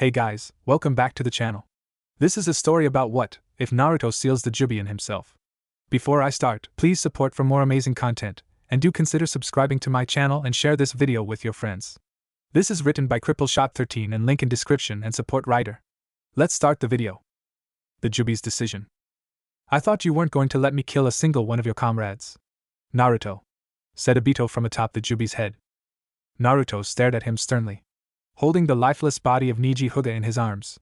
Hey guys, welcome back to the channel. This is a story about what if Naruto seals the Jubi in himself. Before I start, please support for more amazing content, and do consider subscribing to my channel and share this video with your friends. This is written by CrippleshotThirteen and link in description and support writer. Let's start the video. The Jubi's decision. I thought you weren't going to let me kill a single one of your comrades. Naruto, said Obito from atop the Jubi's head. Naruto stared at him sternly, holding the lifeless body of Neji Hyuga in his arms.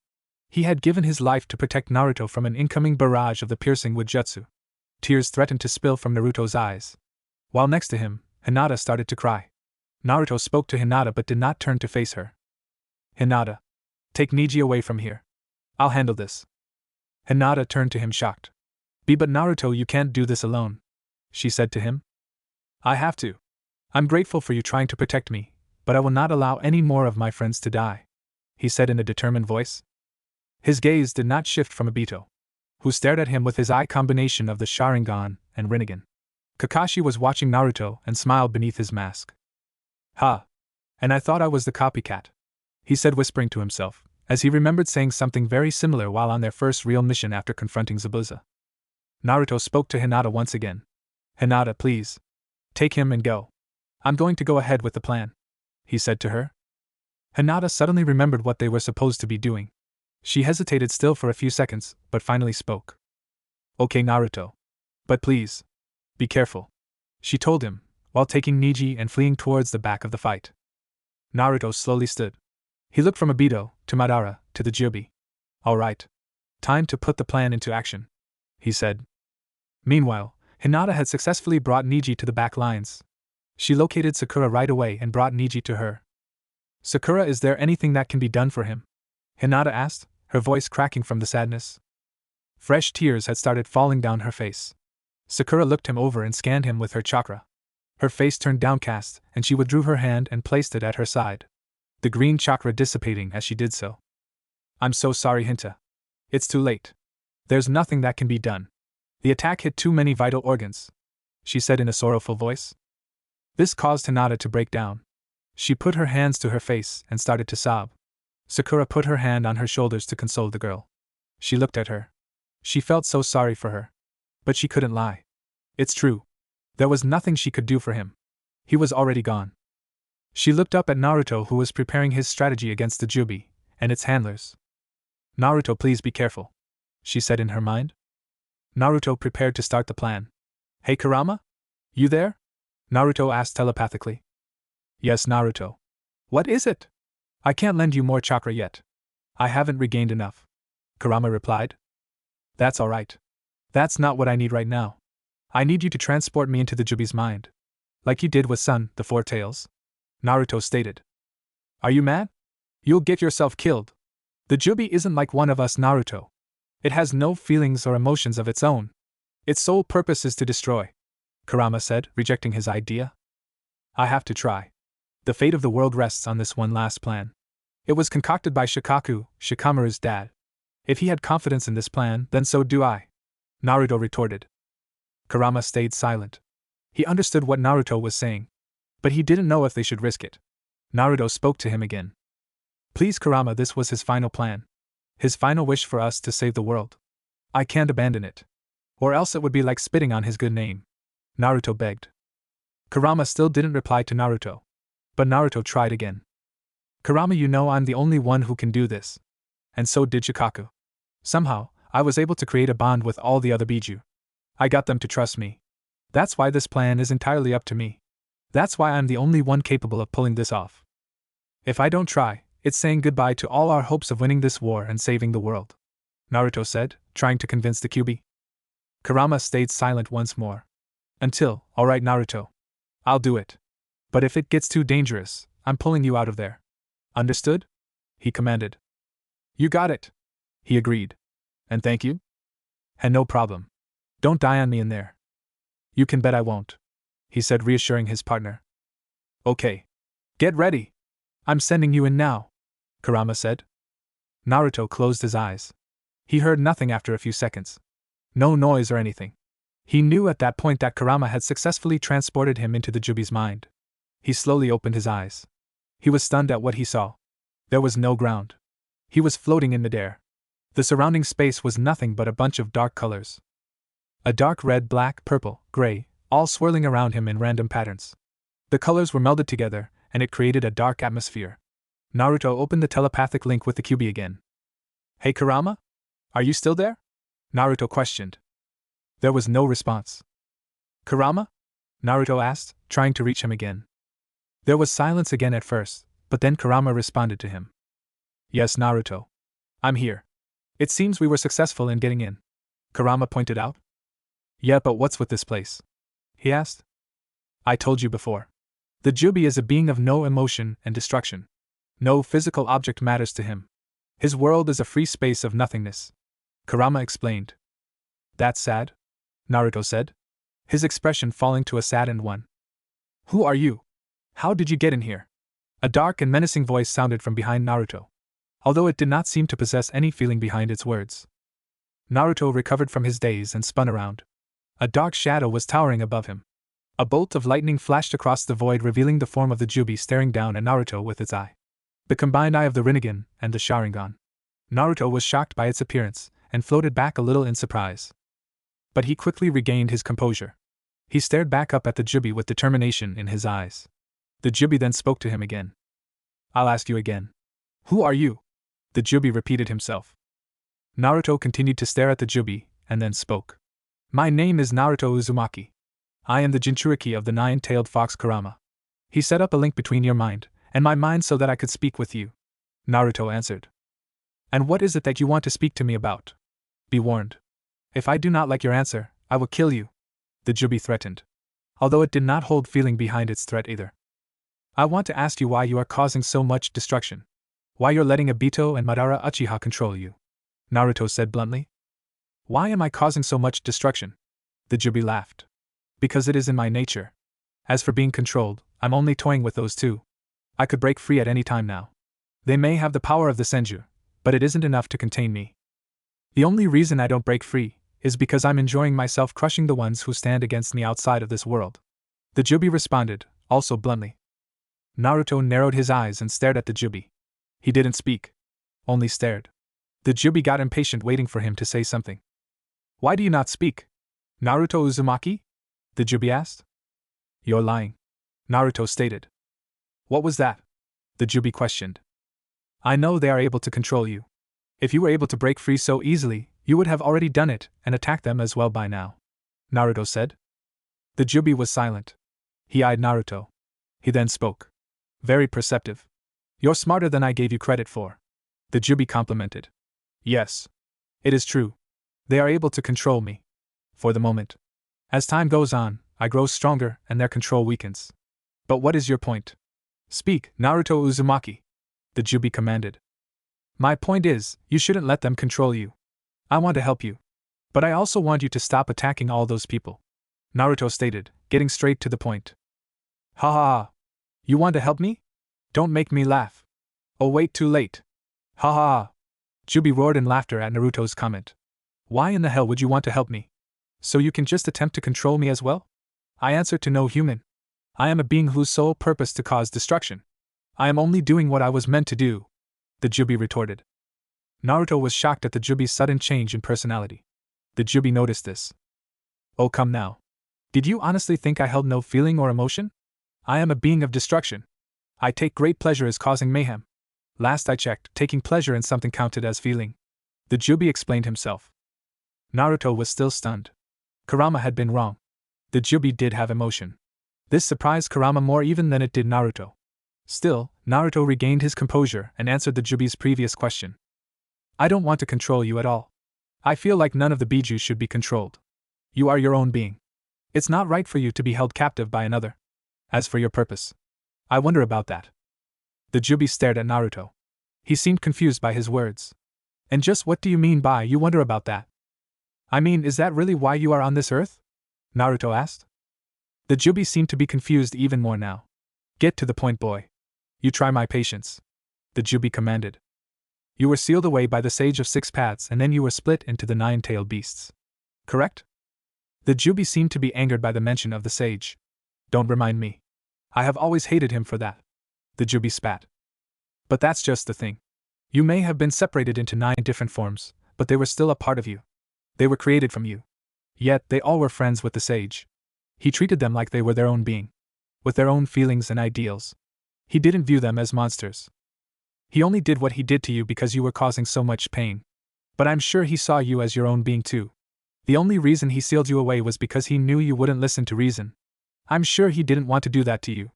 He had given his life to protect Naruto from an incoming barrage of the piercing wood jutsu. Tears threatened to spill from Naruto's eyes. While next to him, Hinata started to cry. Naruto spoke to Hinata but did not turn to face her. Hinata, take Neji away from here. I'll handle this. Hinata turned to him shocked. But Naruto, you can't do this alone, she said to him. I have to. I'm grateful for you trying to protect me, but I will not allow any more of my friends to die, he said in a determined voice. His gaze did not shift from Obito, who stared at him with his eye combination of the Sharingan and Rinnegan. Kakashi was watching Naruto and smiled beneath his mask. Ha! And I thought I was the copycat, he said, whispering to himself, as he remembered saying something very similar while on their first real mission after confronting Zabuza. Naruto spoke to Hinata once again. Hinata, please. Take him and go. I'm going to go ahead with the plan, he said to her. Hinata suddenly remembered what they were supposed to be doing. She hesitated still for a few seconds, but finally spoke. Okay, Naruto. But please, be careful, she told him, while taking Neji and fleeing towards the back of the fight. Naruto slowly stood. He looked from Obito, to Madara, to the Jubi. All right. Time to put the plan into action, he said. Meanwhile, Hinata had successfully brought Neji to the back lines. She located Sakura right away and brought Neji to her. Sakura, is there anything that can be done for him? Hinata asked, her voice cracking from the sadness. Fresh tears had started falling down her face. Sakura looked him over and scanned him with her chakra. Her face turned downcast, and she withdrew her hand and placed it at her side, the green chakra dissipating as she did so. I'm so sorry, Hinta. It's too late. There's nothing that can be done. The attack hit too many vital organs, she said in a sorrowful voice. This caused Hinata to break down. She put her hands to her face and started to sob. Sakura put her hand on her shoulders to console the girl. She looked at her. She felt so sorry for her. But she couldn't lie. It's true. There was nothing she could do for him. He was already gone. She looked up at Naruto, who was preparing his strategy against the Jubi and its handlers. Naruto, please be careful, she said in her mind. Naruto prepared to start the plan. Hey Kurama? You there? Naruto asked telepathically. Yes, Naruto. What is it? I can't lend you more chakra yet. I haven't regained enough, Kurama replied. That's alright. That's not what I need right now. I need you to transport me into the Jubi's mind, like you did with Sun, the Four Tails, Naruto stated. Are you mad? You'll get yourself killed. The Jubi isn't like one of us, Naruto. It has no feelings or emotions of its own. Its sole purpose is to destroy, Kurama said, rejecting his idea. I have to try. The fate of the world rests on this one last plan. It was concocted by Shikaku, Shikamaru's dad. If he had confidence in this plan, then so do I, Naruto retorted. Kurama stayed silent. He understood what Naruto was saying, but he didn't know if they should risk it. Naruto spoke to him again. Please, Kurama, this was his final plan. His final wish for us to save the world. I can't abandon it. Or else it would be like spitting on his good name, Naruto begged. Kurama still didn't reply to Naruto. But Naruto tried again. Kurama, you know I'm the only one who can do this. And so did Shikaku. Somehow, I was able to create a bond with all the other Biju. I got them to trust me. That's why this plan is entirely up to me. That's why I'm the only one capable of pulling this off. If I don't try, it's saying goodbye to all our hopes of winning this war and saving the world, Naruto said, trying to convince the Kyuubi. Kurama stayed silent once more. Until, alright Naruto. I'll do it. But if it gets too dangerous, I'm pulling you out of there. Understood? He commanded. You got it, he agreed. And thank you? And no problem. Don't die on me in there. You can bet I won't, he said, reassuring his partner. Okay. Get ready. I'm sending you in now, Kurama said. Naruto closed his eyes. He heard nothing after a few seconds. No noise or anything. He knew at that point that Kurama had successfully transported him into the Jubi's mind. He slowly opened his eyes. He was stunned at what he saw. There was no ground. He was floating in midair. The surrounding space was nothing but a bunch of dark colors. A dark red, black, purple, gray, all swirling around him in random patterns. The colors were melded together, and it created a dark atmosphere. Naruto opened the telepathic link with the Kyuubi again. "Hey Kurama? Are you still there?" Naruto questioned. There was no response. "Kurama?" Naruto asked, trying to reach him again. There was silence again at first, but then Kurama responded to him. "Yes, Naruto. I'm here. It seems we were successful in getting in," Kurama pointed out. "Yeah, but what's with this place?" he asked. "I told you before. The Jubi is a being of no emotion and destruction. No physical object matters to him. His world is a free space of nothingness," Kurama explained. "That's sad?" Naruto said, his expression falling to a saddened one. "Who are you? How did you get in here?" A dark and menacing voice sounded from behind Naruto, although it did not seem to possess any feeling behind its words. Naruto recovered from his daze and spun around. A dark shadow was towering above him. A bolt of lightning flashed across the void, revealing the form of the Jubi staring down at Naruto with its eye. The combined eye of the Rinnegan and the Sharingan. Naruto was shocked by its appearance, and floated back a little in surprise. But he quickly regained his composure. He stared back up at the Jubi with determination in his eyes. The Jubi then spoke to him again. "I'll ask you again. Who are you?" The Jubi repeated himself. Naruto continued to stare at the Jubi, and then spoke. "My name is Naruto Uzumaki. I am the Jinchuriki of the nine-tailed fox Kurama. He set up a link between your mind and my mind so that I could speak with you," Naruto answered. "And what is it that you want to speak to me about? Be warned. If I do not like your answer, I will kill you," the Jubi threatened, although it did not hold feeling behind its threat either. "I want to ask you why you are causing so much destruction. Why you're letting Obito and Madara Uchiha control you," Naruto said bluntly. "Why am I causing so much destruction?" The Jubi laughed. "Because it is in my nature. As for being controlled, I'm only toying with those two. I could break free at any time now. They may have the power of the Senju, but it isn't enough to contain me. The only reason I don't break free is because I'm enjoying myself crushing the ones who stand against me outside of this world," the Jubi responded, also bluntly. Naruto narrowed his eyes and stared at the Jubi. He didn't speak, only stared. The Jubi got impatient, waiting for him to say something. "Why do you not speak, Naruto Uzumaki?" the Jubi asked. "You're lying," Naruto stated. "What was that?" the Jubi questioned. "I know they are able to control you. If you were able to break free so easily, you would have already done it and attacked them as well by now," Naruto said. The Jubi was silent. He eyed Naruto. He then spoke. "Very perceptive. You're smarter than I gave you credit for," the Jubi complimented. "Yes. It is true. They are able to control me. For the moment. As time goes on, I grow stronger and their control weakens. But what is your point? Speak, Naruto Uzumaki," the Jubi commanded. "My point is, you shouldn't let them control you. I want to help you. But I also want you to stop attacking all those people," Naruto stated, getting straight to the point. "Ha ha ha. You want to help me? Don't make me laugh. Oh wait, too late. Ha ha ha." Jubi roared in laughter at Naruto's comment. "Why in the hell would you want to help me? So you can just attempt to control me as well? I answer to no human. I am a being whose sole purpose to cause destruction. I am only doing what I was meant to do," the Jubi retorted. Naruto was shocked at the Jubi's sudden change in personality. The Jubi noticed this. "Oh come now. Did you honestly think I held no feeling or emotion? I am a being of destruction. I take great pleasure as causing mayhem. Last I checked, taking pleasure in something counted as feeling," the Jubi explained himself. Naruto was still stunned. Kurama had been wrong. The Jubi did have emotion. This surprised Kurama more even than it did Naruto. Still, Naruto regained his composure and answered the Jubi's previous question. "I don't want to control you at all. I feel like none of the Biju should be controlled. You are your own being. It's not right for you to be held captive by another. As for your purpose, I wonder about that." The Jubi stared at Naruto. He seemed confused by his words. "And just what do you mean by you wonder about that? I mean, is that really why you are on this earth?" Naruto asked. The Jubi seemed to be confused even more now. "Get to the point, boy. You try my patience," the Jubi commanded. "You were sealed away by the Sage of Six Paths and then you were split into the nine-tailed beasts. Correct?" The Jubi seemed to be angered by the mention of the sage. "Don't remind me. I have always hated him for that," the Jubi spat. "But that's just the thing. You may have been separated into 9 different forms, but they were still a part of you. They were created from you. Yet, they all were friends with the sage. He treated them like they were their own being, with their own feelings and ideals. He didn't view them as monsters. He only did what he did to you because you were causing so much pain. But I'm sure he saw you as your own being too. The only reason he sealed you away was because he knew you wouldn't listen to reason. I'm sure he didn't want to do that to you.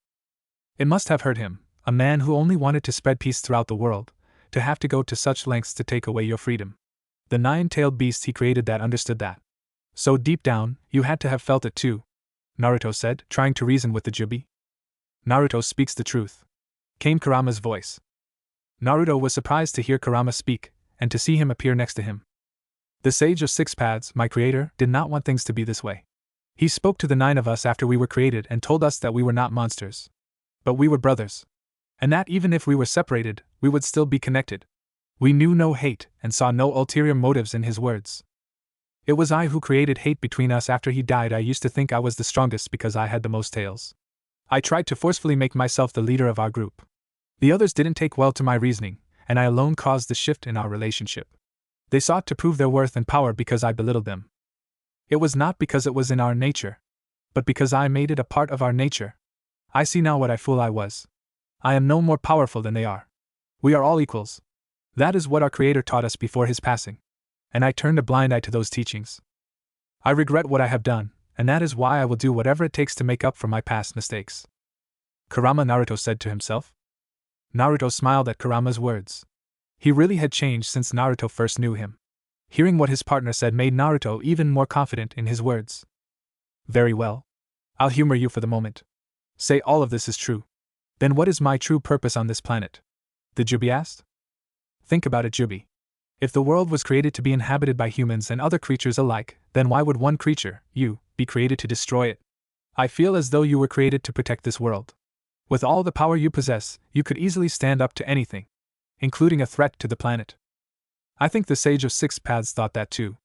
It must have hurt him, a man who only wanted to spread peace throughout the world, to have to go to such lengths to take away your freedom. The 9-tailed beast he created that understood that. So deep down, you had to have felt it too, Naruto said, trying to reason with the Jubi. Naruto speaks the truth, came Kurama's voice. Naruto was surprised to hear Kurama speak, and to see him appear next to him. The Sage of Six Paths, my creator, did not want things to be this way. He spoke to the 9 of us after we were created and told us that we were not monsters. But we were brothers. And that even if we were separated, we would still be connected. We knew no hate and saw no ulterior motives in his words. It was I who created hate between us after he died. I used to think I was the strongest because I had the most tails. I tried to forcefully make myself the leader of our group. The others didn't take well to my reasoning, and I alone caused the shift in our relationship. They sought to prove their worth and power because I belittled them. It was not because it was in our nature, but because I made it a part of our nature. I see now what a fool I was. I am no more powerful than they are. We are all equals. That is what our Creator taught us before his passing. And I turned a blind eye to those teachings. I regret what I have done, and that is why I will do whatever it takes to make up for my past mistakes. Kurama, Naruto said to himself. Naruto smiled at Kurama's words. He really had changed since Naruto first knew him. Hearing what his partner said made Naruto even more confident in his words. Very well. I'll humor you for the moment. Say all of this is true. Then what is my true purpose on this planet? The Jubi asked. Think about it, Jubi. If the world was created to be inhabited by humans and other creatures alike, then why would one creature, you, be created to destroy it? I feel as though you were created to protect this world. With all the power you possess, you could easily stand up to anything, including a threat to the planet. I think the Sage of Six Paths thought that too.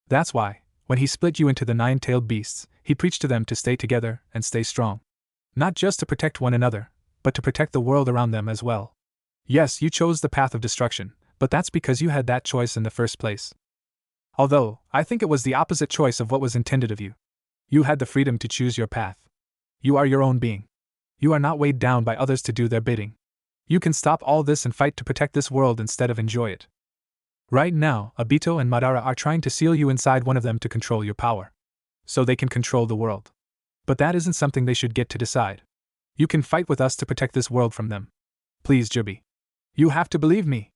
That's why, when he split you into the 9-tailed beasts, he preached to them to stay together and stay strong. Not just to protect one another, but to protect the world around them as well. Yes, you chose the path of destruction, but that's because you had that choice in the first place. Although, I think it was the opposite choice of what was intended of you. You had the freedom to choose your path. You are your own being. You are not weighed down by others to do their bidding. You can stop all this and fight to protect this world instead of enjoy it. Right now, Obito and Madara are trying to seal you inside one of them to control your power. So they can control the world. But that isn't something they should get to decide. You can fight with us to protect this world from them. Please, Jubi. You have to believe me.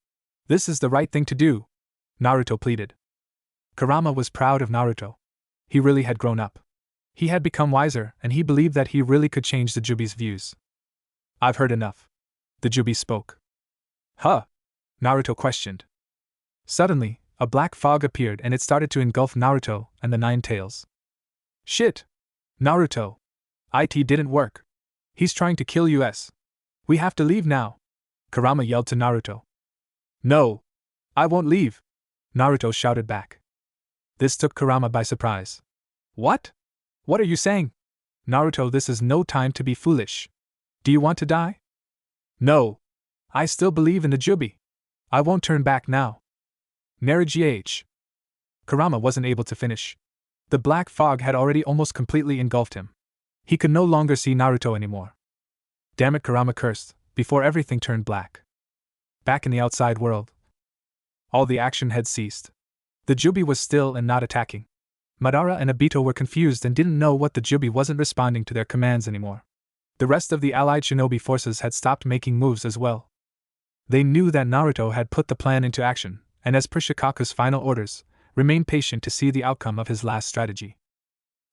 This is the right thing to do, Naruto pleaded. Kurama was proud of Naruto. He really had grown up. He had become wiser, and he believed that he really could change the Jubi's views. I've heard enough. The Jubi spoke. Huh? Naruto questioned. Suddenly, a black fog appeared and it started to engulf Naruto and the 9 tails. Shit! Naruto! It didn't work. He's trying to kill us. We have to leave now. Kurama yelled to Naruto. No! I won't leave! Naruto shouted back. This took Kurama by surprise. What? What are you saying? Naruto, this is no time to be foolish. Do you want to die? No. I still believe in the Jubi. I won't turn back now. Narigh. Kurama wasn't able to finish. The black fog had already almost completely engulfed him. He could no longer see Naruto anymore. Damn it, Kurama cursed, before everything turned black. Back in the outside world, all the action had ceased. The Jubi was still and not attacking. Madara and Obito were confused and didn't know what the Jubi wasn't responding to their commands anymore. The rest of the allied shinobi forces had stopped making moves as well. They knew that Naruto had put the plan into action, and as per Shikaku's final orders, remained patient to see the outcome of his last strategy.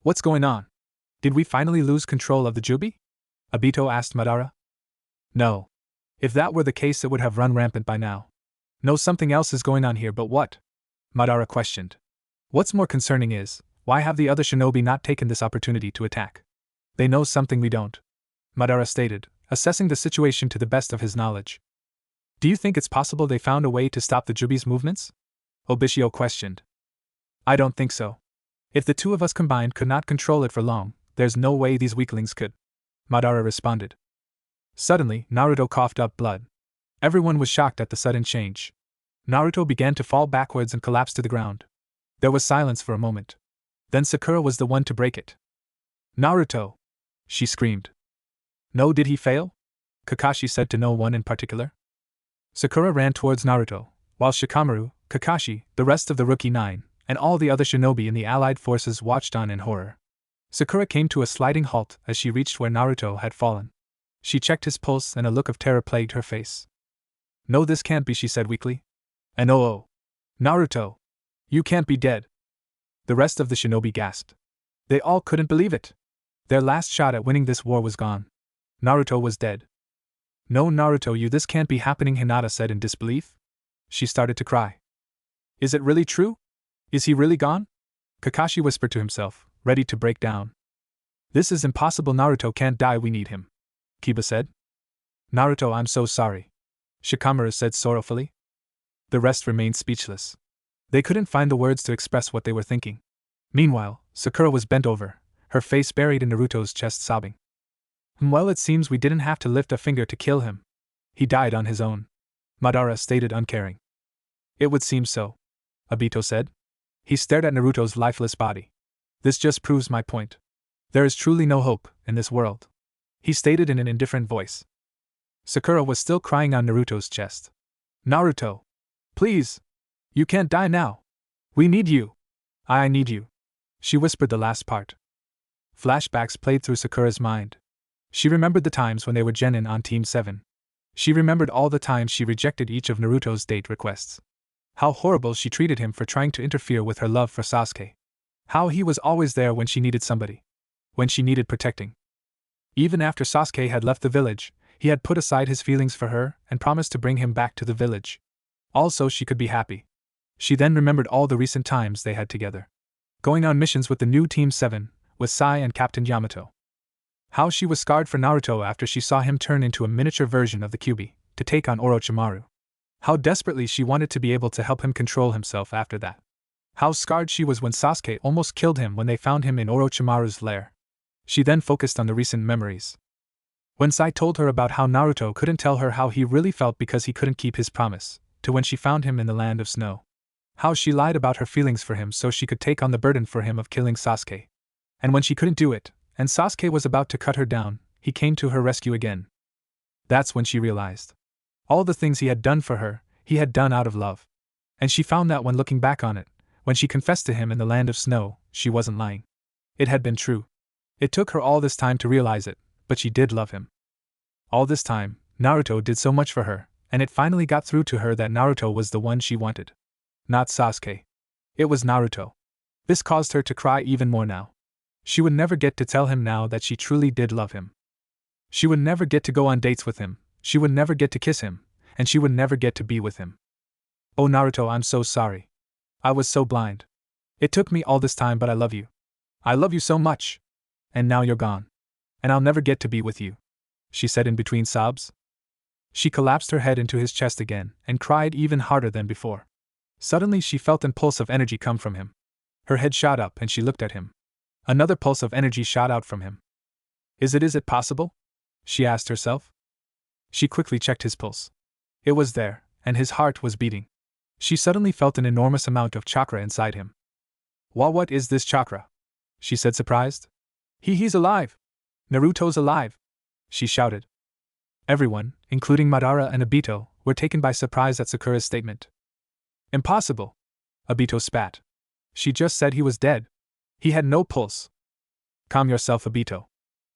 What's going on? Did we finally lose control of the Jubi? Obito asked Madara. No. If that were the case, it would have run rampant by now. No, something else is going on here, but what? Madara questioned. What's more concerning is, why have the other shinobi not taken this opportunity to attack? They know something we don't, Madara stated, assessing the situation to the best of his knowledge. Do you think it's possible they found a way to stop the Jubi's movements? Obito questioned. I don't think so. If the two of us combined could not control it for long, there's no way these weaklings could, Madara responded. Suddenly, Naruto coughed up blood. Everyone was shocked at the sudden change. Naruto began to fall backwards and collapse to the ground. There was silence for a moment. Then Sakura was the one to break it. Naruto! She screamed. No, did he fail? Kakashi said to no one in particular. Sakura ran towards Naruto, while Shikamaru, Kakashi, the rest of the Rookie 9, and all the other shinobi in the allied forces watched on in horror. Sakura came to a sliding halt as she reached where Naruto had fallen. She checked his pulse and a look of terror plagued her face. No, this can't be, she said weakly. And oh, Naruto! You can't be dead! The rest of the shinobi gasped. They all couldn't believe it. Their last shot at winning this war was gone. Naruto was dead. No, Naruto, this can't be happening, Hinata said in disbelief. She started to cry. Is it really true? Is he really gone? Kakashi whispered to himself, ready to break down. This is impossible, Naruto can't die, we need him. Kiba said. Naruto, I'm so sorry. Shikamaru said sorrowfully. The rest remained speechless. They couldn't find the words to express what they were thinking. Meanwhile, Sakura was bent over, her face buried in Naruto's chest, sobbing. Well, it seems we didn't have to lift a finger to kill him. He died on his own. Madara stated uncaring. It would seem so, Obito said. He stared at Naruto's lifeless body. This just proves my point. There is truly no hope in this world, he stated in an indifferent voice. Sakura was still crying on Naruto's chest. Naruto! Please! You can't die now! We need you! I need you! She whispered the last part. Flashbacks played through Sakura's mind. She remembered the times when they were genin on Team 7. She remembered all the times she rejected each of Naruto's date requests. How horrible she treated him for trying to interfere with her love for Sasuke. How he was always there when she needed somebody. When she needed protecting. Even after Sasuke had left the village, he had put aside his feelings for her and promised to bring him back to the village. Also, she could be happy. She then remembered all the recent times they had together. Going on missions with the new Team 7, with Sai and Captain Yamato. How she was scarred for Naruto after she saw him turn into a miniature version of the Kyuubi, to take on Orochimaru. How desperately she wanted to be able to help him control himself after that. How scarred she was when Sasuke almost killed him when they found him in Orochimaru's lair. She then focused on the recent memories. When Sai told her about how Naruto couldn't tell her how he really felt because he couldn't keep his promise, to when she found him in the land of snow. How she lied about her feelings for him so she could take on the burden for him of killing Sasuke. And when she couldn't do it, and Sasuke was about to cut her down, he came to her rescue again. That's when she realized. All the things he had done for her, he had done out of love. And she found that when looking back on it, when she confessed to him in the land of snow, she wasn't lying. It had been true. It took her all this time to realize it, but she did love him. All this time, Naruto did so much for her, and it finally got through to her that Naruto was the one she wanted. Not Sasuke. It was Naruto. This caused her to cry even more now. She would never get to tell him now that she truly did love him. She would never get to go on dates with him, she would never get to kiss him, and she would never get to be with him. Oh Naruto, I'm so sorry. I was so blind. It took me all this time, but I love you. I love you so much. And now you're gone. And I'll never get to be with you, she said in between sobs. She collapsed her head into his chest again and cried even harder than before. Suddenly she felt an pulse of energy come from him. Her head shot up and she looked at him. Another pulse of energy shot out from him. Is it possible? She asked herself. She quickly checked his pulse. It was there, and his heart was beating. She suddenly felt an enormous amount of chakra inside him. What is this chakra? She said surprised. He's alive! Naruto's alive! She shouted. Everyone, including Madara and Obito, were taken by surprise at Sakura's statement. Impossible! Obito spat. She just said he was dead. He had no pulse. Calm yourself, Obito.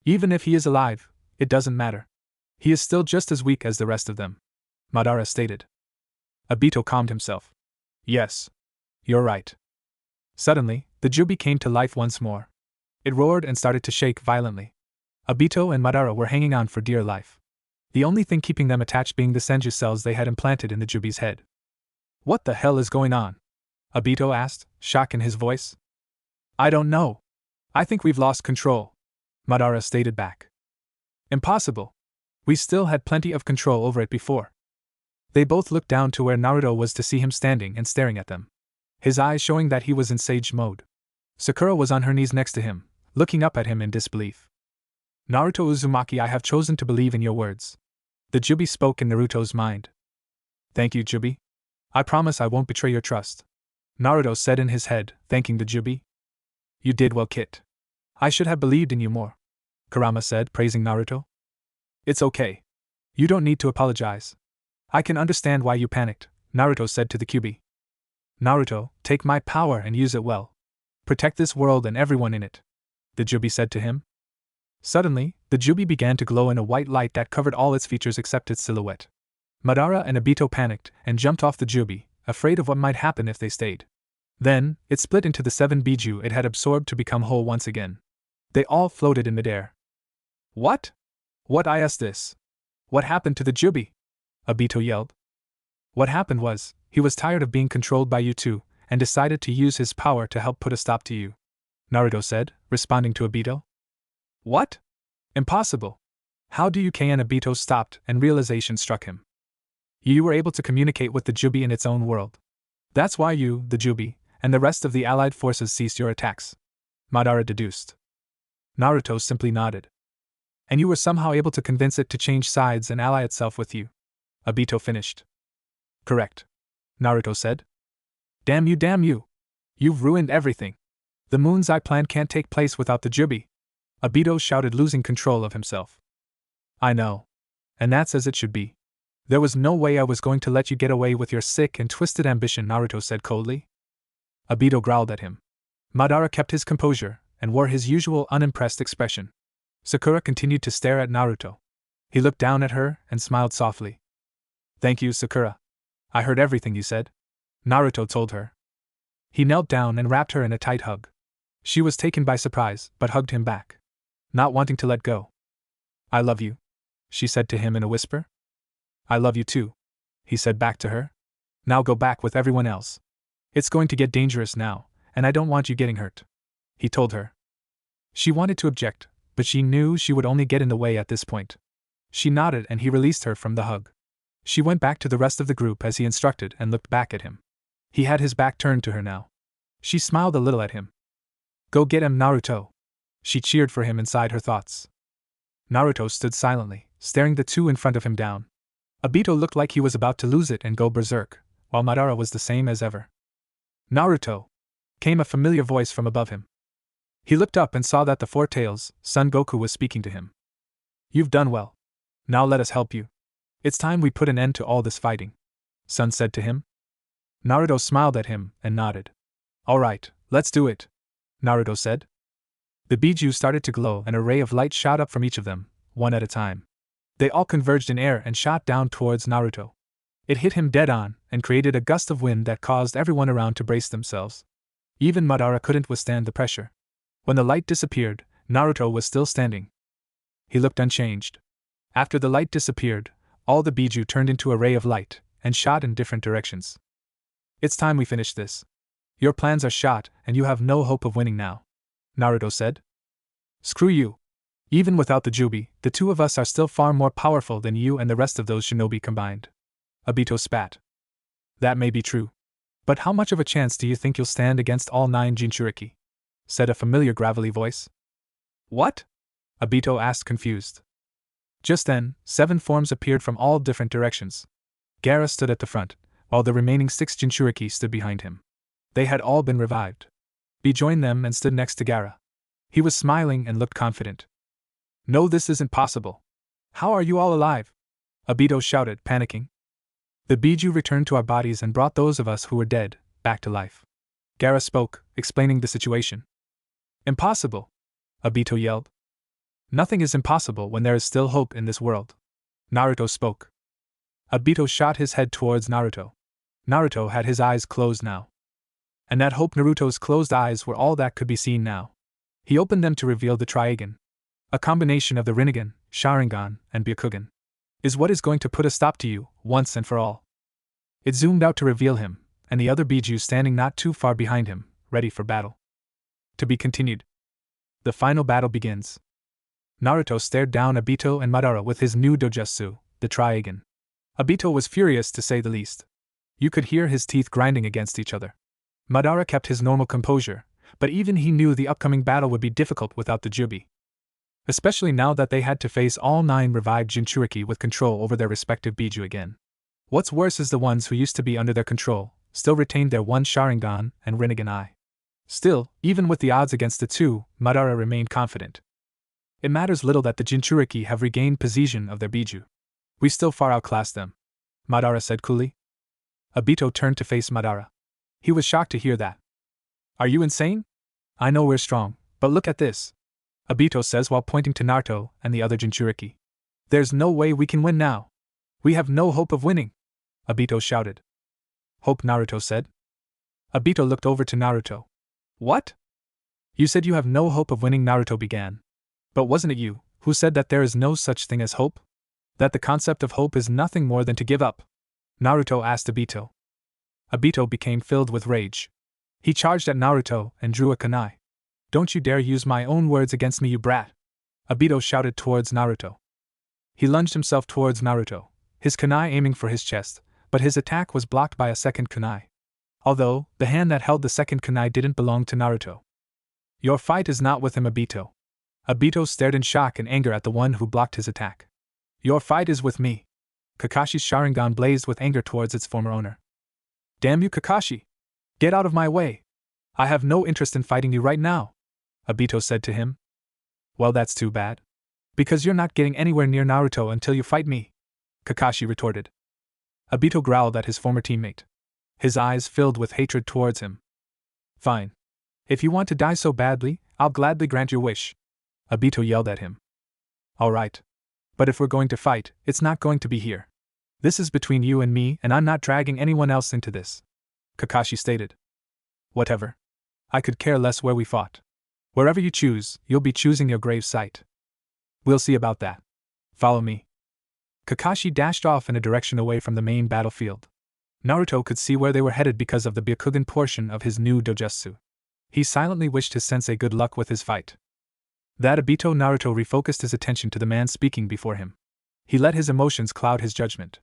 Even if he is alive, it doesn't matter. He is still just as weak as the rest of them, Madara stated. Obito calmed himself. Yes. You're right. Suddenly, the Juubi came to life once more. It roared and started to shake violently. Obito and Madara were hanging on for dear life. The only thing keeping them attached being the senju cells they had implanted in the Juubi's head. What the hell is going on? Obito asked, shock in his voice. I don't know. I think we've lost control, Madara stated back. Impossible. We still had plenty of control over it before. They both looked down to where Naruto was to see him standing and staring at them, his eyes showing that he was in sage mode. Sakura was on her knees next to him, looking up at him in disbelief. Naruto Uzumaki, I have chosen to believe in your words. The Juubi spoke in Naruto's mind, Thank you, Jubi. I promise I won't betray your trust. Naruto said in his head, thanking the Jubi. You did well, Kit. I should have believed in you more. Kurama said, praising Naruto. It's okay. You don't need to apologize. I can understand why you panicked, Naruto said to the Kyuubi. Naruto, take my power and use it well. Protect this world and everyone in it, the Jubi said to him. Suddenly, the Jubi began to glow in a white light that covered all its features except its silhouette. Madara and Obito panicked and jumped off the Jubi, afraid of what might happen if they stayed. Then, it split into the 7 Biju it had absorbed to become whole once again. They all floated in midair. What? What is this? What happened to the Jubi? Obito yelled. What happened was, he was tired of being controlled by you two, and decided to use his power to help put a stop to you, Naruto said, responding to Obito. What? Impossible. How do you can Obito stopped and realization struck him. You were able to communicate with the Jubi in its own world. That's why you, the Jubi, and the rest of the allied forces ceased your attacks, Madara deduced. Naruto simply nodded. And you were somehow able to convince it to change sides and ally itself with you, Obito finished. Correct, Naruto said. Damn you, damn you. You've ruined everything. The Moon's Eye plan can't take place without the Jubi, Obito shouted, losing control of himself. I know. And that's as it should be. There was no way I was going to let you get away with your sick and twisted ambition, Naruto said coldly. Obito growled at him. Madara kept his composure and wore his usual unimpressed expression. Sakura continued to stare at Naruto. He looked down at her and smiled softly. Thank you, Sakura. I heard everything you said, Naruto told her. He knelt down and wrapped her in a tight hug. She was taken by surprise, but hugged him back, not wanting to let go. I love you, she said to him in a whisper. I love you too, he said back to her. Now go back with everyone else. It's going to get dangerous now, and I don't want you getting hurt, he told her. She wanted to object, but she knew she would only get in the way at this point. She nodded and he released her from the hug. She went back to the rest of the group as he instructed and looked back at him. He had his back turned to her now. She smiled a little at him. Go get him, Naruto. She cheered for him inside her thoughts. Naruto stood silently, staring the two in front of him down. Obito looked like he was about to lose it and go berserk, while Madara was the same as ever. Naruto! Came a familiar voice from above him. He looked up and saw that the Four Tails, Son Goku, was speaking to him. You've done well. Now let us help you. It's time we put an end to all this fighting, Son said to him. Naruto smiled at him and nodded. All right, let's do it, Naruto said. The Biju started to glow and a ray of light shot up from each of them, one at a time. They all converged in air and shot down towards Naruto. It hit him dead on and created a gust of wind that caused everyone around to brace themselves. Even Madara couldn't withstand the pressure. When the light disappeared, Naruto was still standing. He looked unchanged. After the light disappeared, all the Biju turned into a ray of light and shot in different directions. It's time we finish this. Your plans are shot and you have no hope of winning now, Naruto said. Screw you. Even without the Jubi, the two of us are still far more powerful than you and the rest of those shinobi combined. Obito spat. That may be true. But how much of a chance do you think you'll stand against all 9 Jinchuriki? Said a familiar gravelly voice. What? Obito asked, confused. Just then, 7 forms appeared from all different directions. Gaara stood at the front, while the remaining 6 Jinchuriki stood behind him. They had all been revived. Bee joined them and stood next to Gaara. He was smiling and looked confident. No, this isn't possible. How are you all alive? Obito shouted, panicking. The Biju returned to our bodies and brought those of us who were dead back to life. Gaara spoke, explaining the situation. Impossible! Obito yelled. Nothing is impossible when there is still hope in this world. Naruto spoke. Obito shot his head towards Naruto. Naruto had his eyes closed now. And that hope Naruto's closed eyes were all that could be seen now. He opened them to reveal the Triagon. A combination of the Rinnegan, Sharingan, and Byakugan. Is what is going to put a stop to you, once and for all. It zoomed out to reveal him, and the other Biju standing not too far behind him, ready for battle. To be continued. The final battle begins. Naruto stared down Obito and Madara with his new dojutsu, the Triagon. Obito was furious to say the least. You could hear his teeth grinding against each other. Madara kept his normal composure, but even he knew the upcoming battle would be difficult without the Jubi. Especially now that they had to face all 9 revived Jinchuriki with control over their respective Biju again. What's worse is the ones who used to be under their control still retained their one Sharingan and Rinnegan eye. Still, even with the odds against the two, Madara remained confident. It matters little that the Jinchuriki have regained possession of their Biju. We still far outclass them, Madara said coolly. Obito turned to face Madara. He was shocked to hear that. Are you insane? I know we're strong, but look at this, Obito says while pointing to Naruto and the other Jinchuriki. There's no way we can win now. We have no hope of winning, Obito shouted. Hope, Naruto said. Obito looked over to Naruto. What? You said you have no hope of winning, Naruto began. But wasn't it you who said that there is no such thing as hope? That the concept of hope is nothing more than to give up? Naruto asked Obito. Obito became filled with rage. He charged at Naruto and drew a kunai. Don't you dare use my own words against me, you brat! Obito shouted towards Naruto. He lunged himself towards Naruto, his kunai aiming for his chest, but his attack was blocked by a second kunai. Although, the hand that held the second kunai didn't belong to Naruto. Your fight is not with him, Obito. Obito stared in shock and anger at the one who blocked his attack. Your fight is with me. Kakashi's Sharingan blazed with anger towards its former owner. Damn you, Kakashi! Get out of my way! I have no interest in fighting you right now, Obito said to him. Well, that's too bad. Because you're not getting anywhere near Naruto until you fight me, Kakashi retorted. Obito growled at his former teammate. His eyes filled with hatred towards him. Fine. If you want to die so badly, I'll gladly grant your wish, Obito yelled at him. All right. But if we're going to fight, it's not going to be here. This is between you and me, and I'm not dragging anyone else into this, Kakashi stated. Whatever. I could care less where we fought. Wherever you choose, you'll be choosing your grave site. We'll see about that. Follow me. Kakashi dashed off in a direction away from the main battlefield. Naruto could see where they were headed because of the Byakugan portion of his new dojutsu. He silently wished his sensei good luck with his fight. That Obito Naruto refocused his attention to the man speaking before him. He let his emotions cloud his judgment.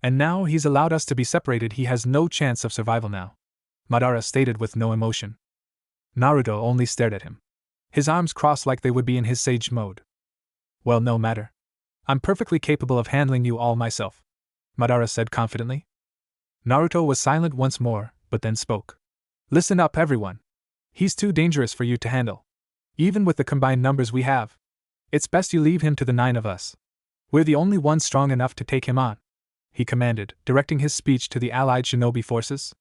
And now he's allowed us to be separated, he has no chance of survival now, Madara stated with no emotion. Naruto only stared at him. His arms crossed like they would be in his sage mode. Well, no matter. I'm perfectly capable of handling you all myself, Madara said confidently. Naruto was silent once more, but then spoke. Listen up, everyone. He's too dangerous for you to handle. Even with the combined numbers we have, it's best you leave him to the 9 of us. We're the only ones strong enough to take him on, he commanded, directing his speech to the allied shinobi forces.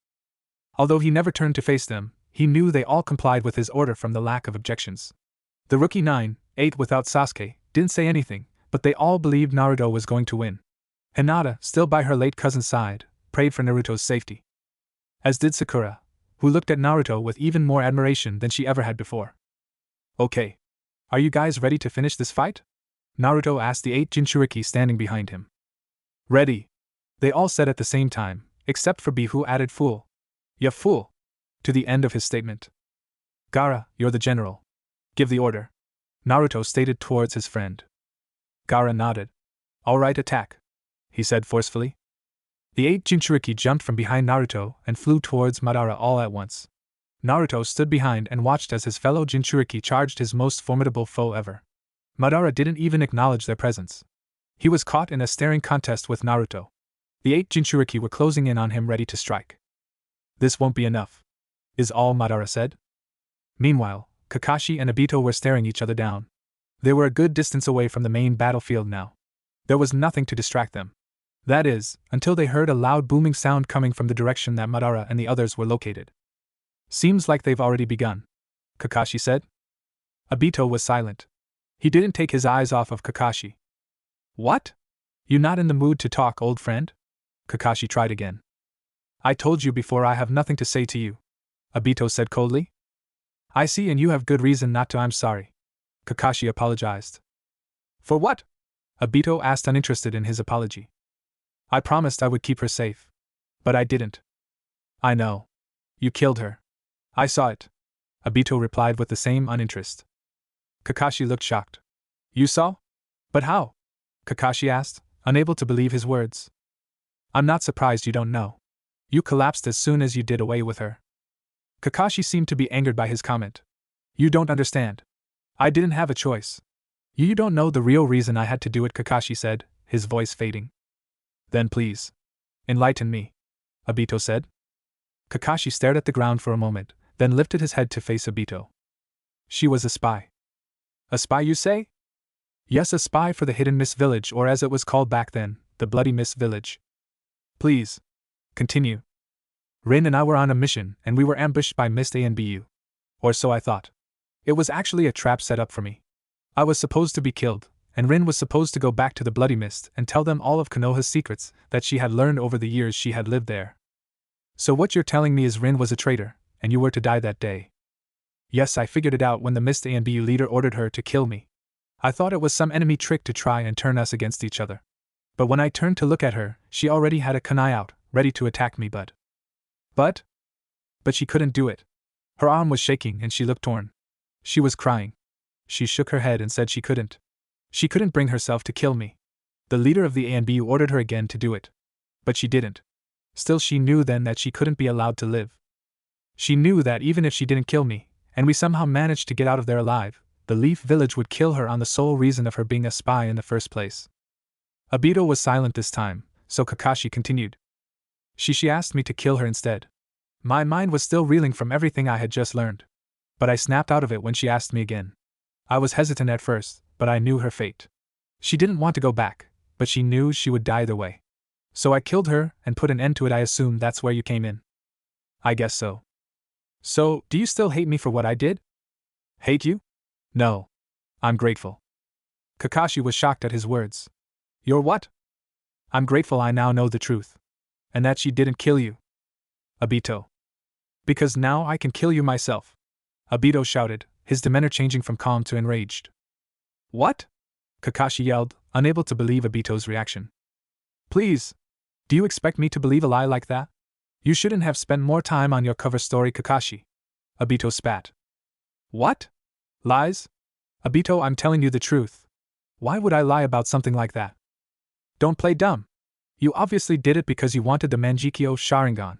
Although he never turned to face them, he knew they all complied with his order from the lack of objections. The rookie 9, 8 without Sasuke, didn't say anything, but they all believed Naruto was going to win. Hinata, still by her late cousin's side, prayed for Naruto's safety. As did Sakura, who looked at Naruto with even more admiration than she ever had before. Okay. Are you guys ready to finish this fight? Naruto asked the 8 Jinchuriki standing behind him. Ready. They all said at the same time, except for B, who added fool. Ya fool. To the end of his statement. Gaara, you're the general. Give the order, Naruto stated towards his friend. Gaara nodded. All right, attack, he said forcefully. The 8 Jinchuriki jumped from behind Naruto and flew towards Madara all at once. Naruto stood behind and watched as his fellow Jinchuriki charged his most formidable foe ever. Madara didn't even acknowledge their presence. He was caught in a staring contest with Naruto. The 8 Jinchuriki were closing in on him, ready to strike. This won't be enough, is all Madara said. Meanwhile, Kakashi and Obito were staring each other down. They were a good distance away from the main battlefield now. There was nothing to distract them. That is, until they heard a loud booming sound coming from the direction that Madara and the others were located. Seems like they've already begun, Kakashi said. Obito was silent. He didn't take his eyes off of Kakashi. What? You not in the mood to talk, old friend? Kakashi tried again. I told you before I have nothing to say to you, Obito said coldly. I see, and you have good reason not to. I'm sorry, Kakashi apologized. For what? Obito asked, uninterested in his apology. I promised I would keep her safe. But I didn't. I know. You killed her. I saw it, Obito replied with the same uninterest. Kakashi looked shocked. You saw? But how? Kakashi asked, unable to believe his words. I'm not surprised you don't know. You collapsed as soon as you did away with her. Kakashi seemed to be angered by his comment. You don't understand. I didn't have a choice. You don't know the real reason I had to do it, Kakashi said, his voice fading. Then please. Enlighten me, Obito said. Kakashi stared at the ground for a moment, then lifted his head to face Obito. She was a spy. A spy, you say? Yes, a spy for the Hidden Mist Village, or as it was called back then, the Bloody Mist Village. Please. Continue. Rin and I were on a mission, and we were ambushed by Mist A and BU. Or so I thought. It was actually a trap set up for me. I was supposed to be killed, and Rin was supposed to go back to the Bloody Mist and tell them all of Konoha's secrets that she had learned over the years she had lived there. So what you're telling me is Rin was a traitor, and you were to die that day. Yes, I figured it out when the Mist A and BU leader ordered her to kill me. I thought it was some enemy trick to try and turn us against each other. But when I turned to look at her, she already had a kunai out, ready to attack me, but she couldn't do it. Her arm was shaking and she looked torn. She was crying. She shook her head and said she couldn't. She couldn't bring herself to kill me. The leader of the ANBU ordered her again to do it. But she didn't. Still, she knew then that she couldn't be allowed to live. She knew that even if she didn't kill me, and we somehow managed to get out of there alive, the Leaf Village would kill her on the sole reason of her being a spy in the first place. Obito was silent this time, so Kakashi continued. She asked me to kill her instead. My mind was still reeling from everything I had just learned. But I snapped out of it when she asked me again. I was hesitant at first, but I knew her fate. She didn't want to go back, but she knew she would die either way. So I killed her and put an end to it. I assume that's where you came in. I guess so. So, do you still hate me for what I did? Hate you? No. I'm grateful. Kakashi was shocked at his words. You're what? I'm grateful I now know the truth. And that she didn't kill you. Obito. Because now I can kill you myself. Obito shouted, his demeanor changing from calm to enraged. What? Kakashi yelled, unable to believe Obito's reaction. Please. Do you expect me to believe a lie like that? You shouldn't have spent more time on your cover story, Kakashi. Obito spat. What? Lies? Obito, I'm telling you the truth. Why would I lie about something like that? Don't play dumb. You obviously did it because you wanted the Mangekyo Sharingan.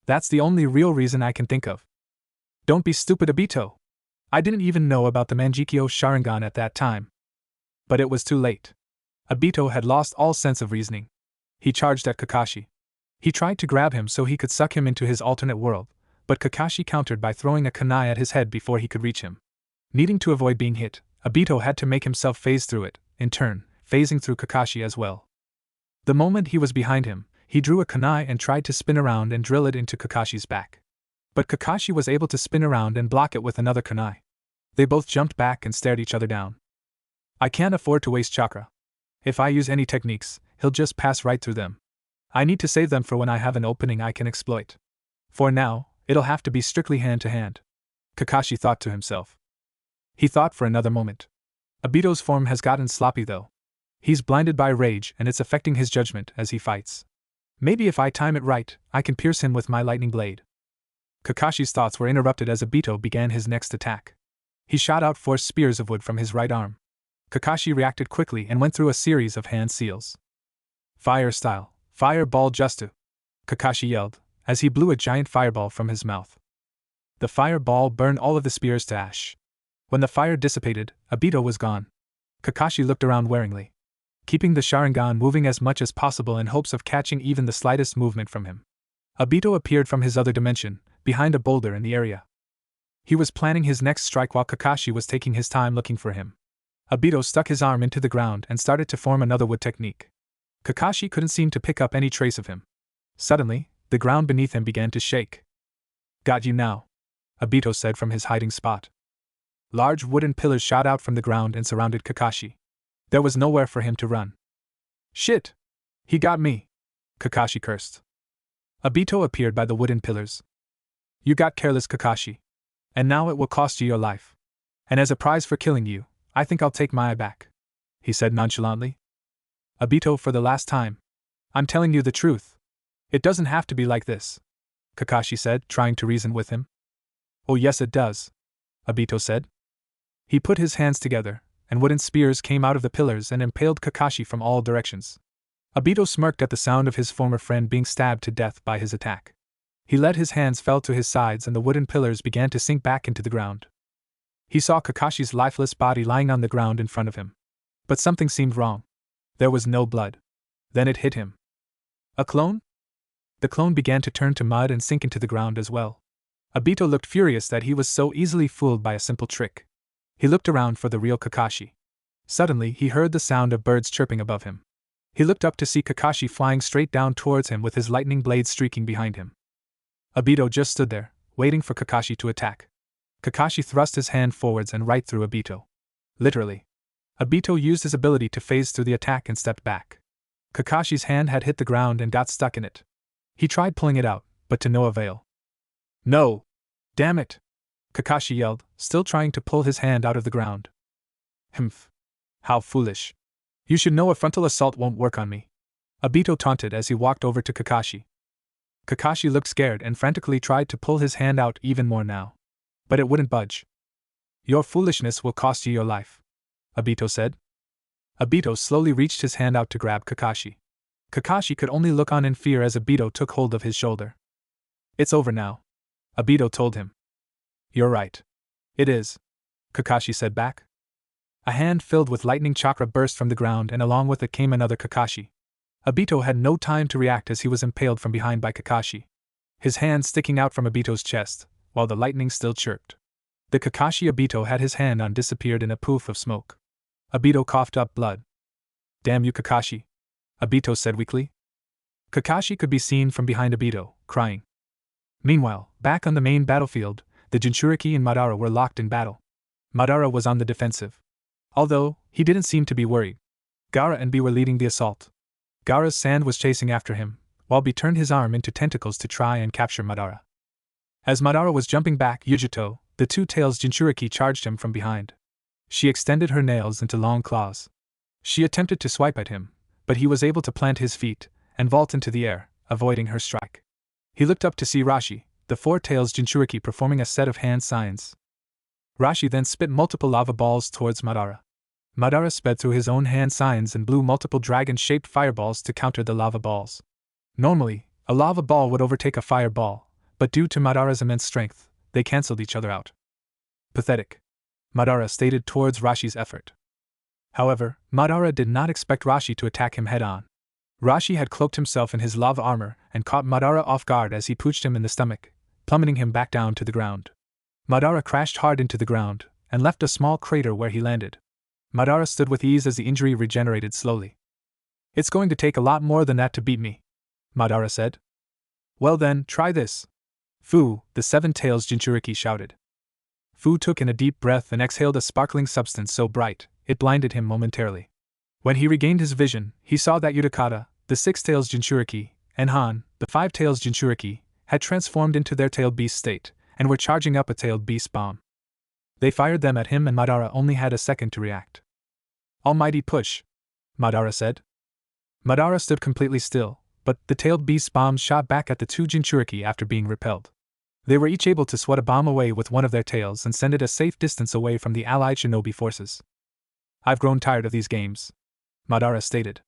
That's the only real reason I can think of. Don't be stupid, Obito. I didn't even know about the Mangekyo Sharingan at that time. But it was too late. Obito had lost all sense of reasoning. He charged at Kakashi. He tried to grab him so he could suck him into his alternate world, but Kakashi countered by throwing a kunai at his head before he could reach him. Needing to avoid being hit, Obito had to make himself phase through it, in turn, phasing through Kakashi as well. The moment he was behind him, he drew a kunai and tried to spin around and drill it into Kakashi's back. But Kakashi was able to spin around and block it with another kunai. They both jumped back and stared each other down. I can't afford to waste chakra. If I use any techniques, he'll just pass right through them. I need to save them for when I have an opening I can exploit. For now, it'll have to be strictly hand-to-hand. Kakashi thought to himself. He thought for another moment. Obito's form has gotten sloppy though. He's blinded by rage and it's affecting his judgment as he fights. Maybe if I time it right, I can pierce him with my lightning blade. Kakashi's thoughts were interrupted as Obito began his next attack. He shot out 4 spears of wood from his right arm. Kakashi reacted quickly and went through a series of hand seals. Fire style, fireball justu! Kakashi yelled, as he blew a giant fireball from his mouth. The fireball burned all of the spears to ash. When the fire dissipated, Obito was gone. Kakashi looked around waringly, keeping the Sharingan moving as much as possible in hopes of catching even the slightest movement from him. Obito appeared from his other dimension, behind a boulder in the area. He was planning his next strike while Kakashi was taking his time looking for him. Obito stuck his arm into the ground and started to form another wood technique. Kakashi couldn't seem to pick up any trace of him. Suddenly, the ground beneath him began to shake. Got you now, Obito said from his hiding spot. Large wooden pillars shot out from the ground and surrounded Kakashi. There was nowhere for him to run. Shit! He got me! Kakashi cursed. Obito appeared by the wooden pillars. You got careless, Kakashi. And now it will cost you your life. And as a prize for killing you, I think I'll take my eye back, he said nonchalantly. Obito, for the last time. I'm telling you the truth. It doesn't have to be like this, Kakashi said, trying to reason with him. Oh yes it does, Obito said. He put his hands together, and wooden spears came out of the pillars and impaled Kakashi from all directions. Obito smirked at the sound of his former friend being stabbed to death by his attack. He let his hands fall to his sides and the wooden pillars began to sink back into the ground. He saw Kakashi's lifeless body lying on the ground in front of him. But something seemed wrong. There was no blood. Then it hit him. A clone? The clone began to turn to mud and sink into the ground as well. Obito looked furious that he was so easily fooled by a simple trick. He looked around for the real Kakashi. Suddenly, he heard the sound of birds chirping above him. He looked up to see Kakashi flying straight down towards him with his lightning blade streaking behind him. Obito just stood there, waiting for Kakashi to attack. Kakashi thrust his hand forwards and right through Obito. Literally. Obito used his ability to phase through the attack and stepped back. Kakashi's hand had hit the ground and got stuck in it. He tried pulling it out, but to no avail. No! Damn it! Kakashi yelled, still trying to pull his hand out of the ground. Humph. How foolish. You should know a frontal assault won't work on me. Obito taunted as he walked over to Kakashi. Kakashi looked scared and frantically tried to pull his hand out even more now. But it wouldn't budge. Your foolishness will cost you your life, Obito said. Obito slowly reached his hand out to grab Kakashi. Kakashi could only look on in fear as Obito took hold of his shoulder. It's over now, Obito told him. You're right. It is, Kakashi said back. A hand filled with lightning chakra burst from the ground and along with it came another Kakashi. Obito had no time to react as he was impaled from behind by Kakashi. His hand sticking out from Obito's chest, while the lightning still chirped. The Kakashi Obito had his hand on disappeared in a poof of smoke. Obito coughed up blood. Damn you, Kakashi, Obito said weakly. Kakashi could be seen from behind Obito, crying. Meanwhile, back on the main battlefield, the Jinchuriki and Madara were locked in battle. Madara was on the defensive. Although, he didn't seem to be worried. Gaara and B were leading the assault. Gaara's sand was chasing after him, while B turned his arm into tentacles to try and capture Madara. As Madara was jumping back Yujito, the two-tails Jinchuriki charged him from behind. She extended her nails into long claws. She attempted to swipe at him, but he was able to plant his feet and vault into the air, avoiding her strike. He looked up to see Rashi, the four-tails Jinchuriki performing a set of hand signs. Rashi then spit multiple lava balls towards Madara. Madara sped through his own hand signs and blew multiple dragon-shaped fireballs to counter the lava balls. Normally, a lava ball would overtake a fireball, but due to Madara's immense strength, they cancelled each other out. Pathetic, Madara stated towards Rashi's effort. However, Madara did not expect Rashi to attack him head-on. Rashi had cloaked himself in his lava armor and caught Madara off guard as he punched him in the stomach, plummeting him back down to the ground. Madara crashed hard into the ground and left a small crater where he landed. Madara stood with ease as the injury regenerated slowly. It's going to take a lot more than that to beat me, Madara said. Well then, try this. Fu, the seven-tails Jinchuriki shouted. Fu took in a deep breath and exhaled a sparkling substance so bright, it blinded him momentarily. When he regained his vision, he saw that Utakata, the six-tails Jinchuriki, and Han, the five-tails Jinchuriki, had transformed into their tailed beast state, and were charging up a tailed beast bomb. They fired them at him and Madara only had a second to react. Almighty push, Madara said. Madara stood completely still, but the tailed beast bombs shot back at the two Jinchuriki after being repelled. They were each able to swat a bomb away with one of their tails and send it a safe distance away from the allied shinobi forces. I've grown tired of these games, Madara stated.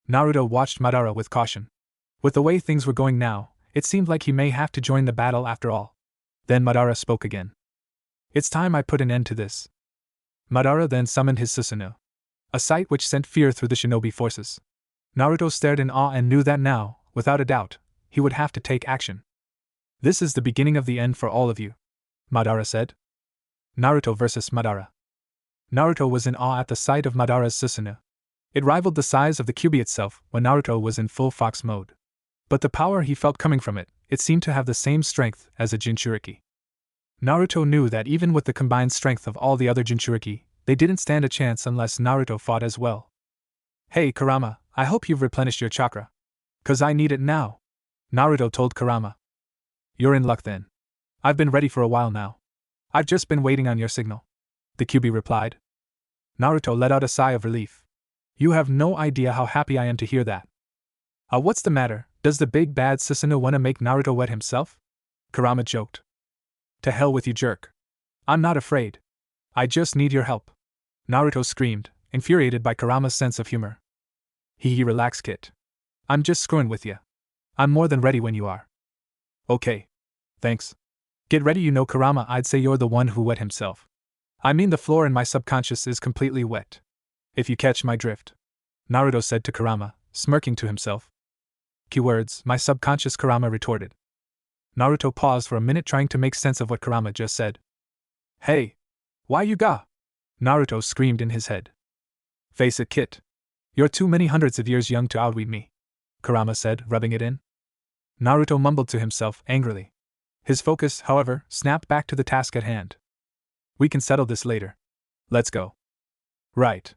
Naruto watched Madara with caution. With the way things were going now, it seemed like he may have to join the battle after all. Then Madara spoke again. It's time I put an end to this. Madara then summoned his Susanoo, a sight which sent fear through the shinobi forces. Naruto stared in awe and knew that now, without a doubt, he would have to take action. This is the beginning of the end for all of you, Madara said. Naruto versus Madara. Naruto was in awe at the sight of Madara's Susanoo. It rivaled the size of the Kyuubi itself when Naruto was in full fox mode. But the power he felt coming from it, it seemed to have the same strength as a Jinchuriki. Naruto knew that even with the combined strength of all the other Jinchuriki, they didn't stand a chance unless Naruto fought as well. Hey Kurama, I hope you've replenished your chakra. 'Cause I need it now, Naruto told Kurama. You're in luck then. I've been ready for a while now. I've just been waiting on your signal, the Kyuubi replied. Naruto let out a sigh of relief. You have no idea how happy I am to hear that. What's the matter, does the big bad Susanoo want to make Naruto wet himself? Kurama joked. To hell with you, jerk. I'm not afraid. I just need your help, Naruto screamed, infuriated by Kurama's sense of humor. Relax, kid. I'm just screwing with you. I'm more than ready when you are. Okay. Thanks. Get ready, you know, Kurama, I'd say you're the one who wet himself. I mean, the floor in my subconscious is completely wet. If you catch my drift, Naruto said to Kurama, smirking to himself. Keywords, my subconscious, Kurama retorted. Naruto paused for a minute trying to make sense of what Kurama just said. Hey! Why you ga? Naruto screamed in his head. Face it, kid. You're too many hundreds of years young to outweed me, Kurama said, rubbing it in. Naruto mumbled to himself angrily. His focus, however, snapped back to the task at hand. We can settle this later. Let's go. Right.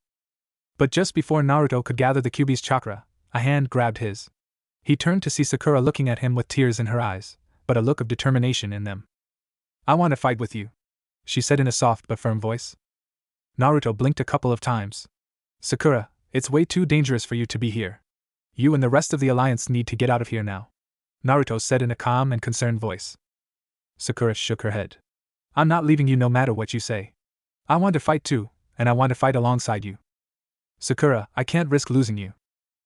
But just before Naruto could gather the Kyuubi's chakra, a hand grabbed his. He turned to see Sakura looking at him with tears in her eyes, but a look of determination in them. I want to fight with you, she said in a soft but firm voice. Naruto blinked a couple of times. Sakura, it's way too dangerous for you to be here. You and the rest of the alliance need to get out of here now, Naruto said in a calm and concerned voice. Sakura shook her head. I'm not leaving you no matter what you say. I want to fight too, and I want to fight alongside you. Sakura, I can't risk losing you.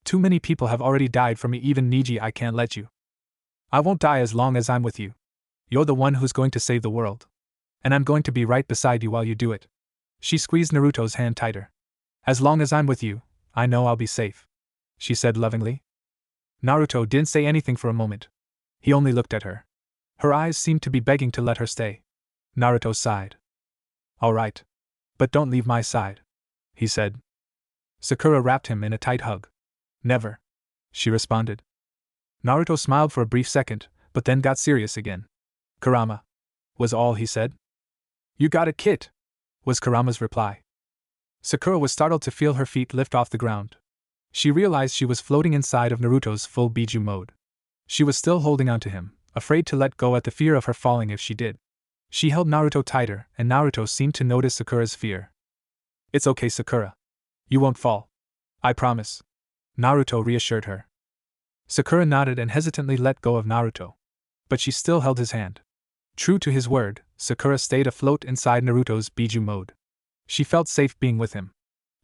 Too many people have already died for me, even Niji. I can't let you. I won't die as long as I'm with you. You're the one who's going to save the world. And I'm going to be right beside you while you do it. She squeezed Naruto's hand tighter. As long as I'm with you, I know I'll be safe, she said lovingly. Naruto didn't say anything for a moment. He only looked at her. Her eyes seemed to be begging to let her stay. Naruto sighed. All right. But don't leave my side, he said. Sakura wrapped him in a tight hug. Never, she responded. Naruto smiled for a brief second, but then got serious again. Kurama, was all he said. You got it, kid, was Kurama's reply. Sakura was startled to feel her feet lift off the ground. She realized she was floating inside of Naruto's full Biju mode. She was still holding onto him, afraid to let go at the fear of her falling if she did. She held Naruto tighter, and Naruto seemed to notice Sakura's fear. It's okay, Sakura. You won't fall. I promise, Naruto reassured her. Sakura nodded and hesitantly let go of Naruto. But she still held his hand. True to his word, Sakura stayed afloat inside Naruto's Biju mode. She felt safe being with him.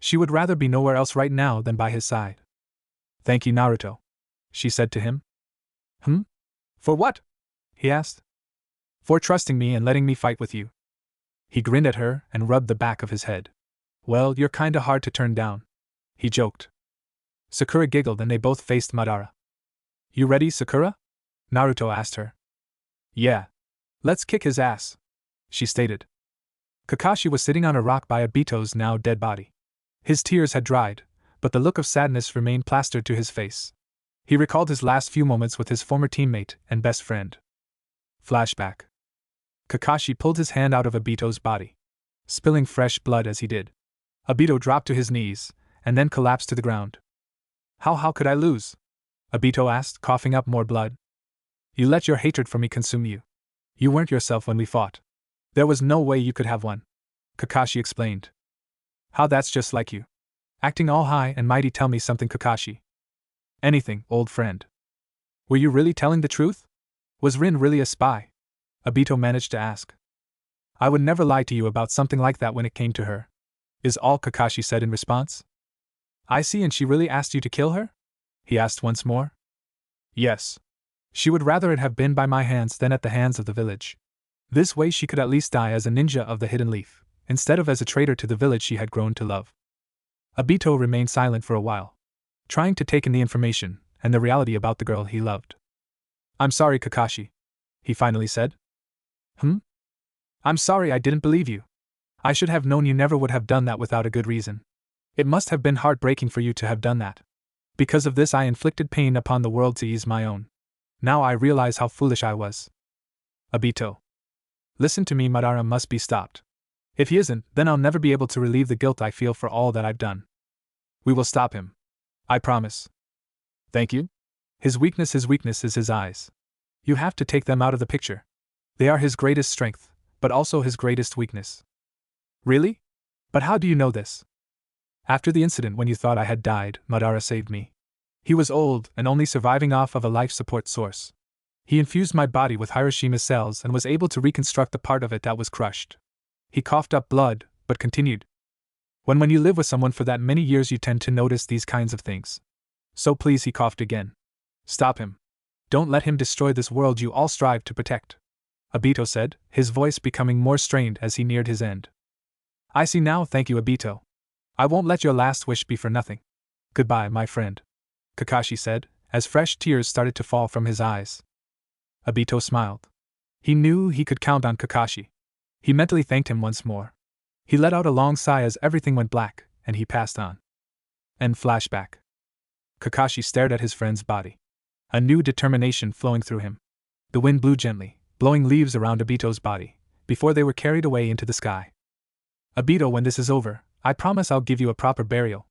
She would rather be nowhere else right now than by his side. Thank you, Naruto, she said to him. For what? He asked. For trusting me and letting me fight with you. He grinned at her and rubbed the back of his head. Well, you're kinda hard to turn down, he joked. Sakura giggled and they both faced Madara. You ready, Sakura? Naruto asked her. Yeah. Let's kick his ass, she stated. Kakashi was sitting on a rock by Obito's now dead body. His tears had dried, but the look of sadness remained plastered to his face. He recalled his last few moments with his former teammate and best friend. Flashback. Kakashi pulled his hand out of Obito's body, spilling fresh blood as he did. Obito dropped to his knees, and then collapsed to the ground. How could I lose? Obito asked, coughing up more blood. You let your hatred for me consume you. You weren't yourself when we fought. There was no way you could have won, Kakashi explained. How that's just like you. Acting all high and mighty. Tell me something, Kakashi. Anything, old friend. Were you really telling the truth? Was Rin really a spy? Obito managed to ask. I would never lie to you about something like that when it came to her, is all Kakashi said in response. I see, and she really asked you to kill her? He asked once more. Yes. She would rather it have been by my hands than at the hands of the village. This way she could at least die as a ninja of the Hidden Leaf, instead of as a traitor to the village she had grown to love. Obito remained silent for a while, trying to take in the information and the reality about the girl he loved. I'm sorry, Kakashi, he finally said. I'm sorry I didn't believe you. I should have known you never would have done that without a good reason. It must have been heartbreaking for you to have done that. Because of this I inflicted pain upon the world to ease my own. Now I realize how foolish I was. Obito. Listen to me, Madara must be stopped. If he isn't, then I'll never be able to relieve the guilt I feel for all that I've done. We will stop him. I promise. Thank you? His weakness is his eyes. You have to take them out of the picture. They are his greatest strength, but also his greatest weakness. Really? But how do you know this? After the incident when you thought I had died, Madara saved me. He was old and only surviving off of a life support source. He infused my body with Hiroshima cells and was able to reconstruct the part of it that was crushed. He coughed up blood, but continued. When you live with someone for that many years you tend to notice these kinds of things. So please, he coughed again. Stop him. Don't let him destroy this world you all strive to protect. Obito said, his voice becoming more strained as he neared his end. I see now, thank you, Obito. I won't let your last wish be for nothing. Goodbye, my friend, Kakashi said, as fresh tears started to fall from his eyes. Obito smiled. He knew he could count on Kakashi. He mentally thanked him once more. He let out a long sigh as everything went black, and he passed on. End flashback. Kakashi stared at his friend's body. A new determination flowing through him. The wind blew gently, blowing leaves around Obito's body, before they were carried away into the sky. Obito, when this is over, I promise I'll give you a proper burial,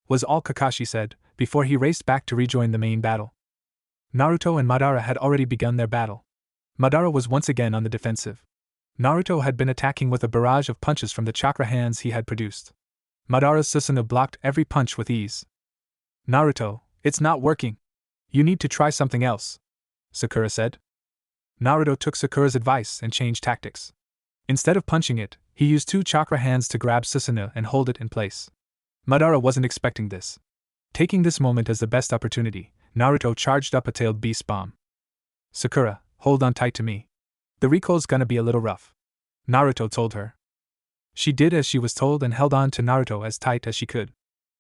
was all Kakashi said, before he raced back to rejoin the main battle. Naruto and Madara had already begun their battle. Madara was once again on the defensive. Naruto had been attacking with a barrage of punches from the chakra hands he had produced. Madara's Susanoo blocked every punch with ease. Naruto, it's not working. You need to try something else, Sakura said. Naruto took Sakura's advice and changed tactics. Instead of punching it, he used 2 chakra hands to grab Susanoo and hold it in place. Madara wasn't expecting this. Taking this moment as the best opportunity, Naruto charged up a tailed beast bomb. Sakura, hold on tight to me. The recoil's gonna be a little rough, Naruto told her. She did as she was told and held on to Naruto as tight as she could.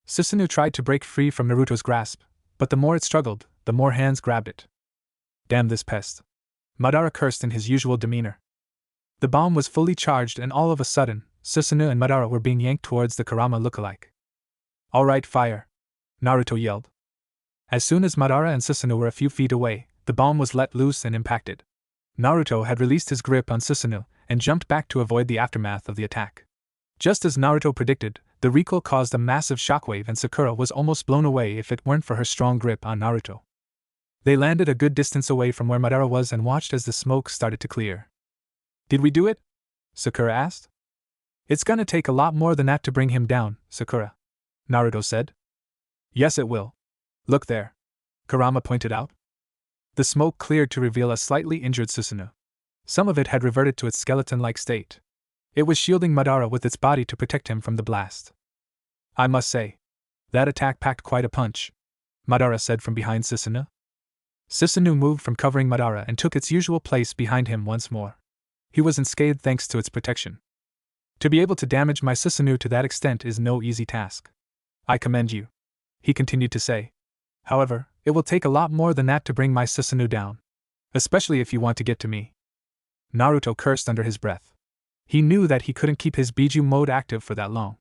Susanoo tried to break free from Naruto's grasp, but the more it struggled, the more hands grabbed it. Damn this pest, Madara cursed in his usual demeanor. The bomb was fully charged and all of a sudden, Susanoo and Madara were being yanked towards the Kurama look-alike. Alright, fire, Naruto yelled. As soon as Madara and Susanoo were a few feet away, the bomb was let loose and impacted. Naruto had released his grip on Susanoo and jumped back to avoid the aftermath of the attack. Just as Naruto predicted, the recoil caused a massive shockwave and Sakura was almost blown away if it weren't for her strong grip on Naruto. They landed a good distance away from where Madara was and watched as the smoke started to clear. Did we do it? Sakura asked. It's gonna take a lot more than that to bring him down, Sakura, Naruto said. Yes, it will. Look there, Kurama pointed out. The smoke cleared to reveal a slightly injured Susanoo. Some of it had reverted to its skeleton-like state. It was shielding Madara with its body to protect him from the blast. I must say, that attack packed quite a punch, Madara said from behind Susanoo. Susanoo moved from covering Madara and took its usual place behind him once more. He was unscathed thanks to its protection. To be able to damage my Susanoo to that extent is no easy task. I commend you, he continued to say. However, it will take a lot more than that to bring my Susanoo down. Especially if you want to get to me. Naruto cursed under his breath. He knew that he couldn't keep his Biju mode active for that long.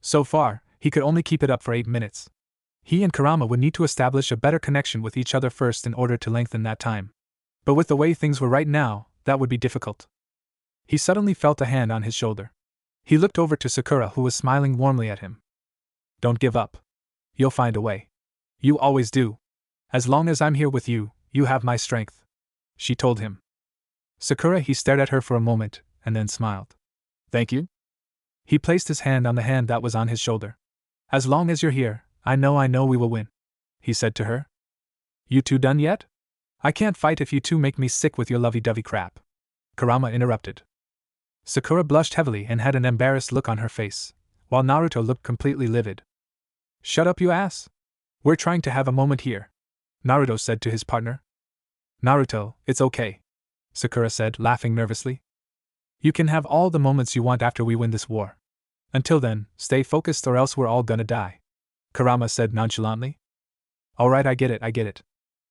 So far, he could only keep it up for 8 minutes. He and Kurama would need to establish a better connection with each other first in order to lengthen that time. But with the way things were right now, that would be difficult. He suddenly felt a hand on his shoulder. He looked over to Sakura, who was smiling warmly at him. Don't give up. You'll find a way. You always do. As long as I'm here with you, you have my strength, she told him. Sakura, he stared at her for a moment, and then smiled. Thank you? He placed his hand on the hand that was on his shoulder. As long as you're here, I know we will win, he said to her. You two done yet? I can't fight if you two make me sick with your lovey-dovey crap, Kurama interrupted. Sakura blushed heavily and had an embarrassed look on her face, while Naruto looked completely livid. Shut up, you ass! We're trying to have a moment here, Naruto said to his partner. Naruto, it's okay, Sakura said, laughing nervously. You can have all the moments you want after we win this war. Until then, stay focused or else we're all gonna die, Kurama said nonchalantly. Alright, I get it,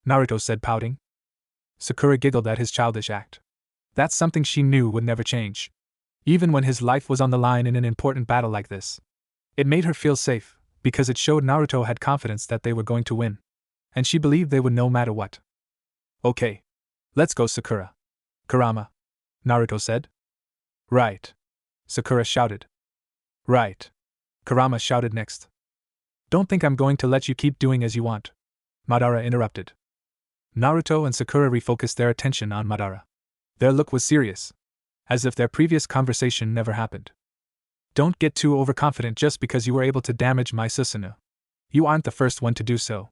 Naruto said, pouting. Sakura giggled at his childish act. That's something she knew would never change. Even when his life was on the line in an important battle like this. It made her feel safe, because it showed Naruto had confidence that they were going to win. And she believed they would no matter what. Okay. Let's go, Sakura. Kurama, Naruto said. Right. Sakura shouted. Right. Kurama shouted next. Don't think I'm going to let you keep doing as you want, Madara interrupted. Naruto and Sakura refocused their attention on Madara. Their look was serious, as if their previous conversation never happened. Don't get too overconfident just because you were able to damage my Susanoo. You aren't the first one to do so.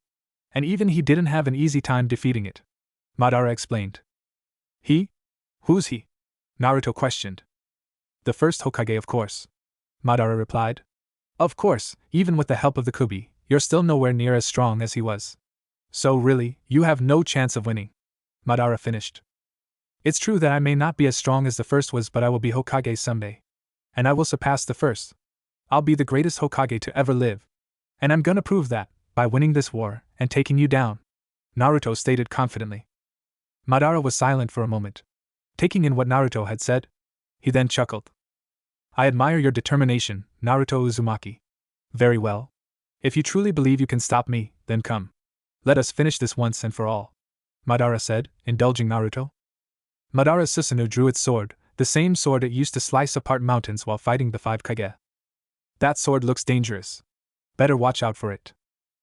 And even he didn't have an easy time defeating it, Madara explained. He? Who's he? Naruto questioned. The first Hokage, of course, Madara replied. Of course, even with the help of the Kubi, you're still nowhere near as strong as he was. So really, you have no chance of winning, Madara finished. It's true that I may not be as strong as the first was, but I will be Hokage someday. And I will surpass the first. I'll be the greatest Hokage to ever live. And I'm gonna prove that, by winning this war, and taking you down, Naruto stated confidently. Madara was silent for a moment, taking in what Naruto had said. He then chuckled. I admire your determination, Naruto Uzumaki. Very well. If you truly believe you can stop me, then come. Let us finish this once and for all, Madara said, indulging Naruto. Madara's Susanoo drew its sword, the same sword it used to slice apart mountains while fighting the 5 Kage. That sword looks dangerous. Better watch out for it.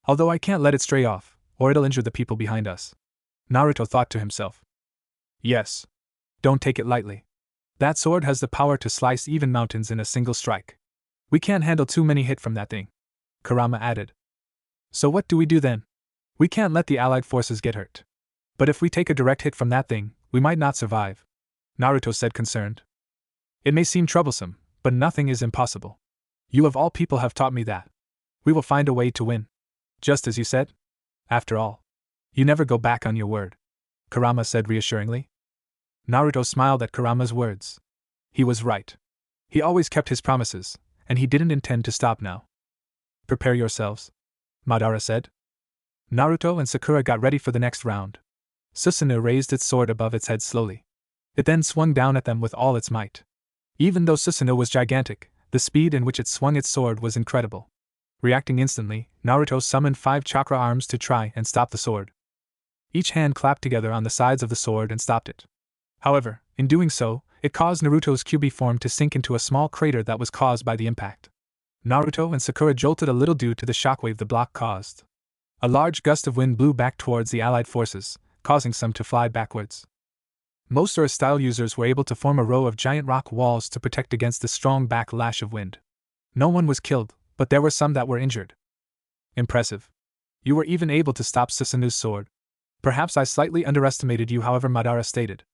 Although I can't let it stray off, or it'll injure the people behind us. Naruto thought to himself. Yes. Don't take it lightly. That sword has the power to slice even mountains in a single strike. We can't handle too many hits from that thing, Kurama added. So what do we do then? We can't let the allied forces get hurt. But if we take a direct hit from that thing, we might not survive, Naruto said concerned. It may seem troublesome, but nothing is impossible. You of all people have taught me that. We will find a way to win. Just as you said? After all, you never go back on your word, Kurama said reassuringly. Naruto smiled at Kurama's words. He was right. He always kept his promises, and he didn't intend to stop now. Prepare yourselves, Madara said. Naruto and Sakura got ready for the next round. Susanoo raised its sword above its head slowly. It then swung down at them with all its might. Even though Susanoo was gigantic, the speed in which it swung its sword was incredible. Reacting instantly, Naruto summoned 5 chakra arms to try and stop the sword. Each hand clapped together on the sides of the sword and stopped it. However, in doing so, it caused Naruto's Kyuubi form to sink into a small crater that was caused by the impact. Naruto and Sakura jolted a little due to the shockwave the block caused. A large gust of wind blew back towards the allied forces, causing some to fly backwards. Most Earth-style users were able to form a row of giant rock walls to protect against the strong backlash of wind. No one was killed, but there were some that were injured. Impressive. You were even able to stop Susanoo's sword. Perhaps I slightly underestimated you, however, Madara stated.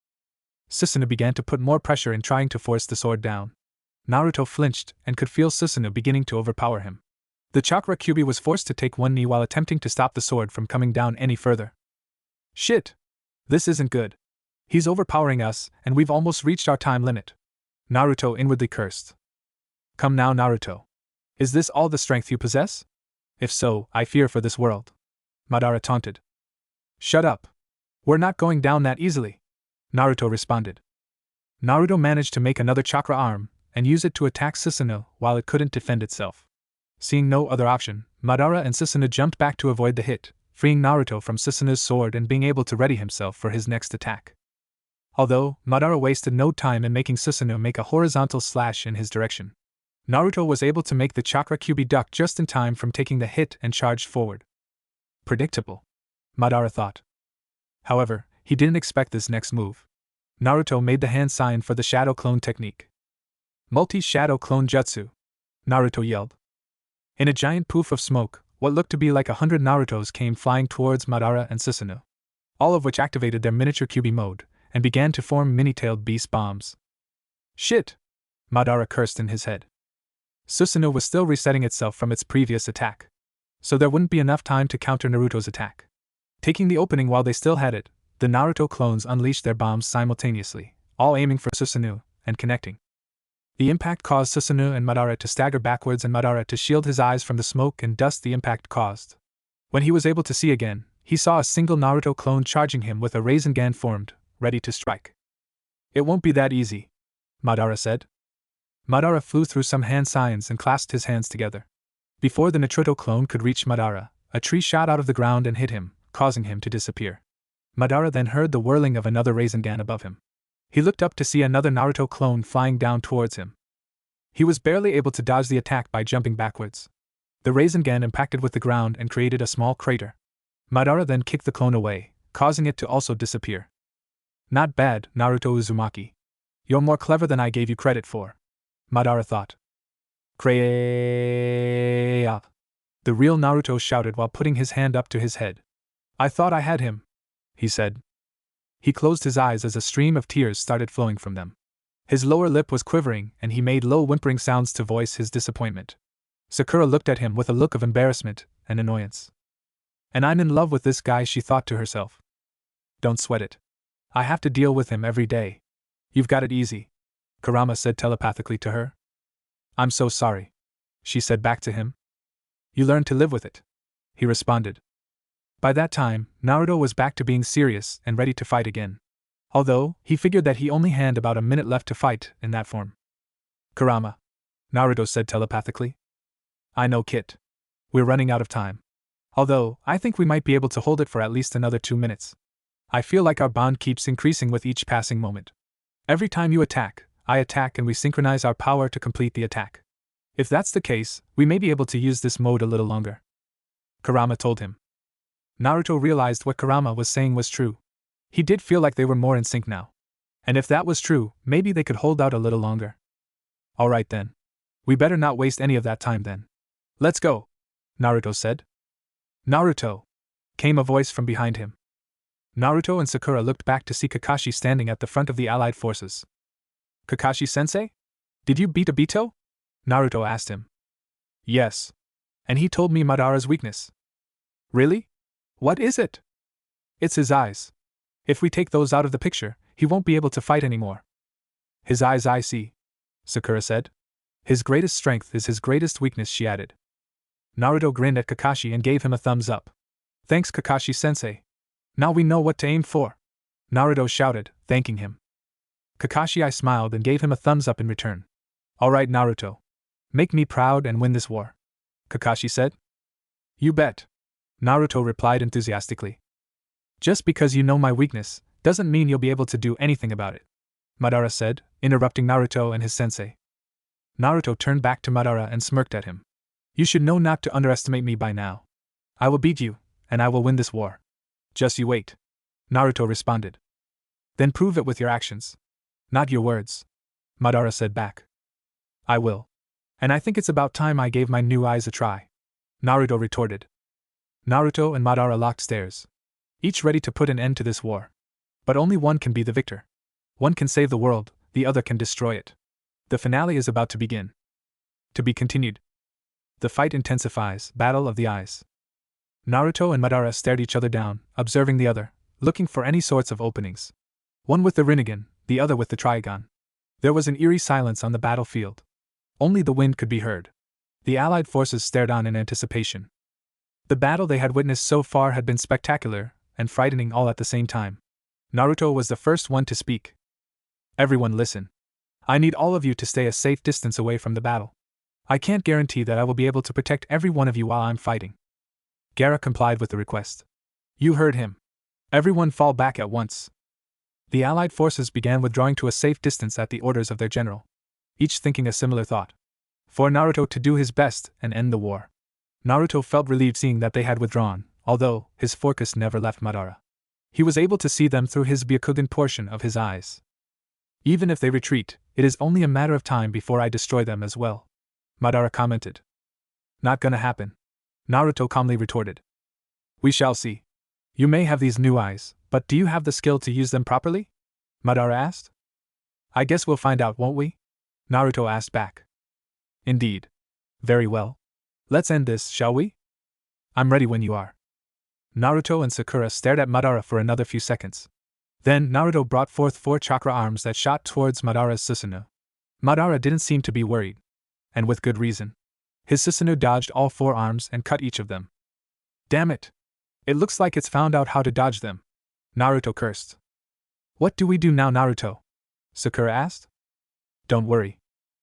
Susanoo began to put more pressure in trying to force the sword down. Naruto flinched and could feel Susanoo beginning to overpower him. The chakra Kyuubi was forced to take one knee while attempting to stop the sword from coming down any further. Shit! This isn't good. He's overpowering us, and we've almost reached our time limit. Naruto inwardly cursed. Come now, Naruto. Is this all the strength you possess? If so, I fear for this world. Madara taunted. Shut up. We're not going down that easily, Naruto responded. Naruto managed to make another chakra arm, and use it to attack Susanoo while it couldn't defend itself. Seeing no other option, Madara and Susanoo jumped back to avoid the hit, freeing Naruto from Susanoo's sword and being able to ready himself for his next attack. Although, Madara wasted no time in making Susanoo make a horizontal slash in his direction. Naruto was able to make the chakra Kyuubi duck just in time from taking the hit and charged forward. Predictable, Madara thought. However, he didn't expect this next move. Naruto made the hand sign for the shadow clone technique. Multi-shadow clone jutsu, Naruto yelled. In a giant poof of smoke, what looked to be like 100 Narutos came flying towards Madara and Susanoo, all of which activated their miniature Kyuubi mode, and began to form mini-tailed beast bombs. Shit! Madara cursed in his head. Susanoo was still resetting itself from its previous attack, so there wouldn't be enough time to counter Naruto's attack. Taking the opening while they still had it, the Naruto clones unleashed their bombs simultaneously, all aiming for Susanoo, and connecting. The impact caused Susanoo and Madara to stagger backwards and Madara to shield his eyes from the smoke and dust the impact caused. When he was able to see again, he saw a single Naruto clone charging him with a Rasengan formed, ready to strike. It won't be that easy, Madara said. Madara flew through some hand signs and clasped his hands together. Before the Naruto clone could reach Madara, a tree shot out of the ground and hit him, causing him to disappear. Madara then heard the whirling of another Rasengan above him. He looked up to see another Naruto clone flying down towards him. He was barely able to dodge the attack by jumping backwards. The Rasengan impacted with the ground and created a small crater. Madara then kicked the clone away, causing it to also disappear. Not bad, Naruto Uzumaki. You're more clever than I gave you credit for, Madara thought. Kreia! The real Naruto shouted while putting his hand up to his head. I thought I had him, he said. He closed his eyes as a stream of tears started flowing from them. His lower lip was quivering and he made low whimpering sounds to voice his disappointment. Sakura looked at him with a look of embarrassment and annoyance. And I'm in love with this guy, she thought to herself. Don't sweat it. I have to deal with him every day. You've got it easy, Kurama said telepathically to her. I'm so sorry, she said back to him. You learn to live with it, he responded. By that time, Naruto was back to being serious and ready to fight again. Although, he figured that he only had about a minute left to fight in that form. Kurama, Naruto said telepathically. I know, Kit. We're running out of time. Although, I think we might be able to hold it for at least another 2 minutes. I feel like our bond keeps increasing with each passing moment. Every time you attack, I attack and we synchronize our power to complete the attack. If that's the case, we may be able to use this mode a little longer. Kurama told him. Naruto realized what Kurama was saying was true. He did feel like they were more in sync now. And if that was true, maybe they could hold out a little longer. Alright then. We better not waste any of that time then. Let's go, Naruto said. Naruto! Came a voice from behind him. Naruto and Sakura looked back to see Kakashi standing at the front of the allied forces. Kakashi-sensei? Did you beat Obito? Naruto asked him. Yes. And he told me Madara's weakness. Really? What is it? It's his eyes. If we take those out of the picture, he won't be able to fight anymore. His eyes, I see, Sakura said. His greatest strength is his greatest weakness, she added. Naruto grinned at Kakashi and gave him a thumbs up. Thanks, Kakashi-sensei. Now we know what to aim for, Naruto shouted, thanking him. Kakashi smiled and gave him a thumbs up in return. Alright, Naruto. Make me proud and win this war, Kakashi said. You bet, Naruto replied enthusiastically. Just because you know my weakness, doesn't mean you'll be able to do anything about it, Madara said, interrupting Naruto and his sensei. Naruto turned back to Madara and smirked at him. You should know not to underestimate me by now. I will beat you, and I will win this war. Just you wait, Naruto responded. Then prove it with your actions. Not your words, Madara said back. I will. And I think it's about time I gave my new eyes a try, Naruto retorted. Naruto and Madara locked stares, each ready to put an end to this war. But only one can be the victor. One can save the world, the other can destroy it. The finale is about to begin. To be continued. The fight intensifies, Battle of the Eyes. Naruto and Madara stared each other down, observing the other, looking for any sorts of openings. One with the Rinnegan, the other with the Trigon. There was an eerie silence on the battlefield. Only the wind could be heard. The allied forces stared on in anticipation. The battle they had witnessed so far had been spectacular and frightening all at the same time. Naruto was the first one to speak. Everyone listen. I need all of you to stay a safe distance away from the battle. I can't guarantee that I will be able to protect every one of you while I'm fighting. Gaara complied with the request. You heard him. Everyone fall back at once. The allied forces began withdrawing to a safe distance at the orders of their general, each thinking a similar thought. For Naruto to do his best and end the war. Naruto felt relieved seeing that they had withdrawn, although his focus never left Madara. He was able to see them through his Byakugan portion of his eyes. Even if they retreat, it is only a matter of time before I destroy them as well, Madara commented. Not gonna happen, Naruto calmly retorted. We shall see. You may have these new eyes, but do you have the skill to use them properly? Madara asked. I guess we'll find out, won't we? Naruto asked back. Indeed. Very well. Let's end this, shall we? I'm ready when you are. Naruto and Sakura stared at Madara for another few seconds. Then Naruto brought forth 4 chakra arms that shot towards Madara's Susanoo. Madara didn't seem to be worried. And with good reason. His Susanoo dodged all 4 arms and cut each of them. Damn it! It looks like it's found out how to dodge them. Naruto cursed. What do we do now, Naruto? Sakura asked. Don't worry.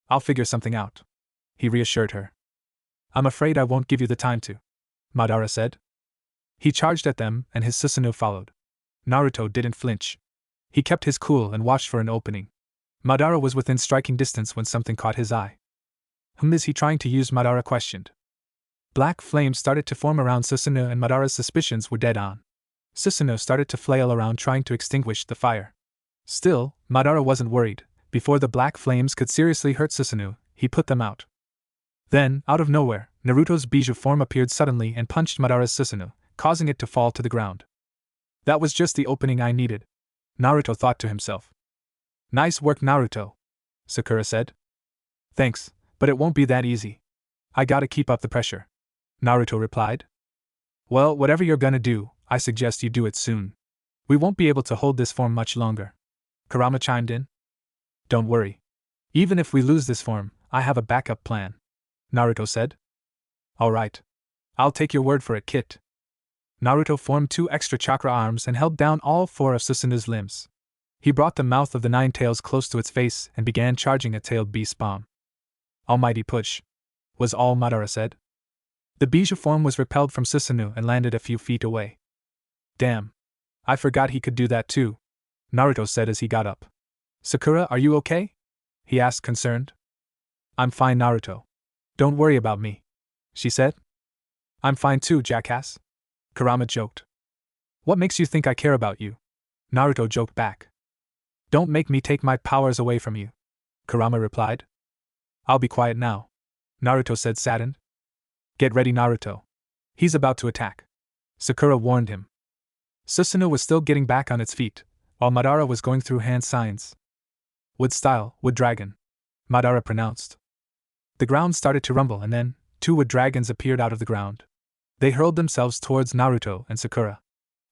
I'll figure something out, he reassured her. I'm afraid I won't give you the time to, Madara said. He charged at them and his Susanoo followed. Naruto didn't flinch. He kept his cool and watched for an opening. Madara was within striking distance when something caught his eye. Whom is he trying to use? Madara questioned. Black flames started to form around Susanoo and Madara's suspicions were dead on. Susanoo started to flail around trying to extinguish the fire. Still, Madara wasn't worried. Before the black flames could seriously hurt Susanoo, he put them out. Then, out of nowhere, Naruto's bijou form appeared suddenly and punched Madara's Susanoo, causing it to fall to the ground. That was just the opening I needed, Naruto thought to himself. Nice work, Naruto, Sakura said. Thanks, but it won't be that easy. I gotta keep up the pressure, Naruto replied. Well, whatever you're gonna do, I suggest you do it soon. We won't be able to hold this form much longer, Kurama chimed in. Don't worry. Even if we lose this form, I have a backup plan, Naruto said. Alright. I'll take your word for it, Kit. Naruto formed 2 extra chakra arms and held down all 4 of Susanu's limbs. He brought the mouth of the 9 tails close to its face and began charging a tailed beast bomb. Almighty push, was all Madara said. The Bijou form was repelled from Susanu and landed a few feet away. Damn. I forgot he could do that too, Naruto said as he got up. Sakura, are you okay? He asked concerned. I'm fine, Naruto. Don't worry about me, she said. I'm fine too, jackass, Kurama joked. What makes you think I care about you? Naruto joked back. Don't make me take my powers away from you, Kurama replied. I'll be quiet now, Naruto said saddened. Get ready, Naruto. He's about to attack, Sakura warned him. Susanoo was still getting back on its feet, while Madara was going through hand signs. Wood style, wood dragon, Madara pronounced. The ground started to rumble and then 2 wood dragons appeared out of the ground. They hurled themselves towards Naruto and Sakura.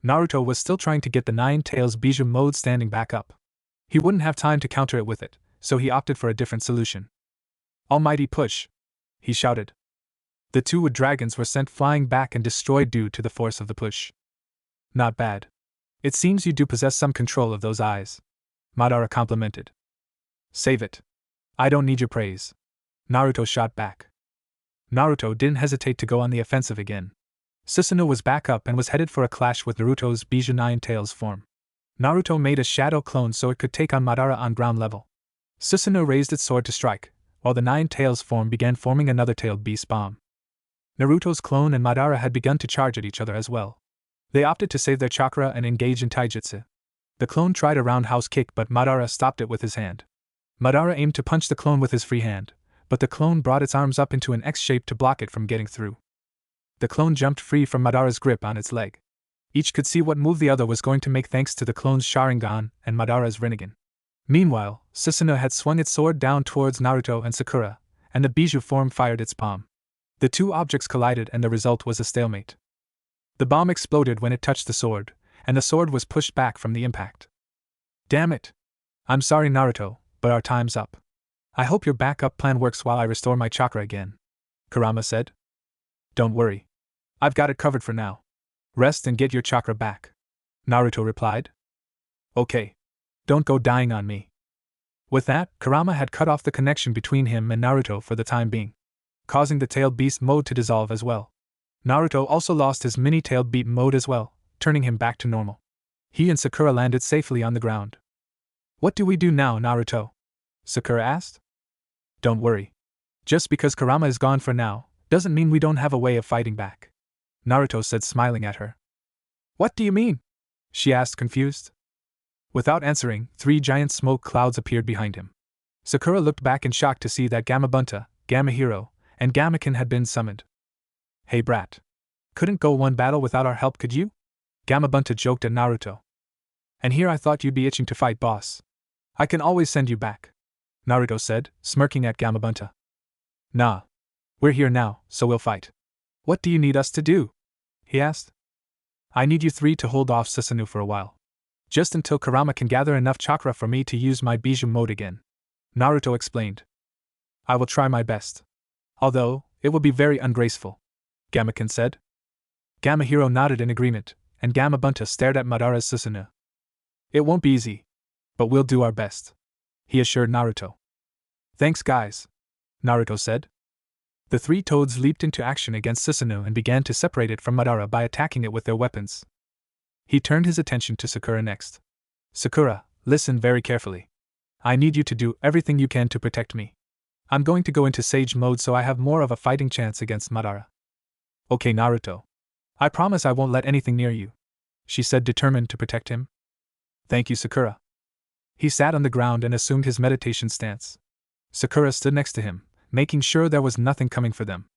Naruto was still trying to get the 9 tails Bijou mode standing back up. He wouldn't have time to counter it with it, so he opted for a different solution. Almighty push, he shouted. The 2 wood dragons were sent flying back and destroyed due to the force of the push. Not bad. It seems you do possess some control of those eyes, Madara complimented. Save it. I don't need your praise, Naruto shot back. Naruto didn't hesitate to go on the offensive again. Susanoo was back up and was headed for a clash with Naruto's Bijou 9 tails form. Naruto made a shadow clone so it could take on Madara on ground level. Susanoo raised its sword to strike, while the 9 tails form began forming another tailed beast bomb. Naruto's clone and Madara had begun to charge at each other as well. They opted to save their chakra and engage in taijutsu. The clone tried a roundhouse kick but Madara stopped it with his hand. Madara aimed to punch the clone with his free hand, but the clone brought its arms up into an X shape to block it from getting through. The clone jumped free from Madara's grip on its leg. Each could see what move the other was going to make thanks to the clone's Sharingan and Madara's Rinnegan. Meanwhile, Susanoo had swung its sword down towards Naruto and Sakura, and the Bijou form fired its palm. The 2 objects collided and the result was a stalemate. The bomb exploded when it touched the sword, and the sword was pushed back from the impact. Damn it! I'm sorry, Naruto, but our time's up. I hope your backup plan works while I restore my chakra again, Kurama said. Don't worry. I've got it covered for now. Rest and get your chakra back, Naruto replied. Okay. Don't go dying on me. With that, Kurama had cut off the connection between him and Naruto for the time being, causing the tailed beast mode to dissolve as well. Naruto also lost his mini-tailed beast mode as well, turning him back to normal. He and Sakura landed safely on the ground. What do we do now, Naruto? Sakura asked. Don't worry. Just because Kurama is gone for now, doesn't mean we don't have a way of fighting back, Naruto said, smiling at her. What do you mean? She asked, confused. Without answering, 3 giant smoke clouds appeared behind him. Sakura looked back in shock to see that Gamabunta, Gamma Hero, and Gamakin had been summoned. Hey brat. Couldn't go one battle without our help, could you? Gamabunta joked at Naruto. And here I thought you'd be itching to fight, boss. I can always send you back, Naruto said, smirking at Gamabunta. Nah. We're here now, so we'll fight. What do you need us to do? He asked. I need you 3 to hold off Susanoo for a while. Just until Kurama can gather enough chakra for me to use my Bijou mode again, Naruto explained. I will try my best. Although, it will be very ungraceful, Gamakin said. Gamma Hero nodded in agreement, and Gamabunta stared at Madara's Susanoo. It won't be easy, but we'll do our best, he assured Naruto. Thanks guys, Naruto said. The 3 toads leaped into action against Susanoo and began to separate it from Madara by attacking it with their weapons. He turned his attention to Sakura next. Sakura, listen very carefully. I need you to do everything you can to protect me. I'm going to go into Sage mode so I have more of a fighting chance against Madara. Okay, Naruto. I promise I won't let anything near you, she said, determined to protect him. Thank you, Sakura. He sat on the ground and assumed his meditation stance. Sakura stood next to him, making sure there was nothing coming for them.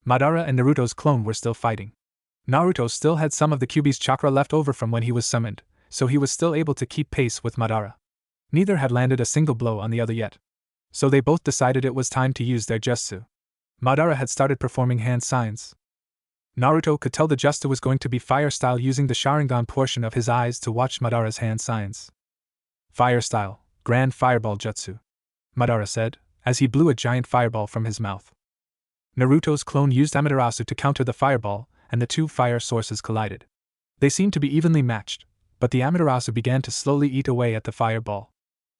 Madara and Naruto's clone were still fighting. Naruto still had some of the Kyuubi's chakra left over from when he was summoned, so he was still able to keep pace with Madara. Neither had landed a single blow on the other yet, so they both decided it was time to use their jutsu. Madara had started performing hand signs. Naruto could tell the jutsu was going to be fire style, using the Sharingan portion of his eyes to watch Madara's hand signs. Fire style, Grand Fireball Jutsu, Madara said, as he blew a giant fireball from his mouth. Naruto's clone used Amaterasu to counter the fireball, and the two fire sources collided. They seemed to be evenly matched, but the Amaterasu began to slowly eat away at the fireball.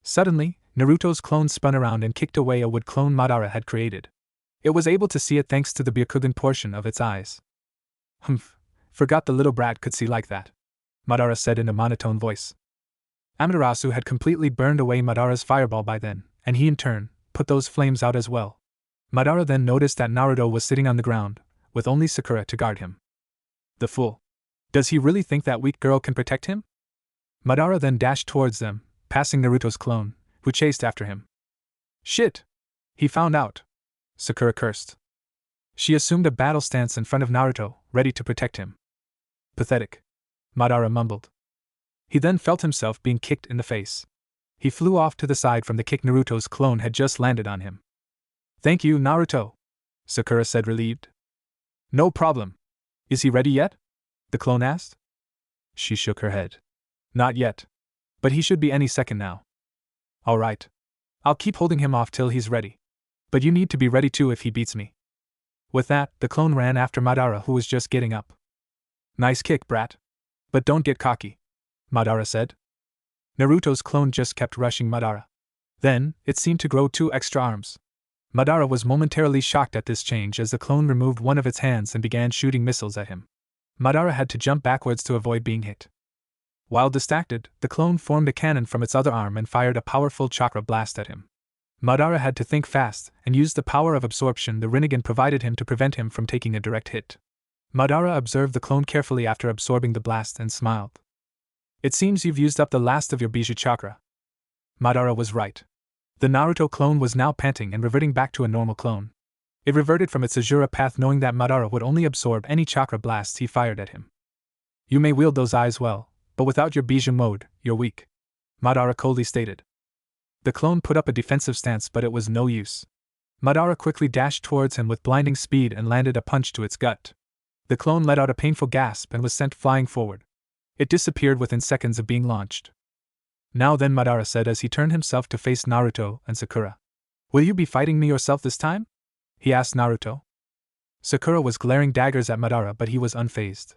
Suddenly, Naruto's clone spun around and kicked away a wood clone Madara had created. It was able to see it thanks to the Byakugan portion of its eyes. Humph, forgot the little brat could see like that, Madara said in a monotone voice. Amaterasu had completely burned away Madara's fireball by then, and he in turn put those flames out as well. Madara then noticed that Naruto was sitting on the ground, with only Sakura to guard him. The fool. Does he really think that weak girl can protect him? Madara then dashed towards them, passing Naruto's clone, who chased after him. Shit! He found out, Sakura cursed. She assumed a battle stance in front of Naruto, ready to protect him. Pathetic, Madara mumbled. He then felt himself being kicked in the face. He flew off to the side from the kick Naruto's clone had just landed on him. Thank you, Naruto, Sakura said relieved. No problem. Is he ready yet? The clone asked. She shook her head. Not yet. But he should be any second now. All right. I'll keep holding him off till he's ready. But you need to be ready too if he beats me. With that, the clone ran after Madara, who was just getting up. Nice kick, brat. But don't get cocky, Madara said. Naruto's clone just kept rushing Madara. Then, it seemed to grow 2 extra arms. Madara was momentarily shocked at this change as the clone removed one of its hands and began shooting missiles at him. Madara had to jump backwards to avoid being hit. While distracted, the clone formed a cannon from its other arm and fired a powerful chakra blast at him. Madara had to think fast and used the power of absorption the Rinnegan provided him to prevent him from taking a direct hit. Madara observed the clone carefully after absorbing the blast and smiled. It seems you've used up the last of your Bijuu chakra. Madara was right. The Naruto clone was now panting and reverting back to a normal clone. It reverted from its Azura path knowing that Madara would only absorb any chakra blasts he fired at him. You may wield those eyes well, but without your Bijuu mode, you're weak, Madara coldly stated. The clone put up a defensive stance, but it was no use. Madara quickly dashed towards him with blinding speed and landed a punch to its gut. The clone let out a painful gasp and was sent flying forward. It disappeared within seconds of being launched. Now then, Madara said as he turned himself to face Naruto and Sakura. Will you be fighting me yourself this time? He asked Naruto. Sakura was glaring daggers at Madara, but he was unfazed.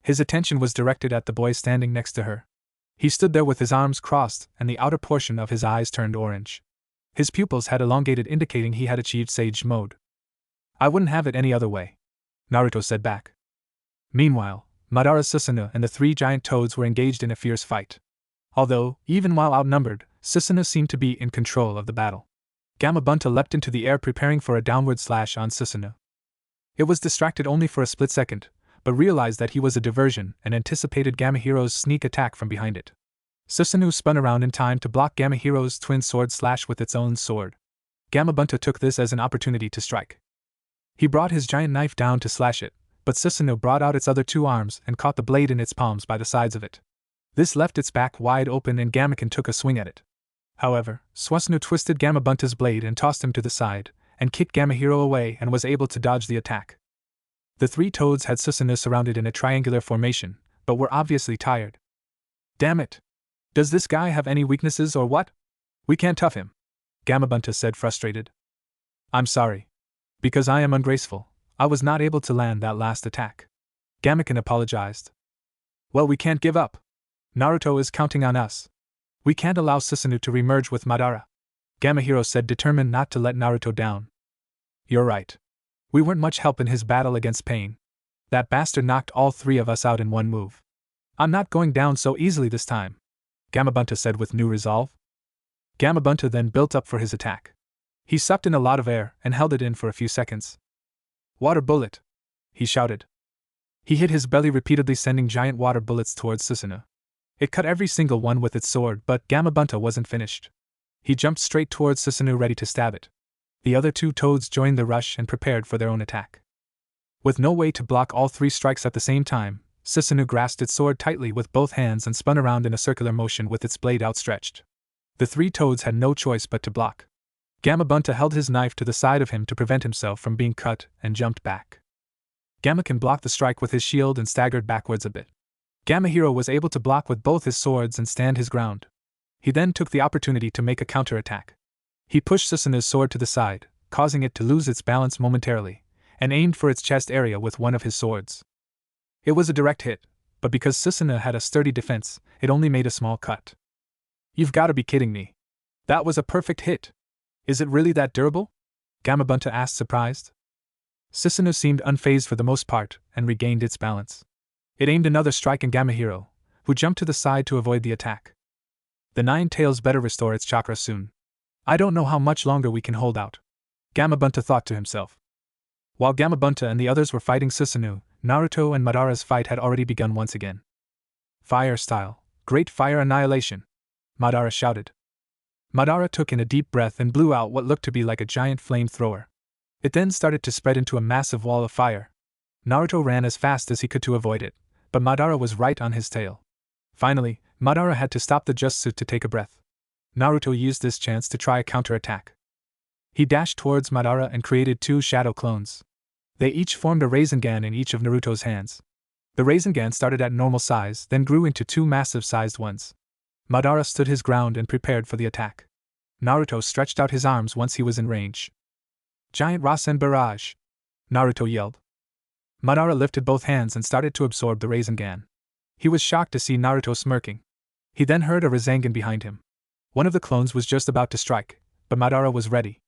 His attention was directed at the boy standing next to her. He stood there with his arms crossed and the outer portion of his eyes turned orange. His pupils had elongated, indicating he had achieved Sage mode. I wouldn't have it any other way, Naruto said back. Meanwhile, Madara's Susanoo and the 3 giant toads were engaged in a fierce fight. Although, even while outnumbered, Susanoo seemed to be in control of the battle. Gamabunta leapt into the air preparing for a downward slash on Susanoo. It was distracted only for a split second, but realized that he was a diversion and anticipated Gamahiro's sneak attack from behind it. Susanoo spun around in time to block Gamahiro's twin sword slash with its own sword. Gamabunta took this as an opportunity to strike. He brought his giant knife down to slash it, but Susanoo brought out its other 2 arms and caught the blade in its palms by the sides of it. This left its back wide open and Gamaken took a swing at it. However, Susanoo twisted Gamabunta's blade and tossed him to the side, and kicked Gamahiro away and was able to dodge the attack. The 3 toads had Susanoo surrounded in a triangular formation, but were obviously tired. Damn it! Does this guy have any weaknesses or what? We can't tough him, Gamabunta said frustrated. I'm sorry. Because I am ungraceful, I was not able to land that last attack. Gamaken apologized. Well, we can't give up. Naruto is counting on us. We can't allow Susanoo to remerge with Madara, Gamahiro said, determined not to let Naruto down. You're right. We weren't much help in his battle against Pain. That bastard knocked all 3 of us out in one move. I'm not going down so easily this time, Gamabunta said with new resolve. Gamabunta then built up for his attack. He sucked in a lot of air and held it in for a few seconds. Water bullet! He shouted. He hit his belly repeatedly, sending giant water bullets towards Susanoo. It cut every single one with its sword, but Gamabunta wasn't finished. He jumped straight towards Susanoo, ready to stab it. The other 2 toads joined the rush and prepared for their own attack. With no way to block all 3 strikes at the same time, Susanoo grasped its sword tightly with both hands and spun around in a circular motion with its blade outstretched. The 3 toads had no choice but to block. Gamabunta held his knife to the side of him to prevent himself from being cut and jumped back. Gamaken blocked the strike with his shield and staggered backwards a bit. Gamahiro was able to block with both his swords and stand his ground. He then took the opportunity to make a counterattack. He pushed Susanoo's sword to the side, causing it to lose its balance momentarily, and aimed for its chest area with one of his swords. It was a direct hit, but because Susanoo had a sturdy defense, it only made a small cut. You've gotta be kidding me. That was a perfect hit. Is it really that durable? Gamabunta asked, surprised. Susanoo seemed unfazed for the most part, and regained its balance. It aimed another strike at Gamahiro, who jumped to the side to avoid the attack. The Nine Tails better restore its chakra soon. I don't know how much longer we can hold out, Gamabunta thought to himself. While Gamabunta and the others were fighting Susanoo, Naruto and Madara's fight had already begun once again. Fire style, great fire annihilation, Madara shouted. Madara took in a deep breath and blew out what looked to be like a giant flamethrower. It then started to spread into a massive wall of fire. Naruto ran as fast as he could to avoid it, but Madara was right on his tail. Finally, Madara had to stop the jutsu to take a breath. Naruto used this chance to try a counterattack. He dashed towards Madara and created two shadow clones. They each formed a Rasengan in each of Naruto's hands. The Rasengan started at normal size, then grew into two massive-sized ones. Madara stood his ground and prepared for the attack. Naruto stretched out his arms once he was in range. Giant Rasen Barrage! Naruto yelled. Madara lifted both hands and started to absorb the Rasengan. He was shocked to see Naruto smirking. He then heard a Rasengan behind him. One of the clones was just about to strike, but Madara was ready.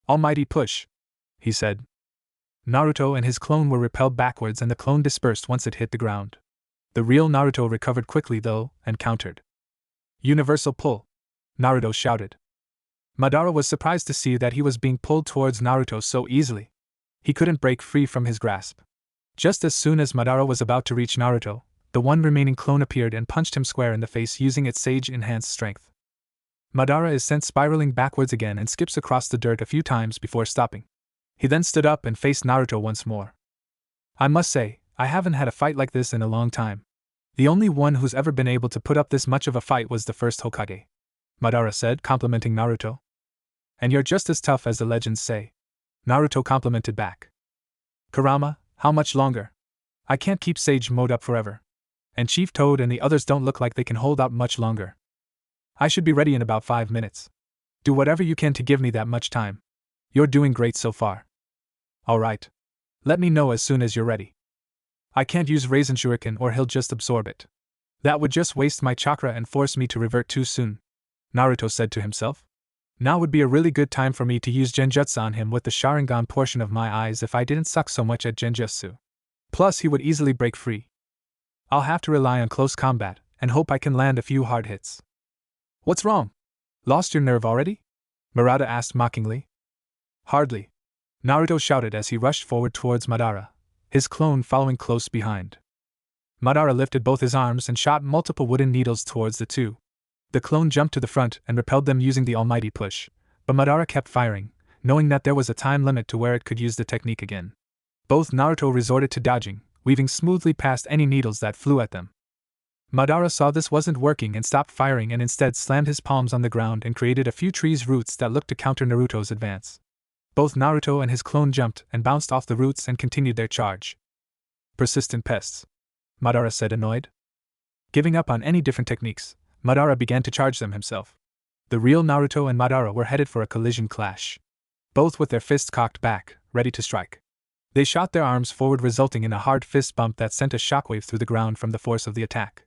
Almighty push, he said. Naruto and his clone were repelled backwards and the clone dispersed once it hit the ground. The real Naruto recovered quickly though, and countered. Universal pull, Naruto shouted. Madara was surprised to see that he was being pulled towards Naruto so easily. He couldn't break free from his grasp. Just as soon as Madara was about to reach Naruto, the one remaining clone appeared and punched him square in the face using its Sage-enhanced strength. Madara is sent spiraling backwards again and skips across the dirt a few times before stopping. He then stood up and faced Naruto once more. I must say, I haven't had a fight like this in a long time. The only one who's ever been able to put up this much of a fight was the first Hokage, Madara said, complimenting Naruto. And you're just as tough as the legends say, Naruto complimented back. Kurama, how much longer? I can't keep Sage Mode up forever. And Chief Toad and the others don't look like they can hold out much longer. I should be ready in about 5 minutes. Do whatever you can to give me that much time. You're doing great so far. Alright. Let me know as soon as you're ready. I can't use Rasen Shuriken or he'll just absorb it. That would just waste my chakra and force me to revert too soon, Naruto said to himself. Now would be a really good time for me to use Genjutsu on him with the Sharingan portion of my eyes if I didn't suck so much at Genjutsu. Plus he would easily break free. I'll have to rely on close combat, and hope I can land a few hard hits. What's wrong? Lost your nerve already? Murata asked mockingly. Hardly, Naruto shouted as he rushed forward towards Madara, his clone following close behind. Madara lifted both his arms and shot multiple wooden needles towards the two. The clone jumped to the front and repelled them using the almighty push, but Madara kept firing, knowing that there was a time limit to where it could use the technique again. Both Naruto resorted to dodging, weaving smoothly past any needles that flew at them. Madara saw this wasn't working and stopped firing and instead slammed his palms on the ground and created a few trees roots that looked to counter Naruto's advance. Both Naruto and his clone jumped and bounced off the roots and continued their charge. Persistent pests, Madara said, annoyed. Giving up on any different techniques, Madara began to charge them himself. The real Naruto and Madara were headed for a collision clash. Both with their fists cocked back, ready to strike. They shot their arms forward, resulting in a hard fist bump that sent a shockwave through the ground from the force of the attack.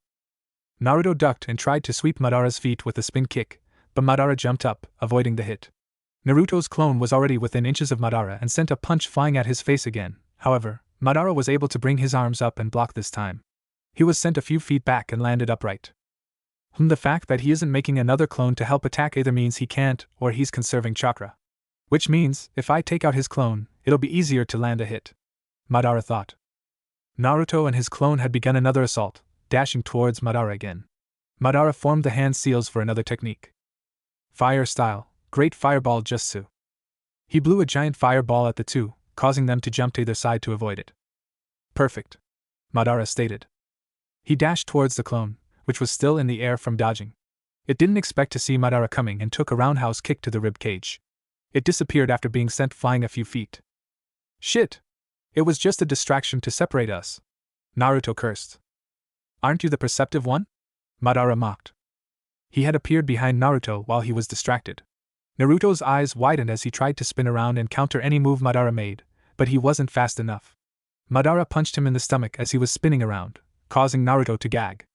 Naruto ducked and tried to sweep Madara's feet with a spin kick, but Madara jumped up, avoiding the hit. Naruto's clone was already within inches of Madara and sent a punch flying at his face again. However, Madara was able to bring his arms up and block this time. He was sent a few feet back and landed upright. The fact that he isn't making another clone to help attack either means he can't, or he's conserving chakra. Which means, if I take out his clone, it'll be easier to land a hit, Madara thought. Naruto and his clone had begun another assault, dashing towards Madara again. Madara formed the hand seals for another technique. Fire style, great fireball jutsu. He blew a giant fireball at the two, causing them to jump to either side to avoid it. Perfect, Madara stated. He dashed towards the clone, which was still in the air from dodging. It didn't expect to see Madara coming and took a roundhouse kick to the rib cage. It disappeared after being sent flying a few feet. Shit! It was just a distraction to separate us, Naruto cursed. Aren't you the perceptive one? Madara mocked. He had appeared behind Naruto while he was distracted. Naruto's eyes widened as he tried to spin around and counter any move Madara made, but he wasn't fast enough. Madara punched him in the stomach as he was spinning around, causing Naruto to gag.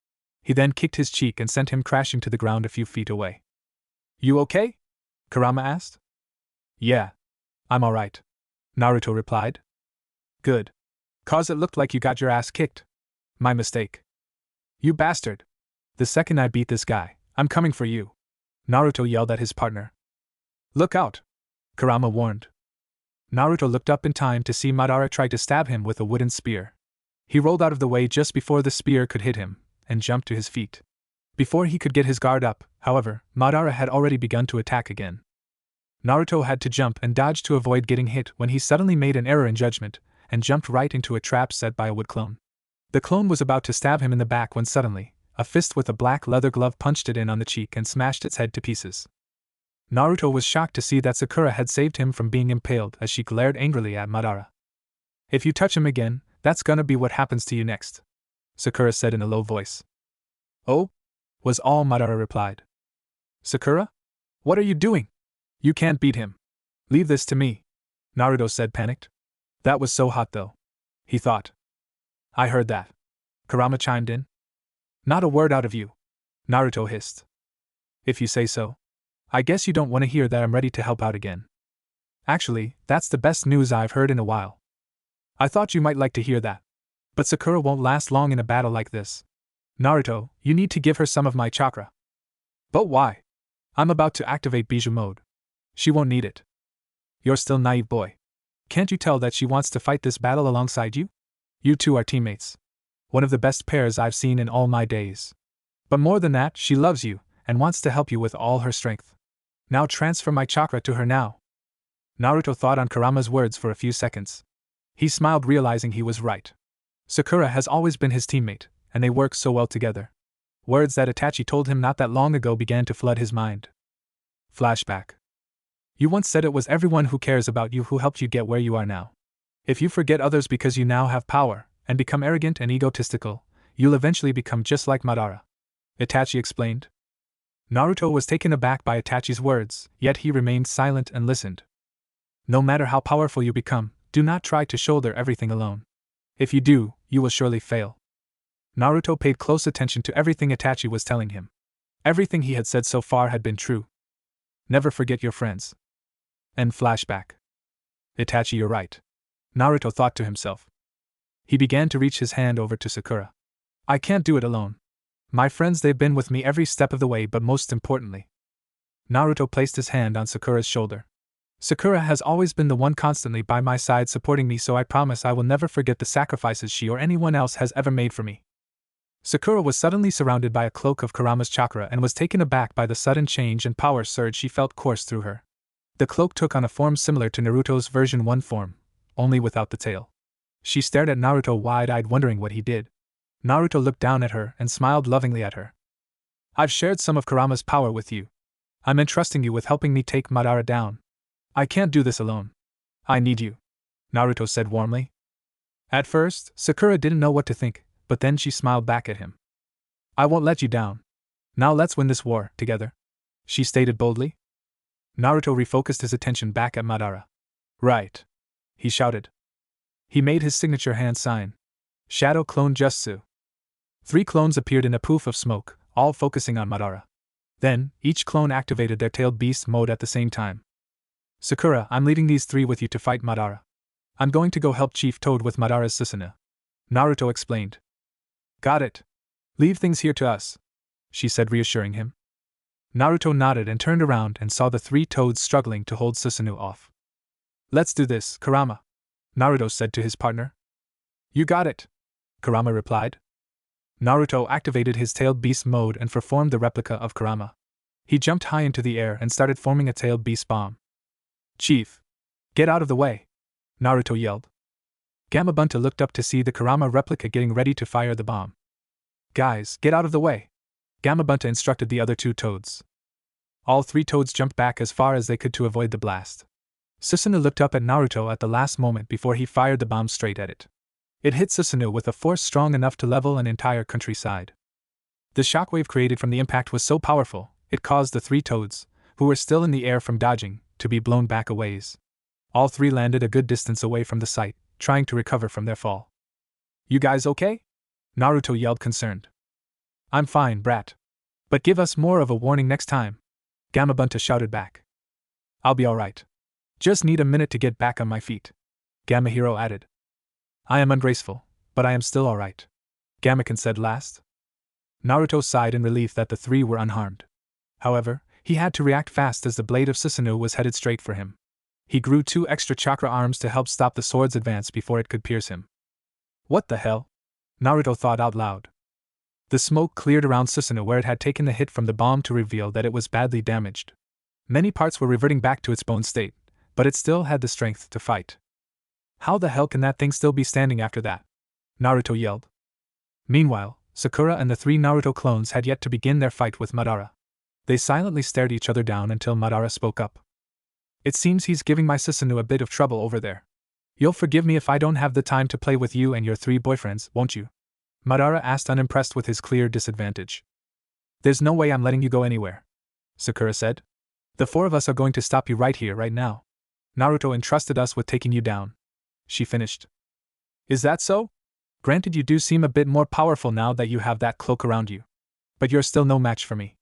He then kicked his cheek and sent him crashing to the ground a few feet away. You okay? Kurama asked. Yeah. I'm alright, Naruto replied. Good. 'Cause it looked like you got your ass kicked. My mistake. You bastard. The second I beat this guy, I'm coming for you, Naruto yelled at his partner. Look out, Kurama warned. Naruto looked up in time to see Madara try to stab him with a wooden spear. He rolled out of the way just before the spear could hit him, and jumped to his feet. Before he could get his guard up, however, Madara had already begun to attack again. Naruto had to jump and dodge to avoid getting hit when he suddenly made an error in judgment, and jumped right into a trap set by a wood clone. The clone was about to stab him in the back when suddenly, a fist with a black leather glove punched it in on the cheek and smashed its head to pieces. Naruto was shocked to see that Sakura had saved him from being impaled as she glared angrily at Madara. If you touch him again, that's gonna be what happens to you next, Sakura said in a low voice. Oh? Was all Madara replied. Sakura? What are you doing? You can't beat him. Leave this to me, Naruto said panicked. That was so hot though, he thought. I heard that, Kurama chimed in. Not a word out of you, Naruto hissed. If you say so. I guess you don't want to hear that I'm ready to help out again. Actually, that's the best news I've heard in a while. I thought you might like to hear that. But Sakura won't last long in a battle like this. Naruto, you need to give her some of my chakra. But why? I'm about to activate Bijou mode. She won't need it. You're still naive boy. Can't you tell that she wants to fight this battle alongside you? You two are teammates. One of the best pairs I've seen in all my days. But more than that, she loves you, and wants to help you with all her strength. Now transfer my chakra to her now. Naruto thought on Kurama's words for a few seconds. He smiled realizing he was right. Sakura has always been his teammate, and they work so well together. Words that Itachi told him not that long ago began to flood his mind. Flashback. You once said it was everyone who cares about you who helped you get where you are now. If you forget others because you now have power, and become arrogant and egotistical, you'll eventually become just like Madara, Itachi explained. Naruto was taken aback by Itachi's words, yet he remained silent and listened. No matter how powerful you become, do not try to shoulder everything alone. If you do, you will surely fail. Naruto paid close attention to everything Itachi was telling him. Everything he had said so far had been true. Never forget your friends. End flashback. Itachi, you're right, Naruto thought to himself. He began to reach his hand over to Sakura. I can't do it alone. My friends, they've been with me every step of the way, but most importantly. Naruto placed his hand on Sakura's shoulder. Sakura has always been the one constantly by my side supporting me, so I promise I will never forget the sacrifices she or anyone else has ever made for me. Sakura was suddenly surrounded by a cloak of Kurama's chakra and was taken aback by the sudden change and power surge she felt course through her. The cloak took on a form similar to Naruto's version 1 form, only without the tail. She stared at Naruto wide-eyed, wondering what he did. Naruto looked down at her and smiled lovingly at her. I've shared some of Kurama's power with you. I'm entrusting you with helping me take Madara down. I can't do this alone. I need you, Naruto said warmly. At first, Sakura didn't know what to think, but then she smiled back at him. I won't let you down. Now let's win this war, together, she stated boldly. Naruto refocused his attention back at Madara. Right, he shouted. He made his signature hand sign. Shadow Clone Jutsu. 3 clones appeared in a poof of smoke, all focusing on Madara. Then, each clone activated their tailed beast mode at the same time. Sakura, I'm leading these 3 with you to fight Madara. I'm going to go help Chief Toad with Madara's Susanoo, Naruto explained. Got it. Leave things here to us, she said, reassuring him. Naruto nodded and turned around and saw the 3 toads struggling to hold Susanoo off. Let's do this, Kurama, Naruto said to his partner. You got it, Kurama replied. Naruto activated his tailed beast mode and performed the replica of Kurama. He jumped high into the air and started forming a tailed beast bomb. Chief! Get out of the way! Naruto yelled. Gamabunta looked up to see the Kurama replica getting ready to fire the bomb. Guys, get out of the way! Gamabunta instructed the other 2 toads. All 3 toads jumped back as far as they could to avoid the blast. Susanoo looked up at Naruto at the last moment before he fired the bomb straight at it. It hit Susanoo with a force strong enough to level an entire countryside. The shockwave created from the impact was so powerful, it caused the 3 toads, who were still in the air from dodging, to be blown back a ways. All 3 landed a good distance away from the site, trying to recover from their fall. You guys okay? Naruto yelled concerned. I'm fine, brat. But give us more of a warning next time, Gamabunta shouted back. I'll be alright. Just need a minute to get back on my feet, Gamahiro added. I am ungraceful, but I am still alright, Gamaken said last. Naruto sighed in relief that the three were unharmed. However, he had to react fast as the blade of Susanoo was headed straight for him. He grew 2 extra chakra arms to help stop the sword's advance before it could pierce him. What the hell? Naruto thought out loud. The smoke cleared around Susanoo where it had taken the hit from the bomb to reveal that it was badly damaged. Many parts were reverting back to its bone state, but it still had the strength to fight. How the hell can that thing still be standing after that? Naruto yelled. Meanwhile, Sakura and the 3 Naruto clones had yet to begin their fight with Madara. They silently stared each other down until Madara spoke up. It seems he's giving my Susanoo a bit of trouble over there. You'll forgive me if I don't have the time to play with you and your 3 boyfriends, won't you? Madara asked, unimpressed with his clear disadvantage. There's no way I'm letting you go anywhere, Sakura said. The 4 of us are going to stop you right here, right now. Naruto entrusted us with taking you down, she finished. Is that so? Granted, you do seem a bit more powerful now that you have that cloak around you. But you're still no match for me.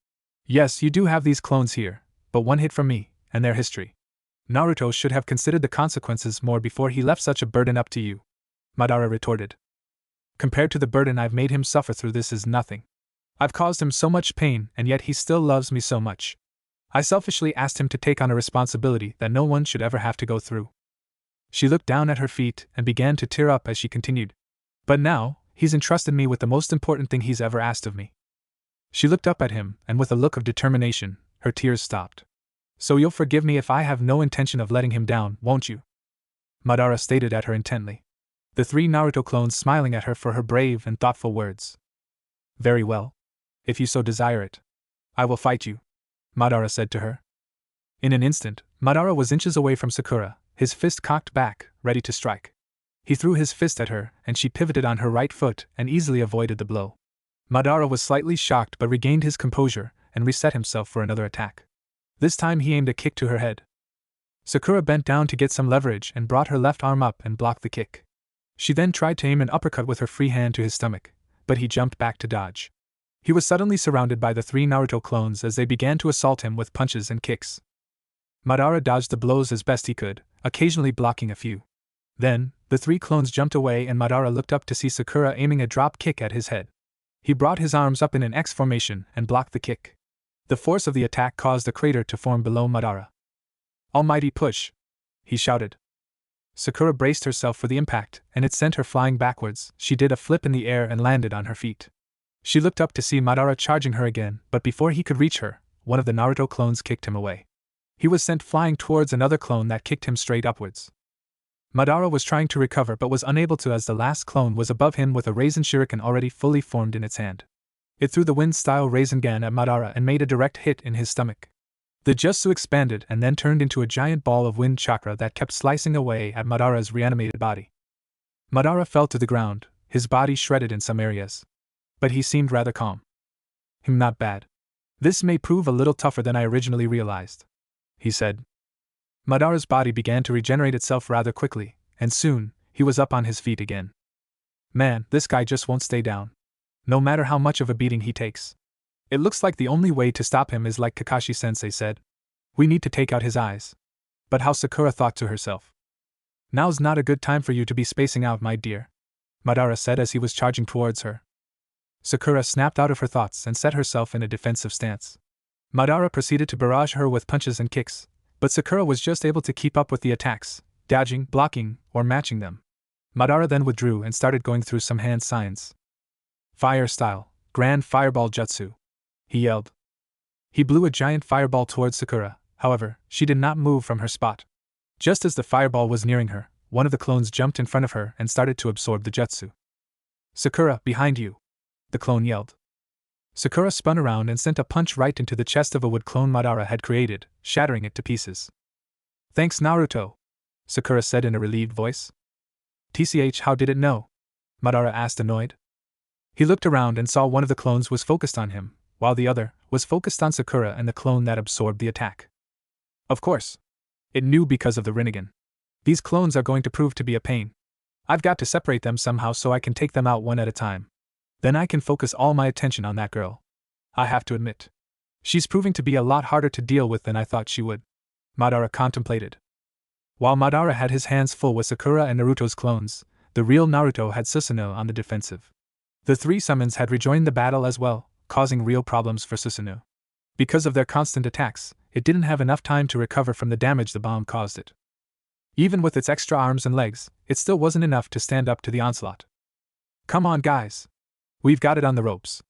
Yes, you do have these clones here, but one hit from me, and their history. Naruto should have considered the consequences more before he left such a burden up to you, Madara retorted. Compared to the burden I've made him suffer through, this is nothing. I've caused him so much pain, and yet he still loves me so much. I selfishly asked him to take on a responsibility that no one should ever have to go through. She looked down at her feet and began to tear up as she continued. But now, he's entrusted me with the most important thing he's ever asked of me. She looked up at him, and with a look of determination, her tears stopped. So you'll forgive me if I have no intention of letting him down, won't you? Madara stared at her intently. The 3 Naruto clones smiling at her for her brave and thoughtful words. Very well. If you so desire it, I will fight you, Madara said to her. In an instant, Madara was inches away from Sakura, his fist cocked back, ready to strike. He threw his fist at her, and she pivoted on her right foot and easily avoided the blow. Madara was slightly shocked but regained his composure and reset himself for another attack. This time he aimed a kick to her head. Sakura bent down to get some leverage and brought her left arm up and blocked the kick. She then tried to aim an uppercut with her free hand to his stomach, but he jumped back to dodge. He was suddenly surrounded by the 3 Naruto clones as they began to assault him with punches and kicks. Madara dodged the blows as best he could, occasionally blocking a few. Then, the 3 clones jumped away and Madara looked up to see Sakura aiming a drop kick at his head. He brought his arms up in an X formation and blocked the kick. The force of the attack caused a crater to form below Madara. Almighty push! He shouted. Sakura braced herself for the impact, and it sent her flying backwards. She did a flip in the air and landed on her feet. She looked up to see Madara charging her again, but before he could reach her, one of the Naruto clones kicked him away. He was sent flying towards another clone that kicked him straight upwards. Madara was trying to recover but was unable to as the last clone was above him with a Raisin Shuriken already fully formed in its hand. It threw the wind-style Rasengan at Madara and made a direct hit in his stomach. The jutsu expanded and then turned into a giant ball of wind chakra that kept slicing away at Madara's reanimated body. Madara fell to the ground, his body shredded in some areas. But he seemed rather calm. Not bad. This may prove a little tougher than I originally realized, he said. Madara's body began to regenerate itself rather quickly, and soon, he was up on his feet again. Man, this guy just won't stay down. No matter how much of a beating he takes. It looks like the only way to stop him is like Kakashi-sensei said. We need to take out his eyes. But how Sakura thought to herself. Now's not a good time for you to be spacing out, my dear, Madara said as he was charging towards her. Sakura snapped out of her thoughts and set herself in a defensive stance. Madara proceeded to barrage her with punches and kicks, but Sakura was just able to keep up with the attacks, dodging, blocking, or matching them. Madara then withdrew and started going through some hand signs. Fire style, Grand Fireball Jutsu, he yelled. He blew a giant fireball towards Sakura, however, she did not move from her spot. Just as the fireball was nearing her, one of the clones jumped in front of her and started to absorb the jutsu. Sakura, behind you, the clone yelled. Sakura spun around and sent a punch right into the chest of a wood clone Madara had created, shattering it to pieces. Thanks, Naruto, Sakura said in a relieved voice. TCH, how did it know? Madara asked, annoyed. He looked around and saw one of the clones was focused on him, while the other was focused on Sakura and the clone that absorbed the attack. Of course. It knew because of the Rinnegan. These clones are going to prove to be a pain. I've got to separate them somehow so I can take them out one at a time. Then I can focus all my attention on that girl. I have to admit, she's proving to be a lot harder to deal with than I thought she would. Madara contemplated. While Madara had his hands full with Sakura and Naruto's clones, the real Naruto had Susanoo on the defensive. The three summons had rejoined the battle as well, causing real problems for Susanoo. Because of their constant attacks, it didn't have enough time to recover from the damage the bomb caused it. Even with its extra arms and legs, it still wasn't enough to stand up to the onslaught. Come on, guys. We've got it on the ropes,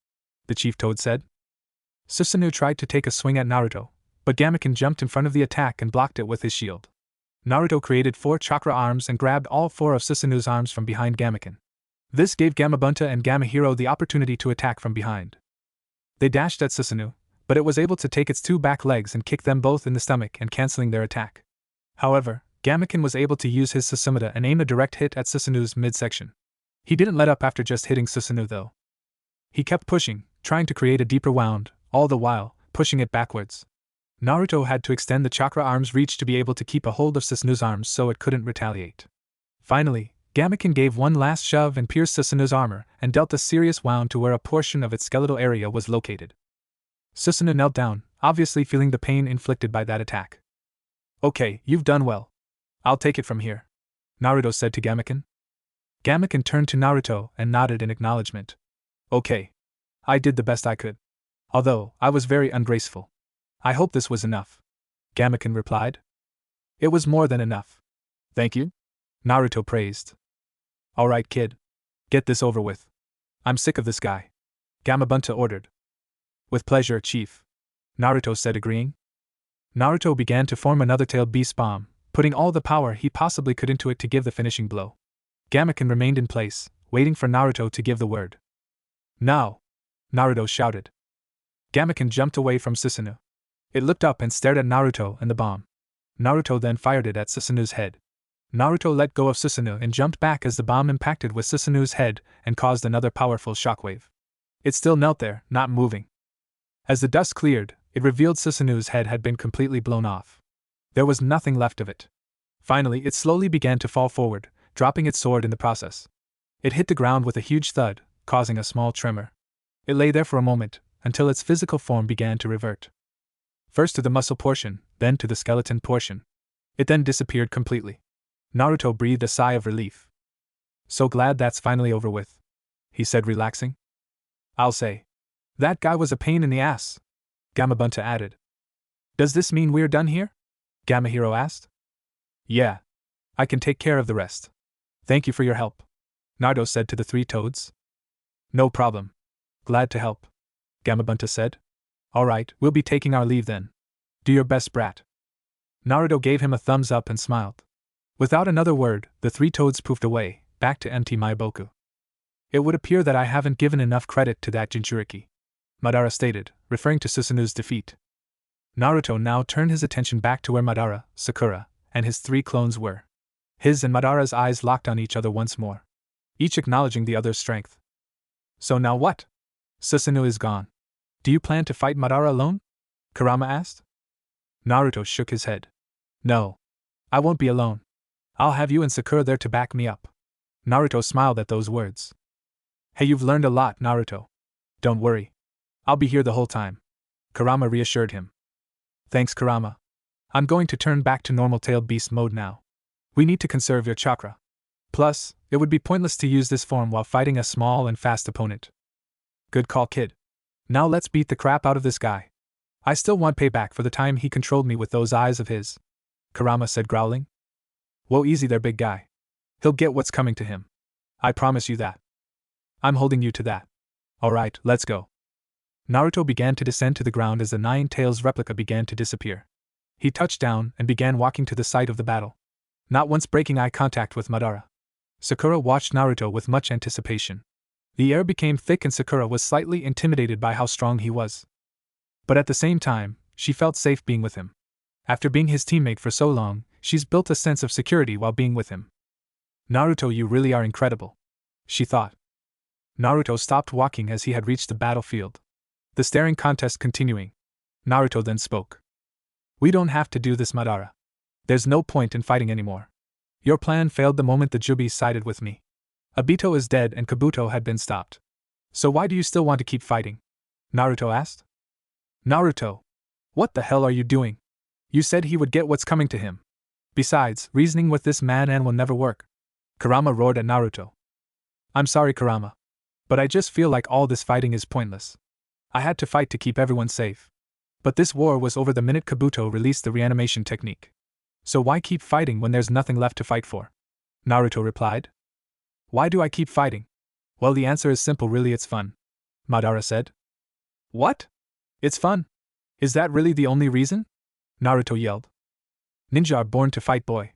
the Chief Toad said. Susanoo tried to take a swing at Naruto, but Gamaken jumped in front of the attack and blocked it with his shield. Naruto created 4 chakra arms and grabbed all 4 of Susanoo's arms from behind Gamaken. This gave Gamabunta and Gamahiro the opportunity to attack from behind. They dashed at Susanoo, but it was able to take its 2 back legs and kick them both in the stomach and canceling their attack. However, Gamaken was able to use his Susamata and aim a direct hit at Susanoo's midsection. He didn't let up after just hitting Susanoo though. He kept pushing, trying to create a deeper wound, all the while pushing it backwards. Naruto had to extend the chakra arm's reach to be able to keep a hold of Susanoo's arms so it couldn't retaliate. Finally, Gamaken gave one last shove and pierced Susanoo's armor and dealt a serious wound to where a portion of its skeletal area was located. Susanoo knelt down, obviously feeling the pain inflicted by that attack. Okay, you've done well. I'll take it from here, Naruto said to Gamaken. Gamaken turned to Naruto and nodded in acknowledgement. Okay. I did the best I could. Although, I was very ungraceful. I hope this was enough, Gamaken replied. It was more than enough. Thank you, Naruto praised. Alright, kid. Get this over with. I'm sick of this guy, Gamabunta ordered. With pleasure, Chief, Naruto said, agreeing. Naruto began to form another tailed beast bomb, putting all the power he possibly could into it to give the finishing blow. Gamaken remained in place, waiting for Naruto to give the word. Now! Naruto shouted. Gamaken jumped away from Susanoo. It looked up and stared at Naruto and the bomb. Naruto then fired it at Susanoo's head. Naruto let go of Susanoo and jumped back as the bomb impacted with Susanoo's head and caused another powerful shockwave. It still knelt there, not moving. As the dust cleared, it revealed Susanoo's head had been completely blown off. There was nothing left of it. Finally, it slowly began to fall forward, dropping its sword in the process. It hit the ground with a huge thud, causing a small tremor. It lay there for a moment, until its physical form began to revert. First to the muscle portion, then to the skeleton portion. It then disappeared completely. Naruto breathed a sigh of relief. So glad that's finally over with, he said, relaxing. I'll say. That guy was a pain in the ass, Gamabunta added. Does this mean we're done here? Gamahiro asked. Yeah. I can take care of the rest. Thank you for your help, Naruto said to the 3 toads. No problem. Glad to help, Gamabunta said. Alright, we'll be taking our leave then. Do your best, brat. Naruto gave him a thumbs up and smiled. Without another word, the 3 toads poofed away, back to empty Maiboku. It would appear that I haven't given enough credit to that Jinchuriki, Madara stated, referring to Susanoo's defeat. Naruto now turned his attention back to where Madara, Sakura, and his 3 clones were. His and Madara's eyes locked on each other once more, each acknowledging the other's strength. So now what? Susanoo is gone. Do you plan to fight Madara alone? Kurama asked. Naruto shook his head. No. I won't be alone. I'll have you and Sakura there to back me up. Naruto smiled at those words. Hey, you've learned a lot, Naruto. Don't worry. I'll be here the whole time, Kurama reassured him. Thanks, Kurama. I'm going to turn back to normal tailed beast mode now. We need to conserve your chakra. Plus, it would be pointless to use this form while fighting a small and fast opponent. Good call, kid. Now let's beat the crap out of this guy. I still want payback for the time he controlled me with those eyes of his, Kurama said, growling. Whoa, easy there, big guy. He'll get what's coming to him. I promise you that. I'm holding you to that. Alright, let's go. Naruto began to descend to the ground as the 9 Tails replica began to disappear. He touched down and began walking to the site of the battle, not once breaking eye contact with Madara. Sakura watched Naruto with much anticipation. The air became thick and Sakura was slightly intimidated by how strong he was. But at the same time, she felt safe being with him. After being his teammate for so long, she's built a sense of security while being with him. Naruto, you really are incredible, she thought. Naruto stopped walking as he had reached the battlefield. The staring contest continuing. Naruto then spoke. We don't have to do this, Madara. There's no point in fighting anymore. Your plan failed the moment the Jubi sided with me. Obito is dead and Kabuto had been stopped. So why do you still want to keep fighting? Naruto asked. Naruto! What the hell are you doing? You said he would get what's coming to him. Besides, reasoning with this madman will never work. Kurama roared at Naruto. I'm sorry, Kurama. But I just feel like all this fighting is pointless. I had to fight to keep everyone safe. But this war was over the minute Kabuto released the reanimation technique. So why keep fighting when there's nothing left to fight for? Naruto replied. Why do I keep fighting? Well, the answer is simple, really, it's fun. Madara said. What? It's fun? Is that really the only reason? Naruto yelled. Ninja are born to fight, boy.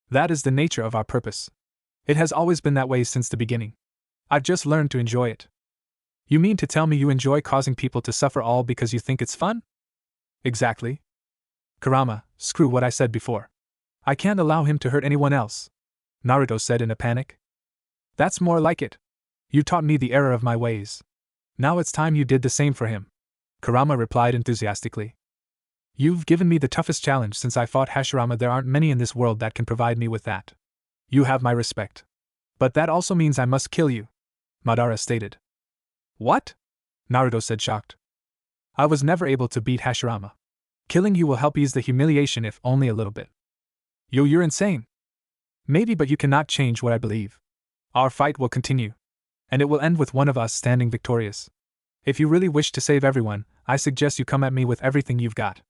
That is the nature of our purpose. It has always been that way since the beginning. I've just learned to enjoy it. You mean to tell me you enjoy causing people to suffer all because you think it's fun? Exactly. Kurama, screw what I said before. I can't allow him to hurt anyone else. Naruto said in a panic. That's more like it. You taught me the error of my ways. Now it's time you did the same for him. Kurama replied enthusiastically. You've given me the toughest challenge since I fought Hashirama. There aren't many in this world that can provide me with that. You have my respect. But that also means I must kill you, Madara stated. What? Naruto said, shocked. I was never able to beat Hashirama. Killing you will help ease the humiliation, if only a little bit. You're insane. Maybe, but you cannot change what I believe. Our fight will continue. And it will end with one of us standing victorious. If you really wish to save everyone, I suggest you come at me with everything you've got.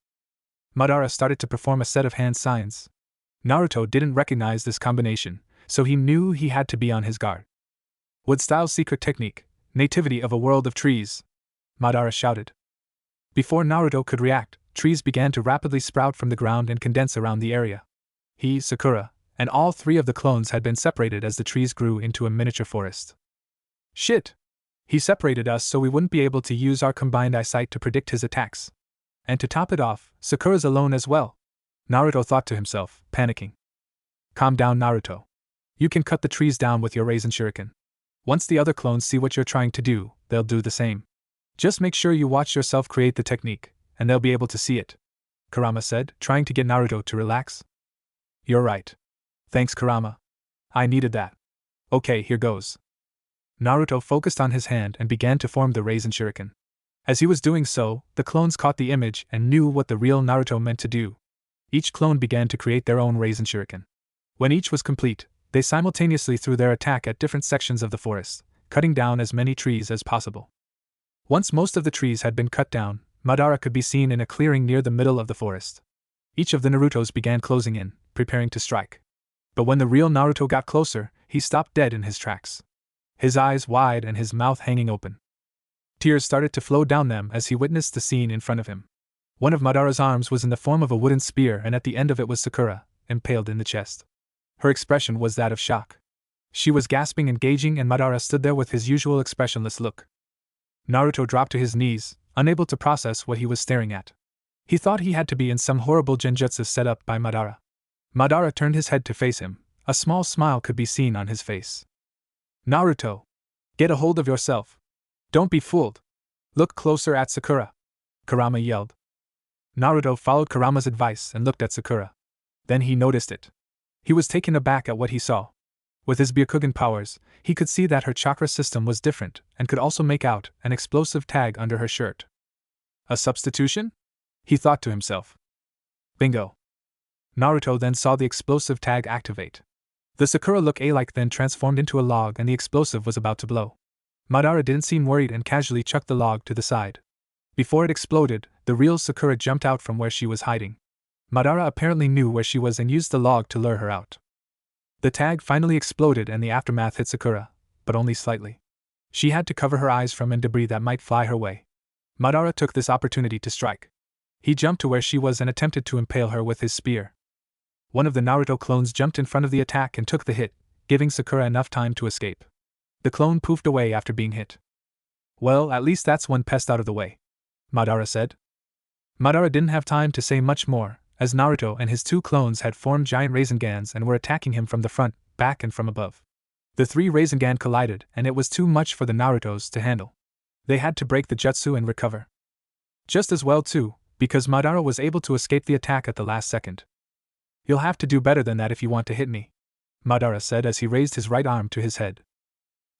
Madara started to perform a set of hand signs. Naruto didn't recognize this combination, so he knew he had to be on his guard. Wood-style secret technique, nativity of a world of trees, Madara shouted. Before Naruto could react, trees began to rapidly sprout from the ground and condense around the area. He, Sakura, and all three of the clones had been separated as the trees grew into a miniature forest. Shit! He separated us so we wouldn't be able to use our combined eyesight to predict his attacks. And to top it off, Sakura's alone as well. Naruto thought to himself, panicking. Calm down, Naruto. You can cut the trees down with your Raisin Shuriken. Once the other clones see what you're trying to do, they'll do the same. Just make sure you watch yourself create the technique, and they'll be able to see it, Kurama said, trying to get Naruto to relax. You're right. Thanks, Kurama. I needed that. Okay, here goes. Naruto focused on his hand and began to form the Raisin Shuriken. As he was doing so, the clones caught the image and knew what the real Naruto meant to do. Each clone began to create their own Raisin Shuriken. When each was complete, they simultaneously threw their attack at different sections of the forest, cutting down as many trees as possible. Once most of the trees had been cut down, Madara could be seen in a clearing near the middle of the forest. Each of the Narutos began closing in, preparing to strike. But when the real Naruto got closer, he stopped dead in his tracks. His eyes wide and his mouth hanging open. Tears started to flow down them as he witnessed the scene in front of him. One of Madara's arms was in the form of a wooden spear, and at the end of it was Sakura, impaled in the chest. Her expression was that of shock. She was gasping and gauging, and Madara stood there with his usual expressionless look. Naruto dropped to his knees, unable to process what he was staring at. He thought he had to be in some horrible genjutsu set up by Madara. Madara turned his head to face him. A small smile could be seen on his face. Naruto! Get a hold of yourself! Don't be fooled! Look closer at Sakura! Kurama yelled. Naruto followed Kurama's advice and looked at Sakura. Then he noticed it. He was taken aback at what he saw. With his Byakugan powers, he could see that her chakra system was different and could also make out an explosive tag under her shirt. A substitution? He thought to himself. Bingo! Naruto then saw the explosive tag activate. The Sakura look-alike then transformed into a log and the explosive was about to blow. Madara didn't seem worried and casually chucked the log to the side. Before it exploded, the real Sakura jumped out from where she was hiding. Madara apparently knew where she was and used the log to lure her out. The tag finally exploded and the aftermath hit Sakura, but only slightly. She had to cover her eyes from any debris that might fly her way. Madara took this opportunity to strike. He jumped to where she was and attempted to impale her with his spear. One of the Naruto clones jumped in front of the attack and took the hit, giving Sakura enough time to escape. The clone poofed away after being hit. Well, at least that's one pest out of the way, Madara said. Madara didn't have time to say much more, as Naruto and his two clones had formed giant Raisengans and were attacking him from the front, back and from above. The three Raisengan collided and it was too much for the Narutos to handle. They had to break the jutsu and recover. Just as well too, because Madara was able to escape the attack at the last second. You'll have to do better than that if you want to hit me, Madara said as he raised his right arm to his head.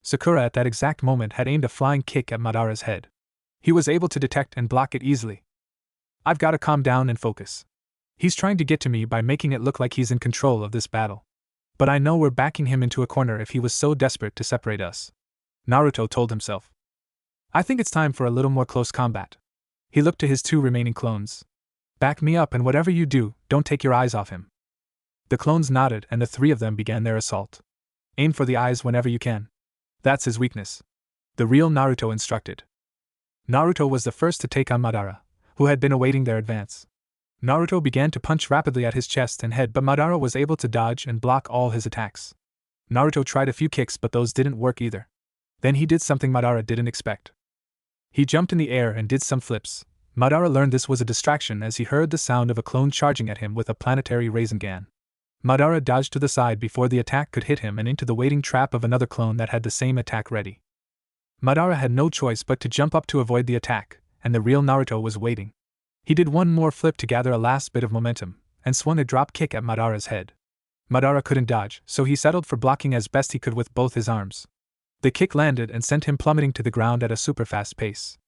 Sakura at that exact moment had aimed a flying kick at Madara's head. He was able to detect and block it easily. I've got to calm down and focus. He's trying to get to me by making it look like he's in control of this battle. But I know we're backing him into a corner if he was so desperate to separate us. Naruto told himself. I think it's time for a little more close combat. He looked to his two remaining clones. Back me up, and whatever you do, don't take your eyes off him. The clones nodded and the three of them began their assault. Aim for the eyes whenever you can. That's his weakness. The real Naruto instructed. Naruto was the first to take on Madara, who had been awaiting their advance. Naruto began to punch rapidly at his chest and head, but Madara was able to dodge and block all his attacks. Naruto tried a few kicks, but those didn't work either. Then he did something Madara didn't expect. He jumped in the air and did some flips. Madara learned this was a distraction as he heard the sound of a clone charging at him with a planetary Rasengan. Madara dodged to the side before the attack could hit him and into the waiting trap of another clone that had the same attack ready. Madara had no choice but to jump up to avoid the attack, and the real Naruto was waiting. He did one more flip to gather a last bit of momentum, and swung a drop kick at Madara's head. Madara couldn't dodge, so he settled for blocking as best he could with both his arms. The kick landed and sent him plummeting to the ground at a super fast pace.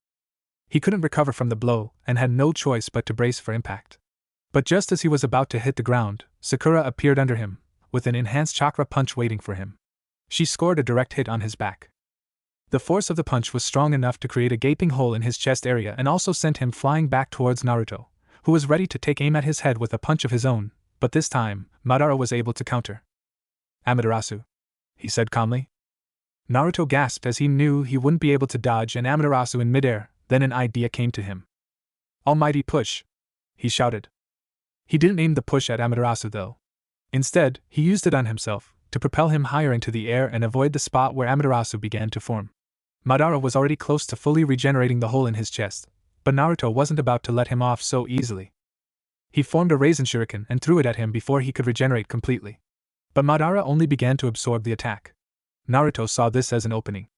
He couldn't recover from the blow, and had no choice but to brace for impact. But just as he was about to hit the ground, Sakura appeared under him, with an enhanced chakra punch waiting for him. She scored a direct hit on his back. The force of the punch was strong enough to create a gaping hole in his chest area and also sent him flying back towards Naruto, who was ready to take aim at his head with a punch of his own, but this time, Madara was able to counter. Amaterasu, he said calmly. Naruto gasped as he knew he wouldn't be able to dodge an Amaterasu in midair. Then an idea came to him. Almighty push, he shouted. He didn't aim the push at Amaterasu though. Instead, he used it on himself, to propel him higher into the air and avoid the spot where Amaterasu began to form. Madara was already close to fully regenerating the hole in his chest, but Naruto wasn't about to let him off so easily. He formed a Rasen Shuriken and threw it at him before he could regenerate completely. But Madara only began to absorb the attack. Naruto saw this as an opening.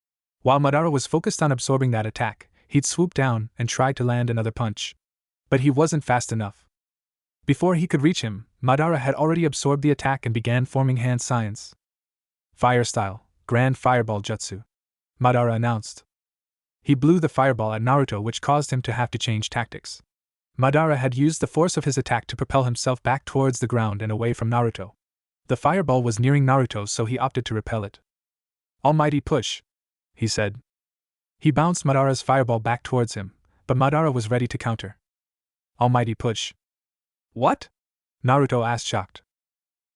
While Madara was focused on absorbing that attack, he'd swoop down and try to land another punch. But he wasn't fast enough. Before he could reach him, Madara had already absorbed the attack and began forming hand signs. Fire style, Grand Fireball Jutsu, Madara announced. He blew the fireball at Naruto, which caused him to have to change tactics. Madara had used the force of his attack to propel himself back towards the ground and away from Naruto. The fireball was nearing Naruto, so he opted to repel it. Almighty push, he said. He bounced Madara's fireball back towards him, but Madara was ready to counter. Almighty push. What? Naruto asked, shocked.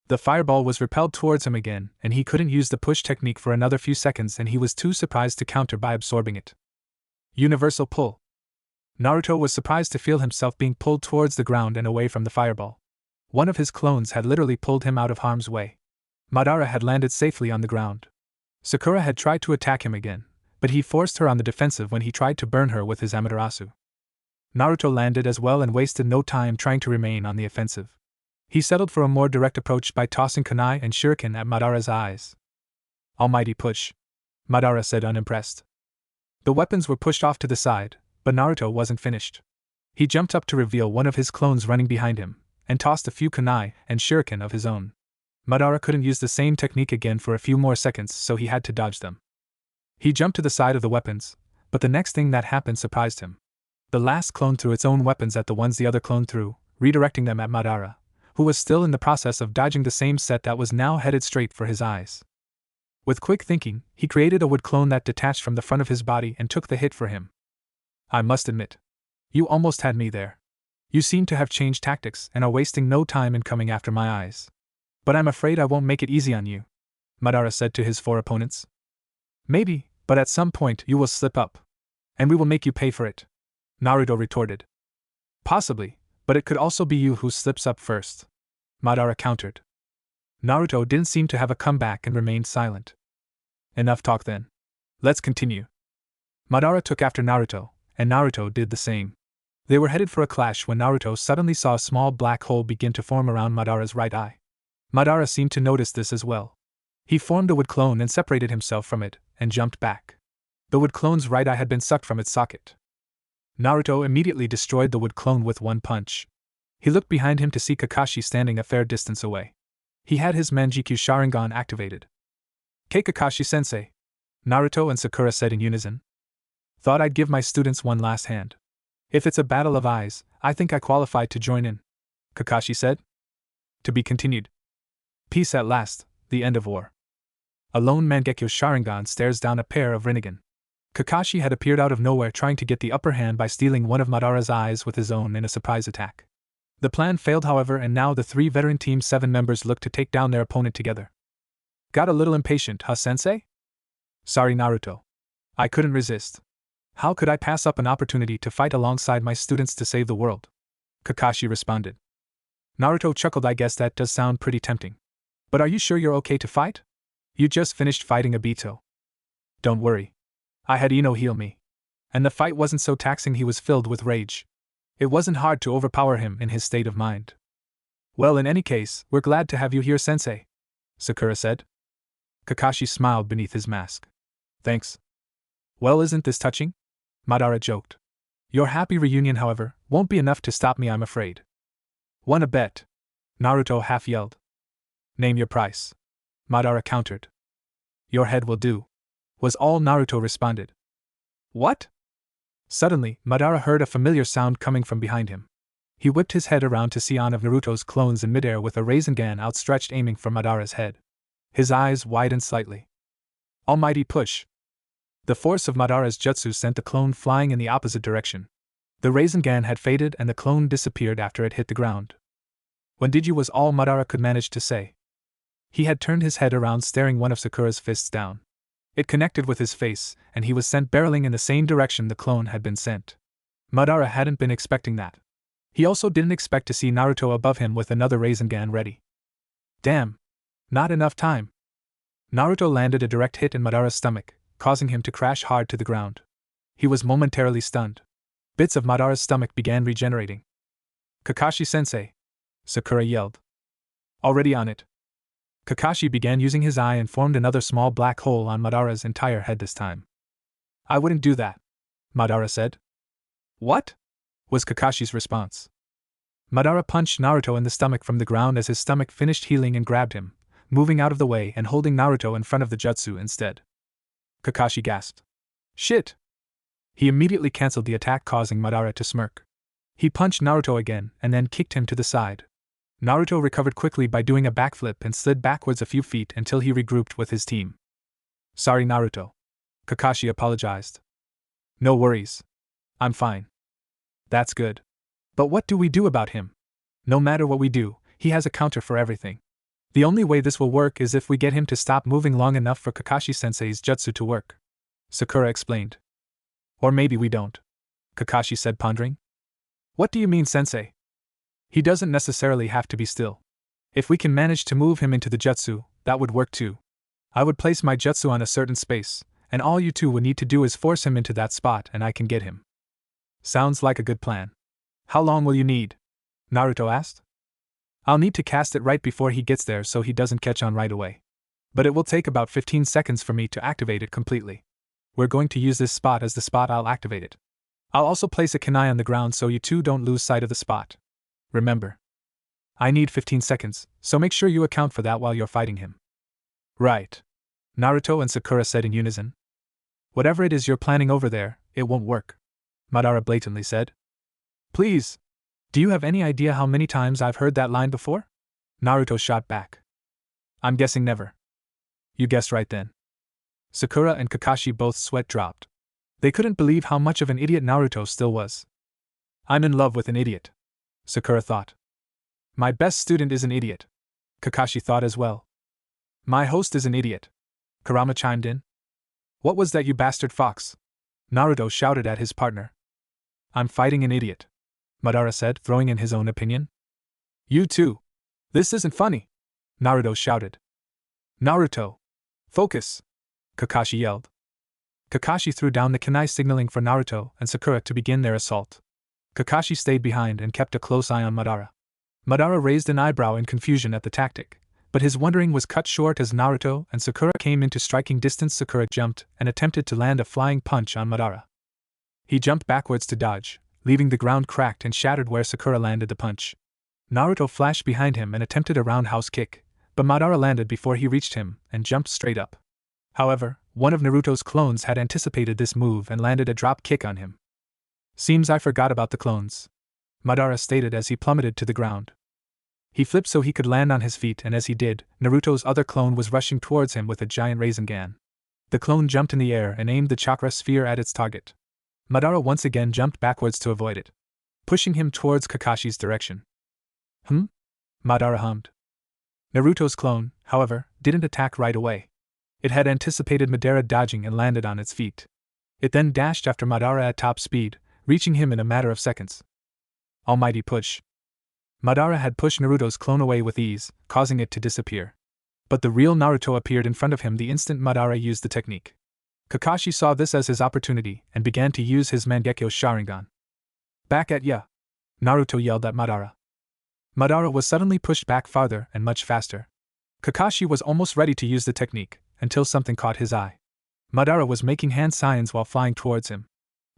The fireball was repelled towards him again, and he couldn't use the push technique for another few seconds, and he was too surprised to counter by absorbing it. Universal pull. Naruto was surprised to feel himself being pulled towards the ground and away from the fireball. One of his clones had literally pulled him out of harm's way. Madara had landed safely on the ground. Sakura had tried to attack him again, but he forced her on the defensive when he tried to burn her with his Amaterasu. Naruto landed as well and wasted no time trying to remain on the offensive. He settled for a more direct approach by tossing kunai and shuriken at Madara's eyes. Almighty push, Madara said, unimpressed. The weapons were pushed off to the side, but Naruto wasn't finished. He jumped up to reveal one of his clones running behind him, and tossed a few kunai and shuriken of his own. Madara couldn't use the same technique again for a few more seconds, so he had to dodge them. He jumped to the side of the weapons, but the next thing that happened surprised him. The last clone threw its own weapons at the ones the other clone threw, redirecting them at Madara, who was still in the process of dodging the same set that was now headed straight for his eyes. With quick thinking, he created a wood clone that detached from the front of his body and took the hit for him. I must admit, you almost had me there. You seem to have changed tactics and are wasting no time in coming after my eyes. But I'm afraid I won't make it easy on you, Madara said to his four opponents. Maybe, but at some point you will slip up. And we will make you pay for it, Naruto retorted. Possibly, but it could also be you who slips up first, Madara countered. Naruto didn't seem to have a comeback and remained silent. Enough talk then. Let's continue. Madara took after Naruto, and Naruto did the same. They were headed for a clash when Naruto suddenly saw a small black hole begin to form around Madara's right eye. Madara seemed to notice this as well. He formed a wood clone and separated himself from it, and jumped back. The wood clone's right eye had been sucked from its socket. Naruto immediately destroyed the wood clone with one punch. He looked behind him to see Kakashi standing a fair distance away. He had his Manjikyu Sharingan activated. Kakashi-sensei, Naruto and Sakura said in unison. Thought I'd give my students one last hand. If it's a battle of eyes, I think I qualified to join in, Kakashi said. To be continued. Peace at last, the end of war. A lone Mangekyo Sharingan stares down a pair of Rinnegan. Kakashi had appeared out of nowhere trying to get the upper hand by stealing one of Madara's eyes with his own in a surprise attack. The plan failed, however, and now the 3 veteran Team 7 members look to take down their opponent together. Got a little impatient, huh, sensei? Sorry, Naruto. I couldn't resist. How could I pass up an opportunity to fight alongside my students to save the world? Kakashi responded. Naruto chuckled. I guess that does sound pretty tempting. But are you sure you're okay to fight? You just finished fighting Obito. Don't worry. I had Ino heal me. And the fight wasn't so taxing. He was filled with rage. It wasn't hard to overpower him in his state of mind. Well, in any case, we're glad to have you here, sensei, Sakura said. Kakashi smiled beneath his mask. Thanks. Well, isn't this touching? Madara joked. Your happy reunion, however, won't be enough to stop me, I'm afraid. Want a bet? Naruto half yelled. Name your price. Madara countered. Your head will do, was all Naruto responded. What? Suddenly, Madara heard a familiar sound coming from behind him. He whipped his head around to see one of Naruto's clones in midair with a Rasengan outstretched aiming for Madara's head. His eyes widened slightly. Almighty push! The force of Madara's jutsu sent the clone flying in the opposite direction. The Rasengan had faded and the clone disappeared after it hit the ground. When did you, was all Madara could manage to say. He had turned his head around, staring one of Sakura's fists down. It connected with his face, and he was sent barreling in the same direction the clone had been sent. Madara hadn't been expecting that. He also didn't expect to see Naruto above him with another Rasengan ready. Damn! Not enough time. Naruto landed a direct hit in Madara's stomach, causing him to crash hard to the ground. He was momentarily stunned. Bits of Madara's stomach began regenerating. Kakashi-sensei! Sakura yelled. Already on it. Kakashi began using his eye and formed another small black hole on Madara's entire head this time. I wouldn't do that, Madara said. What? Was Kakashi's response. Madara punched Naruto in the stomach from the ground as his stomach finished healing and grabbed him, moving out of the way and holding Naruto in front of the jutsu instead. Kakashi gasped. Shit! He immediately cancelled the attack, causing Madara to smirk. He punched Naruto again and then kicked him to the side. Naruto recovered quickly by doing a backflip and slid backwards a few feet until he regrouped with his team. Sorry, Naruto. Kakashi apologized. No worries. I'm fine. That's good. But what do we do about him? No matter what we do, he has a counter for everything. The only way this will work is if we get him to stop moving long enough for Kakashi-sensei's jutsu to work, Sakura explained. Or maybe we don't, Kakashi said, pondering. What do you mean, sensei? He doesn't necessarily have to be still. If we can manage to move him into the jutsu, that would work too. I would place my jutsu on a certain space, and all you two would need to do is force him into that spot and I can get him. Sounds like a good plan. How long will you need? Naruto asked. I'll need to cast it right before he gets there so he doesn't catch on right away. But it will take about 15 seconds for me to activate it completely. We're going to use this spot as the spot I'll activate it. I'll also place a kunai on the ground so you two don't lose sight of the spot. Remember. I need 15 seconds, so make sure you account for that while you're fighting him. Right. Naruto and Sakura said in unison. Whatever it is you're planning over there, it won't work, Madara blatantly said. Please. Do you have any idea how many times I've heard that line before? Naruto shot back. I'm guessing never. You guessed right then. Sakura and Kakashi both sweat dropped. They couldn't believe how much of an idiot Naruto still was. I'm in love with an idiot, Sakura thought. My best student is an idiot, Kakashi thought as well. My host is an idiot, Kurama chimed in. What was that, you bastard fox? Naruto shouted at his partner. I'm fighting an idiot, Madara said, throwing in his own opinion. You too. This isn't funny, Naruto shouted. Naruto! Focus! Kakashi yelled. Kakashi threw down the kunai, signaling for Naruto and Sakura to begin their assault. Kakashi stayed behind and kept a close eye on Madara. Madara raised an eyebrow in confusion at the tactic, but his wondering was cut short as Naruto and Sakura came into striking distance. Sakura jumped and attempted to land a flying punch on Madara. He jumped backwards to dodge, leaving the ground cracked and shattered where Sakura landed the punch. Naruto flashed behind him and attempted a roundhouse kick, but Madara landed before he reached him and jumped straight up. However, one of Naruto's clones had anticipated this move and landed a drop kick on him. "Seems I forgot about the clones," Madara stated as he plummeted to the ground. He flipped so he could land on his feet, and as he did, Naruto's other clone was rushing towards him with a giant Rasengan. The clone jumped in the air and aimed the chakra sphere at its target. Madara once again jumped backwards to avoid it, pushing him towards Kakashi's direction. Madara hummed. Naruto's clone, however, didn't attack right away. It had anticipated Madara dodging and landed on its feet. It then dashed after Madara at top speed, reaching him in a matter of seconds. Almighty push. Madara had pushed Naruto's clone away with ease, causing it to disappear. But the real Naruto appeared in front of him the instant Madara used the technique. Kakashi saw this as his opportunity and began to use his Mangekyo Sharingan. "Back at ya!" Naruto yelled at Madara. Madara was suddenly pushed back farther and much faster. Kakashi was almost ready to use the technique, until something caught his eye. Madara was making hand signs while flying towards him.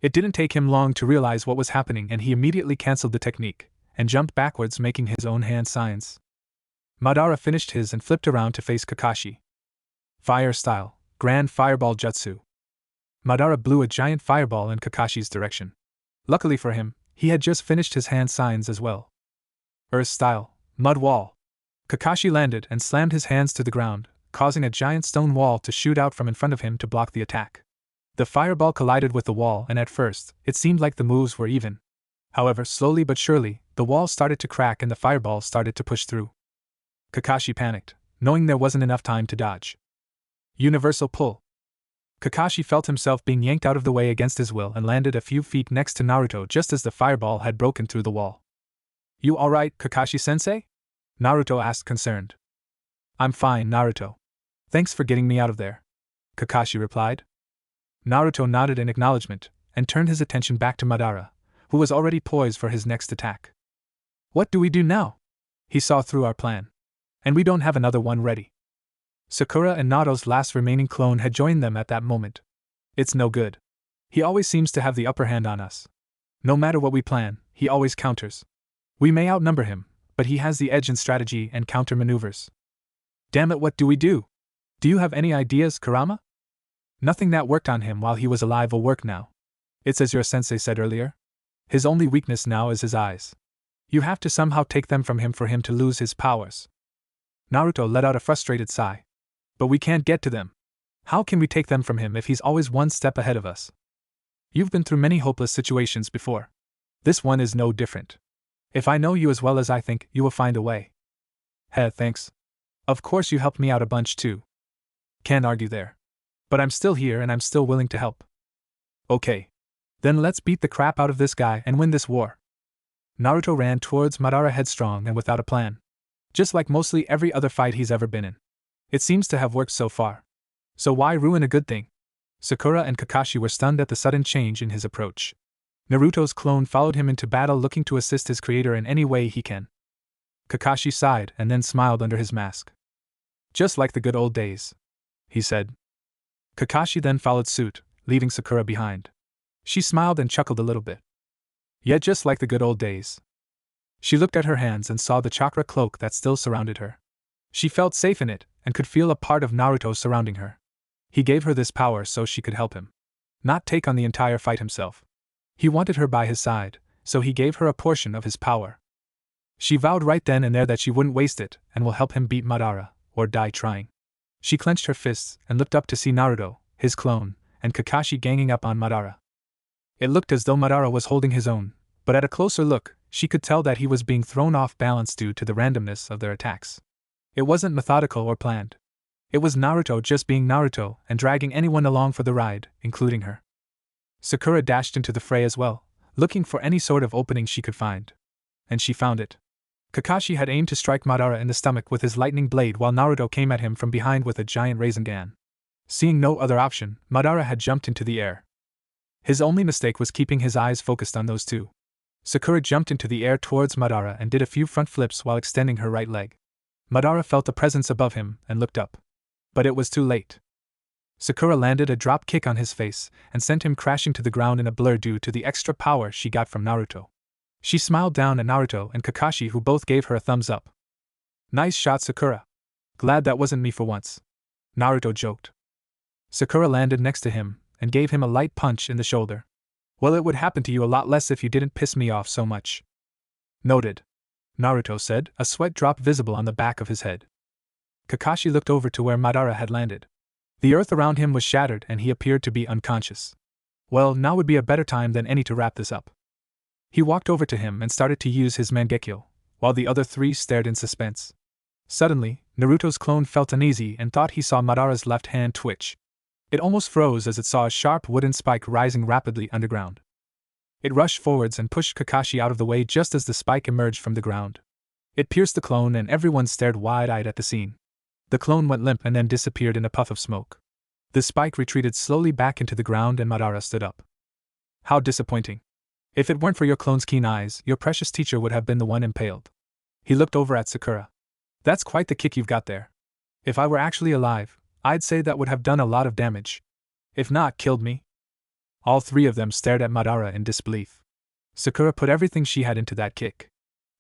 It didn't take him long to realize what was happening, and he immediately cancelled the technique and jumped backwards, making his own hand signs. Madara finished his and flipped around to face Kakashi. Fire style, Grand Fireball Jutsu. Madara blew a giant fireball in Kakashi's direction. Luckily for him, he had just finished his hand signs as well. Earth style, Mud Wall. Kakashi landed and slammed his hands to the ground, causing a giant stone wall to shoot out from in front of him to block the attack. The fireball collided with the wall, and at first, it seemed like the moves were even. However, slowly but surely, the wall started to crack and the fireball started to push through. Kakashi panicked, knowing there wasn't enough time to dodge. Universal pull. Kakashi felt himself being yanked out of the way against his will and landed a few feet next to Naruto just as the fireball had broken through the wall. "You alright, Kakashi-sensei?" Naruto asked, concerned. "I'm fine, Naruto. Thanks for getting me out of there," Kakashi replied. Naruto nodded in acknowledgement and turned his attention back to Madara, who was already poised for his next attack. "What do we do now?" He saw through our plan. "And we don't have another one ready." Sakura and Naruto's last remaining clone had joined them at that moment. "It's no good. He always seems to have the upper hand on us. No matter what we plan, he always counters. We may outnumber him, but he has the edge in strategy and counter maneuvers. Damn it, what do we do? Do you have any ideas, Kurama? Nothing that worked on him while he was alive will work now. It's as your sensei said earlier. His only weakness now is his eyes. You have to somehow take them from him for him to lose his powers." Naruto let out a frustrated sigh. "But we can't get to them. How can we take them from him if he's always one step ahead of us? You've been through many hopeless situations before. This one is no different. If I know you as well as I think, you will find a way." Thanks. Of course you helped me out a bunch too. Can't argue there. But I'm still here and I'm still willing to help. Okay. Then let's beat the crap out of this guy and win this war." Naruto ran towards Madara headstrong and without a plan. Just like mostly every other fight he's ever been in. It seems to have worked so far. So why ruin a good thing? Sakura and Kakashi were stunned at the sudden change in his approach. Naruto's clone followed him into battle, looking to assist his creator in any way he can. Kakashi sighed and then smiled under his mask. "Just like the good old days," he said. Kakashi then followed suit, leaving Sakura behind. She smiled and chuckled a little bit. "Yeah, just like the good old days." She looked at her hands and saw the chakra cloak that still surrounded her. She felt safe in it and could feel a part of Naruto surrounding her. He gave her this power so she could help him, not take on the entire fight himself. He wanted her by his side, so he gave her a portion of his power. She vowed right then and there that she wouldn't waste it and will help him beat Madara, or die trying. She clenched her fists and looked up to see Naruto, his clone, and Kakashi ganging up on Madara. It looked as though Madara was holding his own, but at a closer look, she could tell that he was being thrown off balance due to the randomness of their attacks. It wasn't methodical or planned. It was Naruto just being Naruto and dragging anyone along for the ride, including her. Sakura dashed into the fray as well, looking for any sort of opening she could find. And she found it. Kakashi had aimed to strike Madara in the stomach with his lightning blade while Naruto came at him from behind with a giant Rasengan. Seeing no other option, Madara had jumped into the air. His only mistake was keeping his eyes focused on those two. Sakura jumped into the air towards Madara and did a few front flips while extending her right leg. Madara felt a presence above him and looked up. But it was too late. Sakura landed a drop kick on his face and sent him crashing to the ground in a blur due to the extra power she got from Naruto. She smiled down at Naruto and Kakashi, who both gave her a thumbs up. "Nice shot, Sakura. Glad that wasn't me for once. Naruto joked. Sakura landed next to him and gave him a light punch in the shoulder. Well, it would happen to you a lot less if you didn't piss me off so much. Noted. Naruto said, a sweat drop visible on the back of his head. Kakashi looked over to where Madara had landed. The earth around him was shattered and he appeared to be unconscious. Well, now would be a better time than any to wrap this up. He walked over to him and started to use his Mangekyo, while the other three stared in suspense. Suddenly, Naruto's clone felt uneasy and thought he saw Madara's left hand twitch. It almost froze as it saw a sharp wooden spike rising rapidly underground. It rushed forwards and pushed Kakashi out of the way just as the spike emerged from the ground. It pierced the clone and everyone stared wide-eyed at the scene. The clone went limp and then disappeared in a puff of smoke. The spike retreated slowly back into the ground and Madara stood up. How disappointing. If it weren't for your clone's keen eyes, your precious teacher would have been the one impaled. He looked over at Sakura. That's quite the kick you've got there. If I were actually alive, I'd say that would have done a lot of damage. If not, killed me. All three of them stared at Madara in disbelief. Sakura put everything she had into that kick.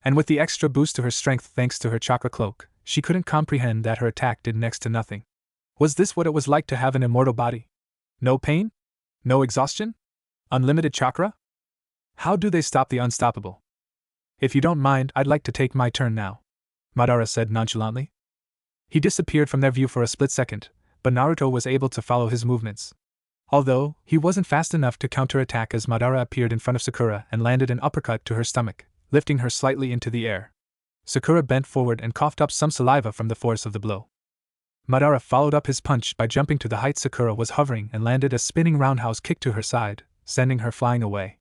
And with the extra boost to her strength thanks to her chakra cloak, she couldn't comprehend that her attack did next to nothing. Was this what it was like to have an immortal body? No pain? No exhaustion? Unlimited chakra? How do they stop the unstoppable? If you don't mind, I'd like to take my turn now, Madara said nonchalantly. He disappeared from their view for a split second, but Naruto was able to follow his movements. Although, he wasn't fast enough to counterattack as Madara appeared in front of Sakura and landed an uppercut to her stomach, lifting her slightly into the air. Sakura bent forward and coughed up some saliva from the force of the blow. Madara followed up his punch by jumping to the height Sakura was hovering and landed a spinning roundhouse kick to her side, sending her flying away.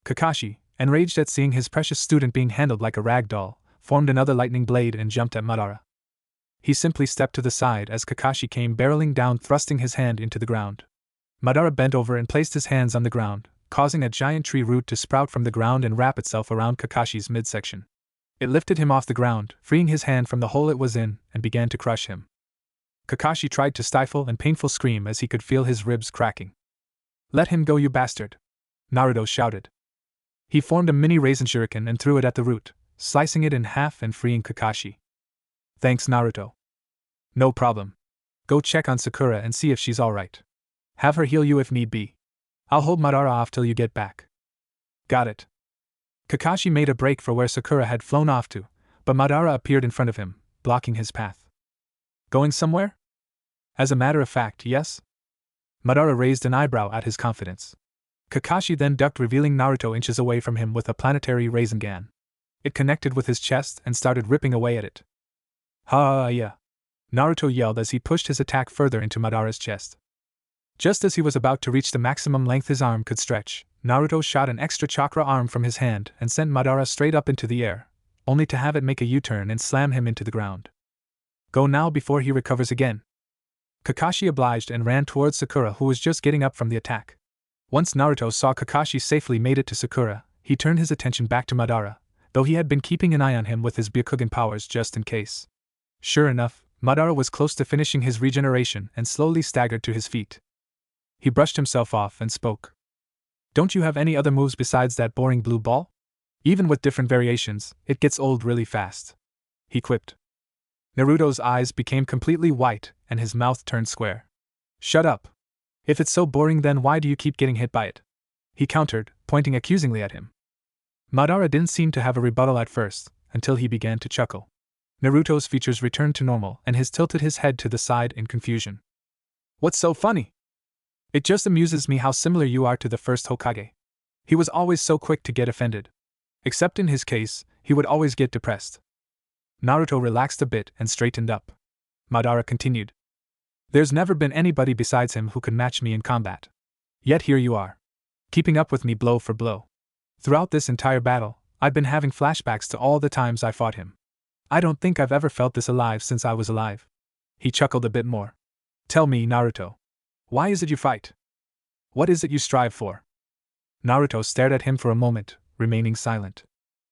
Kakashi, enraged at seeing his precious student being handled like a rag doll, formed another lightning blade and jumped at Madara. He simply stepped to the side as Kakashi came barreling down, thrusting his hand into the ground. Madara bent over and placed his hands on the ground, causing a giant tree root to sprout from the ground and wrap itself around Kakashi's midsection. It lifted him off the ground, freeing his hand from the hole it was in, and began to crush him. Kakashi tried to stifle a painful scream as he could feel his ribs cracking. "Let him go, you bastard!" Naruto shouted. He formed a mini raisin shuriken and threw it at the root, slicing it in half and freeing Kakashi. "Thanks, Naruto." "No problem. Go check on Sakura and see if she's alright. Have her heal you if need be. I'll hold Madara off till you get back." "Got it." Kakashi made a break for where Sakura had flown off to, but Madara appeared in front of him, blocking his path. "Going somewhere?" "As a matter of fact, yes." Madara raised an eyebrow at his confidence. Kakashi then ducked, revealing Naruto inches away from him with a planetary Rasengan. It connected with his chest and started ripping away at it. "Ha-yeah!" Naruto yelled as he pushed his attack further into Madara's chest. Just as he was about to reach the maximum length his arm could stretch, Naruto shot an extra chakra arm from his hand and sent Madara straight up into the air, only to have it make a U-turn and slam him into the ground. "Go now before he recovers again." Kakashi obliged and ran towards Sakura, who was just getting up from the attack. Once Naruto saw Kakashi safely made it to Sakura, he turned his attention back to Madara, though he had been keeping an eye on him with his Byakugan powers just in case. Sure enough, Madara was close to finishing his regeneration and slowly staggered to his feet. He brushed himself off and spoke. "Don't you have any other moves besides that boring blue ball? Even with different variations, it gets old really fast," he quipped. Naruto's eyes became completely white and his mouth turned square. "Shut up. If it's so boring, then why do you keep getting hit by it?" he countered, pointing accusingly at him. Madara didn't seem to have a rebuttal at first, until he began to chuckle. Naruto's features returned to normal and he tilted his head to the side in confusion. "What's so funny? It just amuses me how similar you are to the first Hokage. He was always so quick to get offended. Except in his case, he would always get depressed." Naruto relaxed a bit and straightened up. Madara continued. "There's never been anybody besides him who could match me in combat. Yet here you are, keeping up with me blow for blow. Throughout this entire battle, I've been having flashbacks to all the times I fought him. I don't think I've ever felt this alive since I was alive." He chuckled a bit more. "Tell me, Naruto. Why is it you fight? What is it you strive for?" Naruto stared at him for a moment, remaining silent.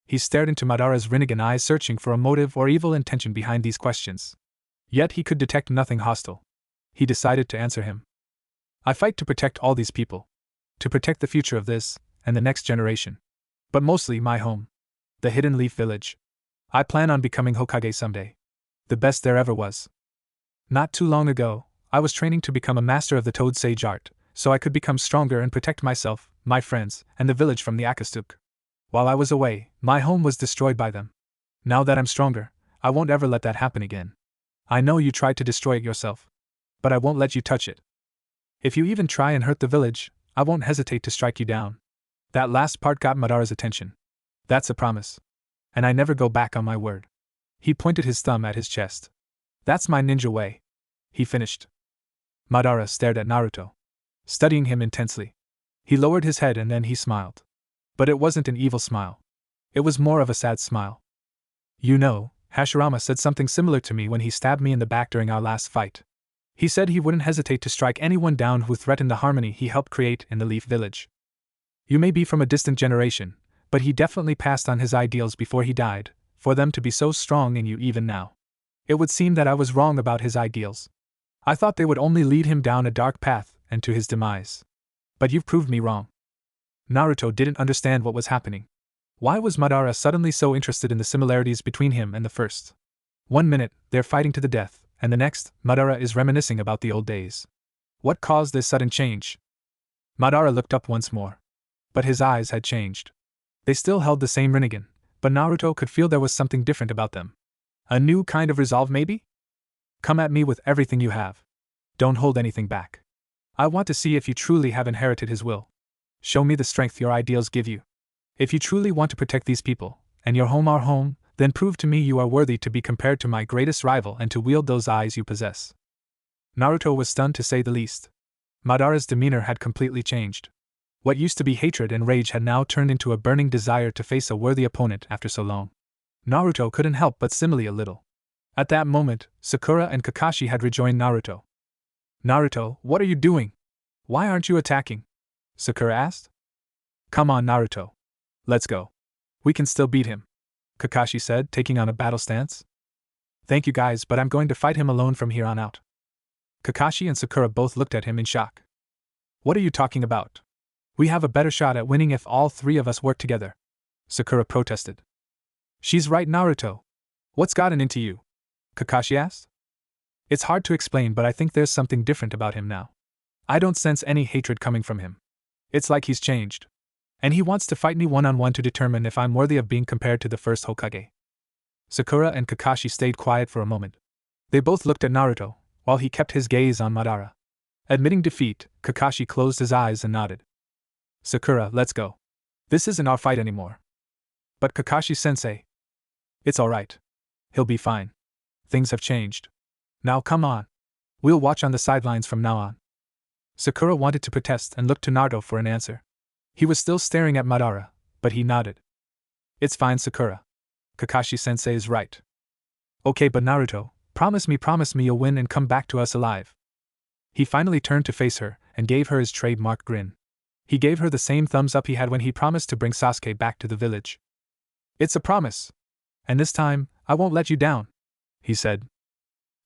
He stared into Madara's Rinnegan eyes, searching for a motive or evil intention behind these questions. Yet he could detect nothing hostile. He decided to answer him. "I fight to protect all these people. To protect the future of this, and the next generation. But mostly my home. The Hidden Leaf Village. I plan on becoming Hokage someday. The best there ever was. Not too long ago, I was training to become a master of the Toad Sage art, so I could become stronger and protect myself, my friends, and the village from the Akastuk. While I was away, my home was destroyed by them. Now that I'm stronger, I won't ever let that happen again. I know you tried to destroy it yourself, but I won't let you touch it. If you even try and hurt the village, I won't hesitate to strike you down. That last part got Madara's attention. That's a promise. And I never go back on my word. He pointed his thumb at his chest. That's my ninja way. He finished. Madara stared at Naruto, studying him intensely. He lowered his head and then he smiled. But it wasn't an evil smile. It was more of a sad smile. You know, Hashirama said something similar to me when he stabbed me in the back during our last fight. He said he wouldn't hesitate to strike anyone down who threatened the harmony he helped create in the Leaf Village. You may be from a distant generation, but he definitely passed on his ideals before he died, for them to be so strong in you even now. It would seem that I was wrong about his ideals. I thought they would only lead him down a dark path and to his demise. But you've proved me wrong. Naruto didn't understand what was happening. Why was Madara suddenly so interested in the similarities between him and the first? 1 minute, they're fighting to the death, and the next, Madara is reminiscing about the old days. What caused this sudden change? Madara looked up once more. But his eyes had changed. They still held the same Rinnegan, but Naruto could feel there was something different about them. A new kind of resolve, maybe? Come at me with everything you have. Don't hold anything back. I want to see if you truly have inherited his will. Show me the strength your ideals give you. If you truly want to protect these people, and your home our home, then prove to me you are worthy to be compared to my greatest rival and to wield those eyes you possess. Naruto was stunned to say the least. Madara's demeanor had completely changed. What used to be hatred and rage had now turned into a burning desire to face a worthy opponent after so long. Naruto couldn't help but simile a little. At that moment, Sakura and Kakashi had rejoined Naruto. Naruto, what are you doing? Why aren't you attacking? Sakura asked. Come on, Naruto. Let's go. We can still beat him, Kakashi said, taking on a battle stance. Thank you guys, but I'm going to fight him alone from here on out. Kakashi and Sakura both looked at him in shock. What are you talking about? We have a better shot at winning if all three of us work together, Sakura protested. She's right, Naruto. What's gotten into you? Kakashi asked. It's hard to explain, but I think there's something different about him now. I don't sense any hatred coming from him. It's like he's changed. And he wants to fight me one-on-one to determine if I'm worthy of being compared to the first Hokage. Sakura and Kakashi stayed quiet for a moment. They both looked at Naruto, while he kept his gaze on Madara. Admitting defeat, Kakashi closed his eyes and nodded. Sakura, let's go. This isn't our fight anymore. But Kakashi-sensei. It's alright. He'll be fine. Things have changed. Now come on. We'll watch on the sidelines from now on. Sakura wanted to protest and looked to Naruto for an answer. He was still staring at Madara, but he nodded. It's fine, Sakura. Kakashi-sensei is right. Okay, but Naruto, promise me you'll win and come back to us alive. He finally turned to face her and gave her his trademark grin. He gave her the same thumbs up he had when he promised to bring Sasuke back to the village. It's a promise. And this time, I won't let you down, he said.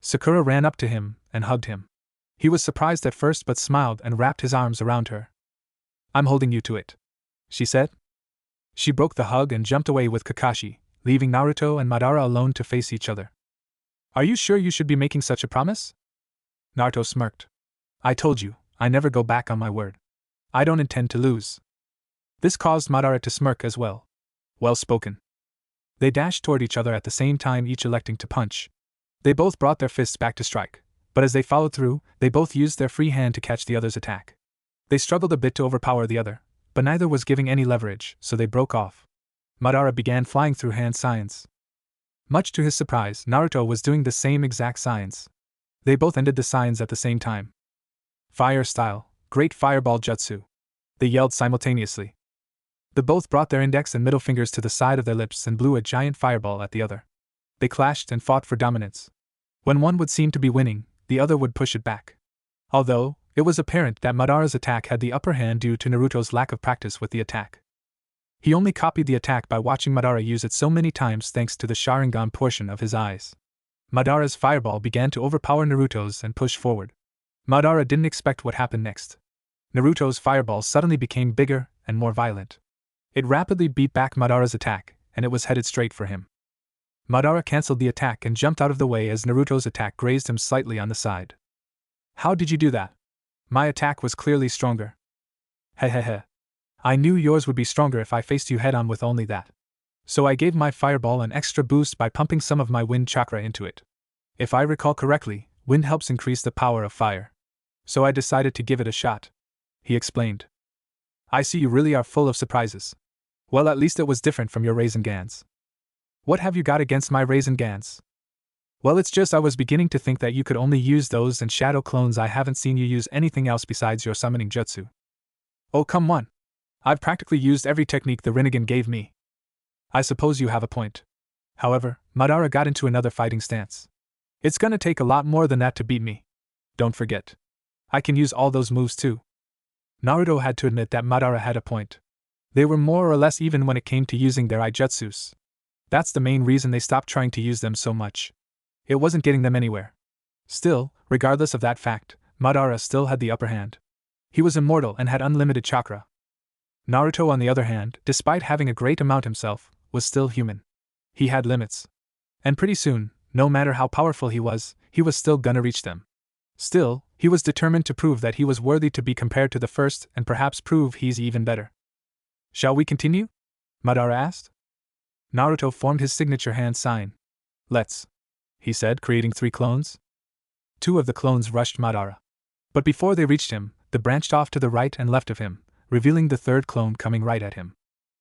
Sakura ran up to him and hugged him. He was surprised at first but smiled and wrapped his arms around her. I'm holding you to it, she said. She broke the hug and jumped away with Kakashi, leaving Naruto and Madara alone to face each other. Are you sure you should be making such a promise? Naruto smirked. I told you, I never go back on my word. I don't intend to lose. This caused Madara to smirk as well. Well spoken. They dashed toward each other at the same time, each electing to punch. They both brought their fists back to strike, but as they followed through, they both used their free hand to catch the other's attack. They struggled a bit to overpower the other, but neither was giving any leverage, so they broke off. Madara began flying through hand signs. Much to his surprise, Naruto was doing the same exact signs. They both ended the signs at the same time. Fire style, great fireball jutsu. They yelled simultaneously. They both brought their index and middle fingers to the side of their lips and blew a giant fireball at the other. They clashed and fought for dominance. When one would seem to be winning, the other would push it back. Although, it was apparent that Madara's attack had the upper hand due to Naruto's lack of practice with the attack. He only copied the attack by watching Madara use it so many times thanks to the Sharingan portion of his eyes. Madara's fireball began to overpower Naruto's and push forward. Madara didn't expect what happened next. Naruto's fireball suddenly became bigger and more violent. It rapidly beat back Madara's attack, and it was headed straight for him. Madara cancelled the attack and jumped out of the way as Naruto's attack grazed him slightly on the side. How did you do that? My attack was clearly stronger. Hehehe. I knew yours would be stronger if I faced you head-on with only that. So I gave my fireball an extra boost by pumping some of my wind chakra into it. If I recall correctly, wind helps increase the power of fire. So I decided to give it a shot. He explained. I see you really are full of surprises. Well, at least it was different from your Raisengans. What have you got against my Raisengans? Well, it's just I was beginning to think that you could only use those and shadow clones. I haven't seen you use anything else besides your summoning jutsu. Oh, come on. I've practically used every technique the Rinnegan gave me. I suppose you have a point. However, Madara got into another fighting stance. It's gonna take a lot more than that to beat me. Don't forget. I can use all those moves too. Naruto had to admit that Madara had a point. They were more or less even when it came to using their Ijutsus. That's the main reason they stopped trying to use them so much. It wasn't getting them anywhere. Still, regardless of that fact, Madara still had the upper hand. He was immortal and had unlimited chakra. Naruto, on the other hand, despite having a great amount himself, was still human. He had limits. And pretty soon, no matter how powerful he was still gonna reach them. Still, he was determined to prove that he was worthy to be compared to the first and perhaps prove he's even better. Shall we continue? Madara asked. Naruto formed his signature hand sign. Let's, he said, creating 3 clones. 2 of the clones rushed Madara. But before they reached him, they branched off to the right and left of him, revealing the 3rd clone coming right at him.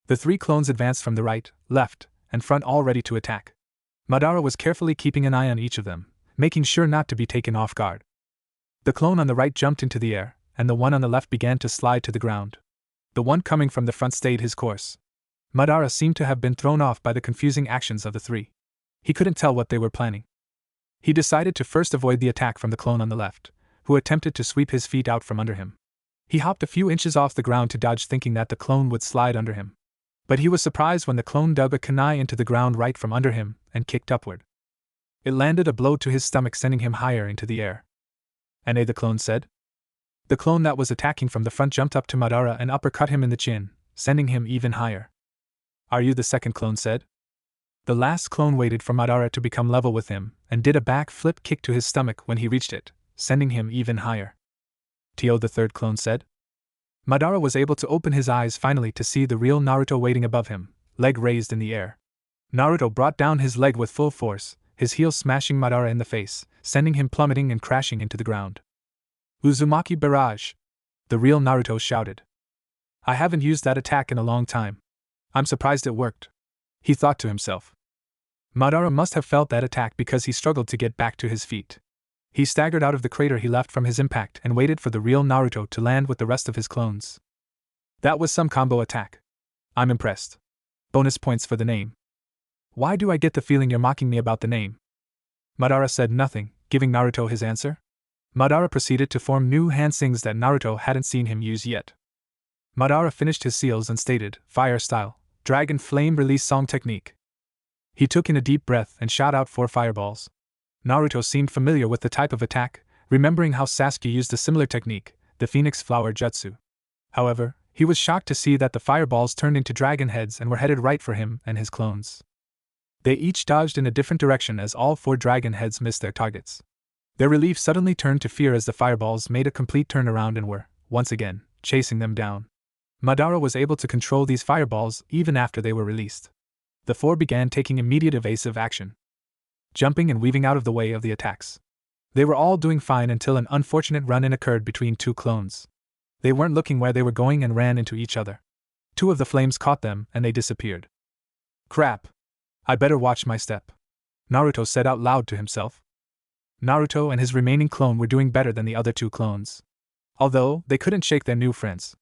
The 3 clones advanced from the right, left, and front, all ready to attack. Madara was carefully keeping an eye on each of them, making sure not to be taken off guard. The clone on the right jumped into the air, and the one on the left began to slide to the ground. The one coming from the front stayed his course. Madara seemed to have been thrown off by the confusing actions of the 3. He couldn't tell what they were planning. He decided to first avoid the attack from the clone on the left, who attempted to sweep his feet out from under him. He hopped a few inches off the ground to dodge, thinking that the clone would slide under him. But he was surprised when the clone dug a kunai into the ground right from under him and kicked upward. It landed a blow to his stomach, sending him higher into the air. "And the clone said. The clone that was attacking from the front jumped up to Madara and uppercut him in the chin, sending him even higher. Are you the second clone said? The last clone waited for Madara to become level with him and did a back flip kick to his stomach when he reached it, sending him even higher. Tio, the 3rd clone said. Madara was able to open his eyes finally to see the real Naruto waiting above him, leg raised in the air. Naruto brought down his leg with full force, his heel smashing Madara in the face, sending him plummeting and crashing into the ground. Uzumaki Barrage! The real Naruto shouted. I haven't used that attack in a long time. I'm surprised it worked. He thought to himself. Madara must have felt that attack because he struggled to get back to his feet. He staggered out of the crater he left from his impact and waited for the real Naruto to land with the rest of his clones. That was some combo attack. I'm impressed. Bonus points for the name. Why do I get the feeling you're mocking me about the name? Madara said nothing, giving Naruto his answer. Madara proceeded to form new hand sings that Naruto hadn't seen him use yet. Madara finished his seals and stated, Fire Style, Dragon Flame Release Song Technique. He took in a deep breath and shot out 4 fireballs. Naruto seemed familiar with the type of attack, remembering how Sasuke used a similar technique, the Phoenix Flower Jutsu. However, he was shocked to see that the fireballs turned into dragon heads and were headed right for him and his clones. They each dodged in a different direction as all 4 dragon heads missed their targets. Their relief suddenly turned to fear as the fireballs made a complete turnaround and were, once again, chasing them down. Madara was able to control these fireballs even after they were released. The 4 began taking immediate evasive action, jumping and weaving out of the way of the attacks. They were all doing fine until an unfortunate run-in occurred between 2 clones. They weren't looking where they were going and ran into each other. 2 of the flames caught them and they disappeared. Crap! I better watch my step, Naruto said out loud to himself. Naruto and his remaining clone were doing better than the other 2 clones, although they couldn't shake their new friends.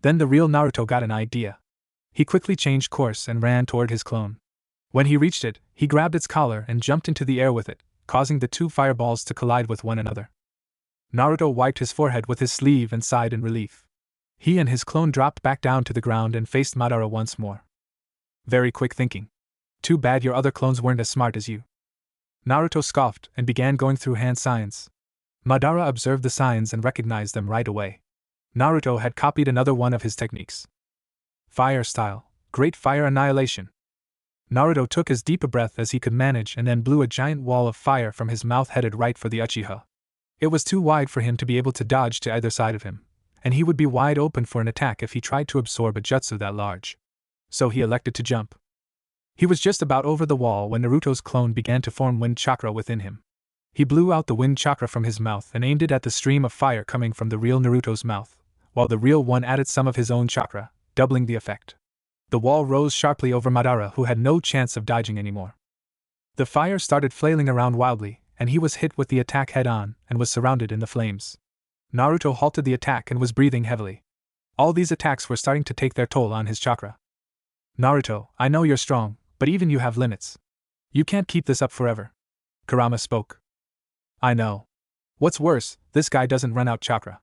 Then the real Naruto got an idea. He quickly changed course and ran toward his clone. When he reached it, he grabbed its collar and jumped into the air with it, causing the 2 fireballs to collide with one another. Naruto wiped his forehead with his sleeve and sighed in relief. He and his clone dropped back down to the ground and faced Madara once more. Very quick thinking. Too bad your other clones weren't as smart as you. Naruto scoffed and began going through hand signs. Madara observed the signs and recognized them right away. Naruto had copied another one of his techniques. Fire Style, Great Fire Annihilation. Naruto took as deep a breath as he could manage and then blew a giant wall of fire from his mouth headed right for the Uchiha. It was too wide for him to be able to dodge to either side of him, and he would be wide open for an attack if he tried to absorb a jutsu that large. So he elected to jump. He was just about over the wall when Naruto's clone began to form wind chakra within him. He blew out the wind chakra from his mouth and aimed it at the stream of fire coming from the real Naruto's mouth, while the real one added some of his own chakra, doubling the effect. The wall rose sharply over Madara, who had no chance of dodging anymore. The fire started flailing around wildly, and he was hit with the attack head-on and was surrounded in the flames. Naruto halted the attack and was breathing heavily. All these attacks were starting to take their toll on his chakra. Naruto, I know you're strong, but even you have limits. You can't keep this up forever. Kurama spoke. I know. What's worse, this guy doesn't run out chakra.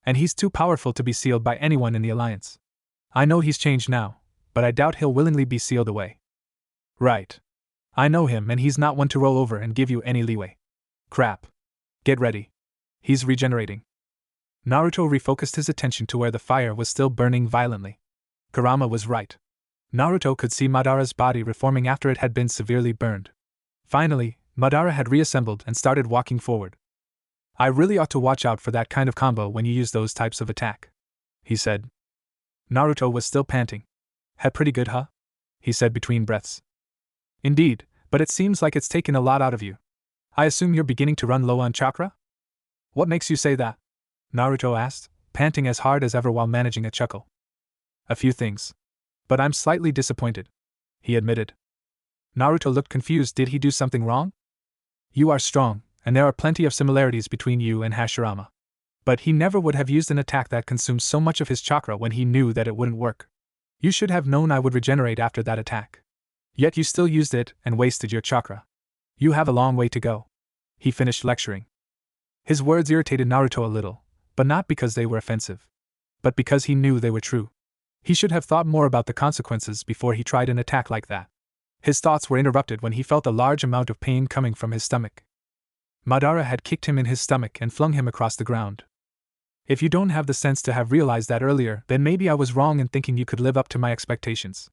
And he's too powerful to be sealed by anyone in the alliance. I know he's changed now, but I doubt he'll willingly be sealed away. Right. I know him and he's not one to roll over and give you any leeway. Crap. Get ready. He's regenerating. Naruto refocused his attention to where the fire was still burning violently. Kurama was right. Naruto could see Madara's body reforming after it had been severely burned. Finally, Madara had reassembled and started walking forward. I really ought to watch out for that kind of combo when you use those types of attack, he said. Naruto was still panting. Had pretty good, huh? He said between breaths. Indeed, but it seems like it's taken a lot out of you. I assume you're beginning to run low on chakra? What makes you say that? Naruto asked, panting as hard as ever while managing a chuckle. A few things. But I'm slightly disappointed, he admitted. Naruto looked confused. Did he do something wrong? You are strong, and there are plenty of similarities between you and Hashirama. But he never would have used an attack that consumed so much of his chakra when he knew that it wouldn't work. You should have known I would regenerate after that attack. Yet you still used it and wasted your chakra. You have a long way to go. He finished lecturing. His words irritated Naruto a little, but not because they were offensive, but because he knew they were true. He should have thought more about the consequences before he tried an attack like that. His thoughts were interrupted when he felt a large amount of pain coming from his stomach. Madara had kicked him in his stomach and flung him across the ground. If you don't have the sense to have realized that earlier, then maybe I was wrong in thinking you could live up to my expectations.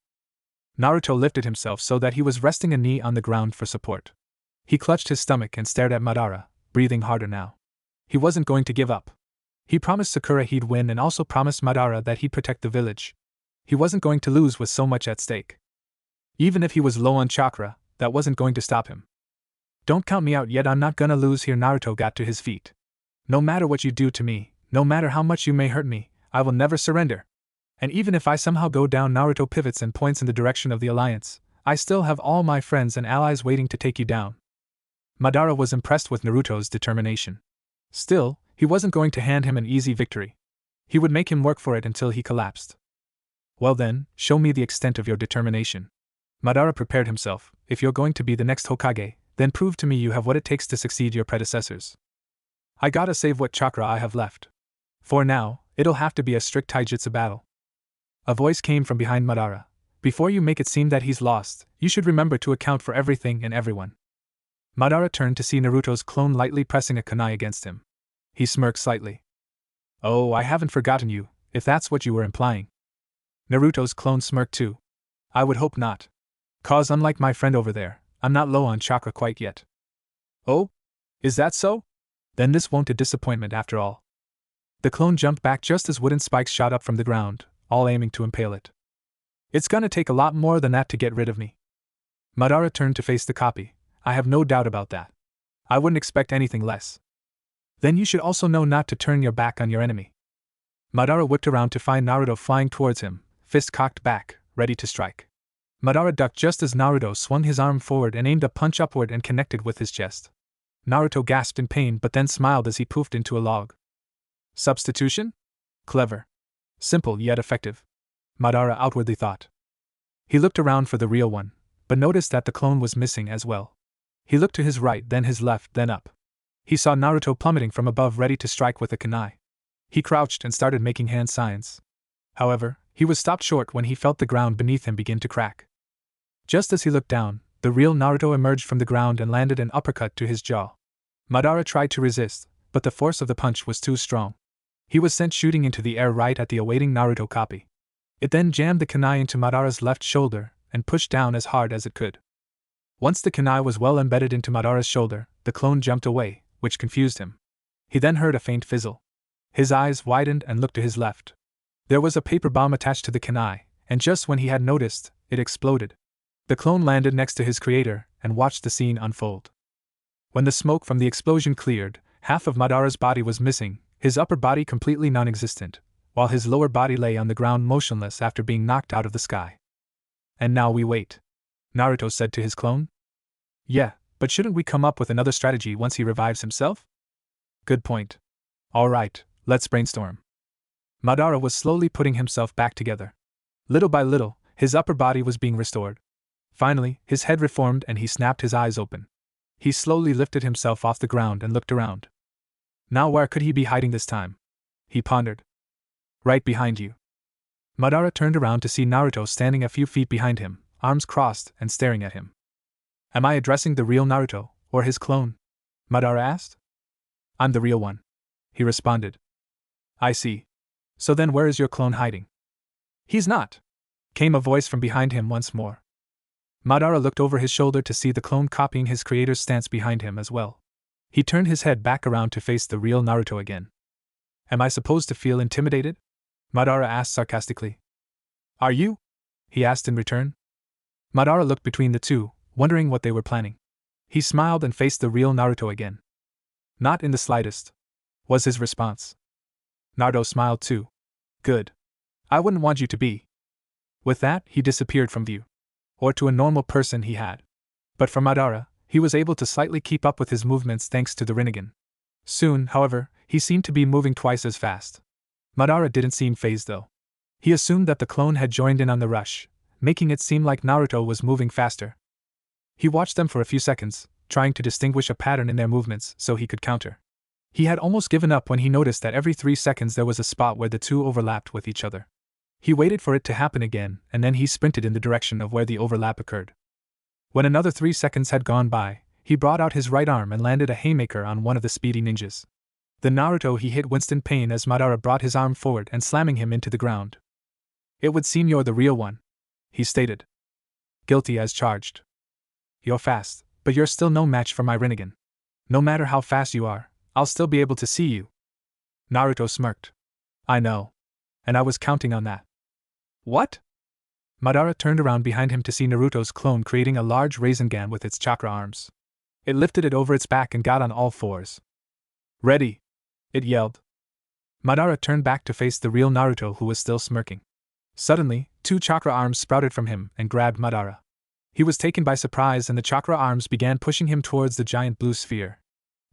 Naruto lifted himself so that he was resting a knee on the ground for support. He clutched his stomach and stared at Madara, breathing harder now. He wasn't going to give up. He promised Sakura he'd win and also promised Madara that he'd protect the village. He wasn't going to lose with so much at stake. Even if he was low on chakra, that wasn't going to stop him. Don't count me out yet, I'm not gonna lose here. Naruto got to his feet. No matter what you do to me, no matter how much you may hurt me, I will never surrender. And even if I somehow go down, Naruto pivots and points in the direction of the alliance, I still have all my friends and allies waiting to take you down. Madara was impressed with Naruto's determination. Still, he wasn't going to hand him an easy victory. He would make him work for it until he collapsed. Well then, show me the extent of your determination. Madara prepared himself. If you're going to be the next Hokage, then prove to me you have what it takes to succeed your predecessors. I gotta save what chakra I have left. For now, it'll have to be a strict taijutsu battle. A voice came from behind Madara. Before you make it seem that he's lost, you should remember to account for everything and everyone. Madara turned to see Naruto's clone lightly pressing a kunai against him. He smirked slightly. Oh, I haven't forgotten you, if that's what you were implying. Naruto's clone smirked too. I would hope not. 'Cause unlike my friend over there, I'm not low on chakra quite yet. Oh? Is that so? Then this won't be a disappointment after all. The clone jumped back just as wooden spikes shot up from the ground, all aiming to impale it. It's gonna take a lot more than that to get rid of me. Madara turned to face the copy. I have no doubt about that. I wouldn't expect anything less. Then you should also know not to turn your back on your enemy. Madara whipped around to find Naruto flying towards him, fist cocked back, ready to strike. Madara ducked just as Naruto swung his arm forward and aimed a punch upward and connected with his chest. Naruto gasped in pain but then smiled as he poofed into a log. Substitution? Clever. Simple yet effective. Madara outwardly thought. He looked around for the real one, but noticed that the clone was missing as well. He looked to his right, then his left, then up. He saw Naruto plummeting from above, ready to strike with a kunai. He crouched and started making hand signs. However, he was stopped short when he felt the ground beneath him begin to crack. Just as he looked down, the real Naruto emerged from the ground and landed an uppercut to his jaw. Madara tried to resist, but the force of the punch was too strong. He was sent shooting into the air right at the awaiting Naruto copy. It then jammed the kunai into Madara's left shoulder, and pushed down as hard as it could. Once the kunai was well embedded into Madara's shoulder, the clone jumped away, which confused him. He then heard a faint fizzle. His eyes widened and looked to his left. There was a paper bomb attached to the kunai, and just when he had noticed, it exploded. The clone landed next to his creator and watched the scene unfold. When the smoke from the explosion cleared, half of Madara's body was missing, his upper body completely non-existent, while his lower body lay on the ground motionless after being knocked out of the sky. And now we wait, Naruto said to his clone. Yeah, but shouldn't we come up with another strategy once he revives himself? Good point. Alright, let's brainstorm. Madara was slowly putting himself back together. Little by little, his upper body was being restored. Finally, his head reformed and he snapped his eyes open. He slowly lifted himself off the ground and looked around. Now where could he be hiding this time? He pondered. Right behind you. Madara turned around to see Naruto standing a few feet behind him, arms crossed and staring at him. Am I addressing the real Naruto, or his clone? Madara asked. I'm the real one, he responded. I see. So then where is your clone hiding? He's not, came a voice from behind him once more. Madara looked over his shoulder to see the clone copying his creator's stance behind him as well. He turned his head back around to face the real Naruto again. Am I supposed to feel intimidated? Madara asked sarcastically. Are you? He asked in return. Madara looked between the two, wondering what they were planning. He smiled and faced the real Naruto again. Not in the slightest, was his response. Naruto smiled too. Good. I wouldn't want you to be. With that, he disappeared from view. Or to a normal person he had. But for Madara, he was able to slightly keep up with his movements thanks to the Rinnegan. Soon, however, he seemed to be moving twice as fast. Madara didn't seem fazed though. He assumed that the clone had joined in on the rush, making it seem like Naruto was moving faster. He watched them for a few seconds, trying to distinguish a pattern in their movements so he could counter. He had almost given up when he noticed that every 3 seconds there was a spot where the two overlapped with each other. He waited for it to happen again, and then he sprinted in the direction of where the overlap occurred. When another 3 seconds had gone by, he brought out his right arm and landed a haymaker on one of the speedy ninjas. The Naruto he hit winced in pain as Madara brought his arm forward and slamming him into the ground. It would seem you're the real one, he stated. Guilty as charged. You're fast, but you're still no match for my Rinnegan. No matter how fast you are, I'll still be able to see you. Naruto smirked. I know. And I was counting on that. What? Madara turned around behind him to see Naruto's clone creating a large Rasengan with its chakra arms. It lifted it over its back and got on all fours. Ready! It yelled. Madara turned back to face the real Naruto who was still smirking. Suddenly, 2 chakra arms sprouted from him and grabbed Madara. He was taken by surprise and the chakra arms began pushing him towards the giant blue sphere.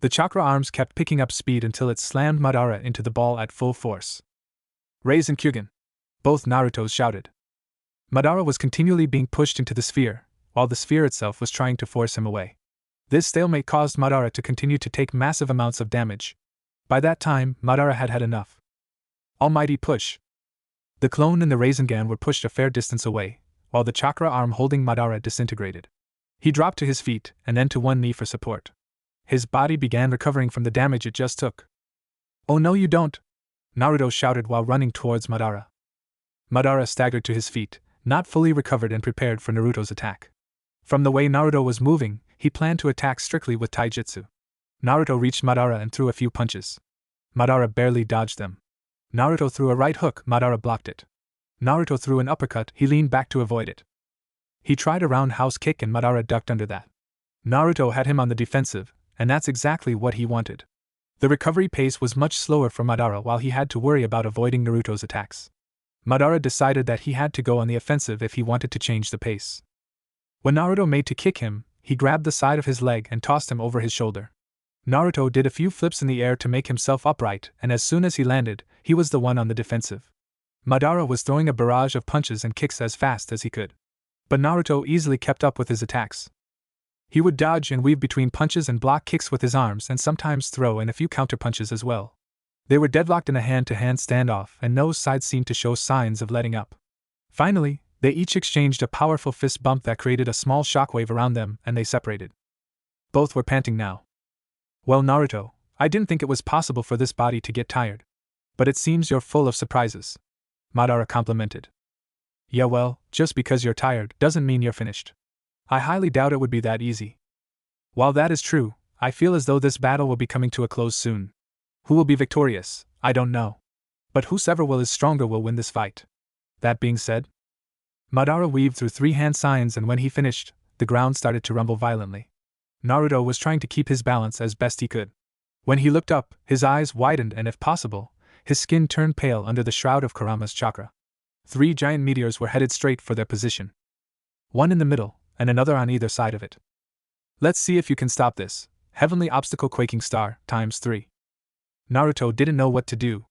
The chakra arms kept picking up speed until it slammed Madara into the ball at full force. Rasenkyugen! Both Narutos shouted. Madara was continually being pushed into the sphere, while the sphere itself was trying to force him away. This stalemate caused Madara to continue to take massive amounts of damage. By that time, Madara had had enough. Almighty push! The clone and the Rasengan were pushed a fair distance away, while the chakra arm holding Madara disintegrated. He dropped to his feet and then to one knee for support. His body began recovering from the damage it just took. Oh no you don't! Naruto shouted while running towards Madara. Madara staggered to his feet, not fully recovered and prepared for Naruto's attack. From the way Naruto was moving, he planned to attack strictly with taijutsu. Naruto reached Madara and threw a few punches. Madara barely dodged them. Naruto threw a right hook, Madara blocked it. Naruto threw an uppercut, he leaned back to avoid it. He tried a roundhouse kick and Madara ducked under that. Naruto had him on the defensive, and that's exactly what he wanted. The recovery pace was much slower for Madara while he had to worry about avoiding Naruto's attacks. Madara decided that he had to go on the offensive if he wanted to change the pace. When Naruto made to kick him, he grabbed the side of his leg and tossed him over his shoulder. Naruto did a few flips in the air to make himself upright, and as soon as he landed, he was the one on the defensive. Madara was throwing a barrage of punches and kicks as fast as he could. But Naruto easily kept up with his attacks. He would dodge and weave between punches and block kicks with his arms and sometimes throw in a few counterpunches as well. They were deadlocked in a hand-to-hand standoff and no side seemed to show signs of letting up. Finally, they each exchanged a powerful fist bump that created a small shockwave around them and they separated. Both were panting now. Well Naruto, I didn't think it was possible for this body to get tired. But it seems you're full of surprises. Madara complimented. Yeah, well, just because you're tired doesn't mean you're finished. I highly doubt it would be that easy. While that is true, I feel as though this battle will be coming to a close soon. Who will be victorious, I don't know. But whosoever will is stronger will win this fight. That being said, Madara weaved through 3 hand signs, and when he finished, the ground started to rumble violently. Naruto was trying to keep his balance as best he could. When he looked up, his eyes widened and if possible, his skin turned pale under the shroud of Kurama's chakra. 3 giant meteors were headed straight for their position. One in the middle, and another on either side of it. Let's see if you can stop this. Heavenly Obstacle Quaking Star, ×3. Naruto didn't know what to do.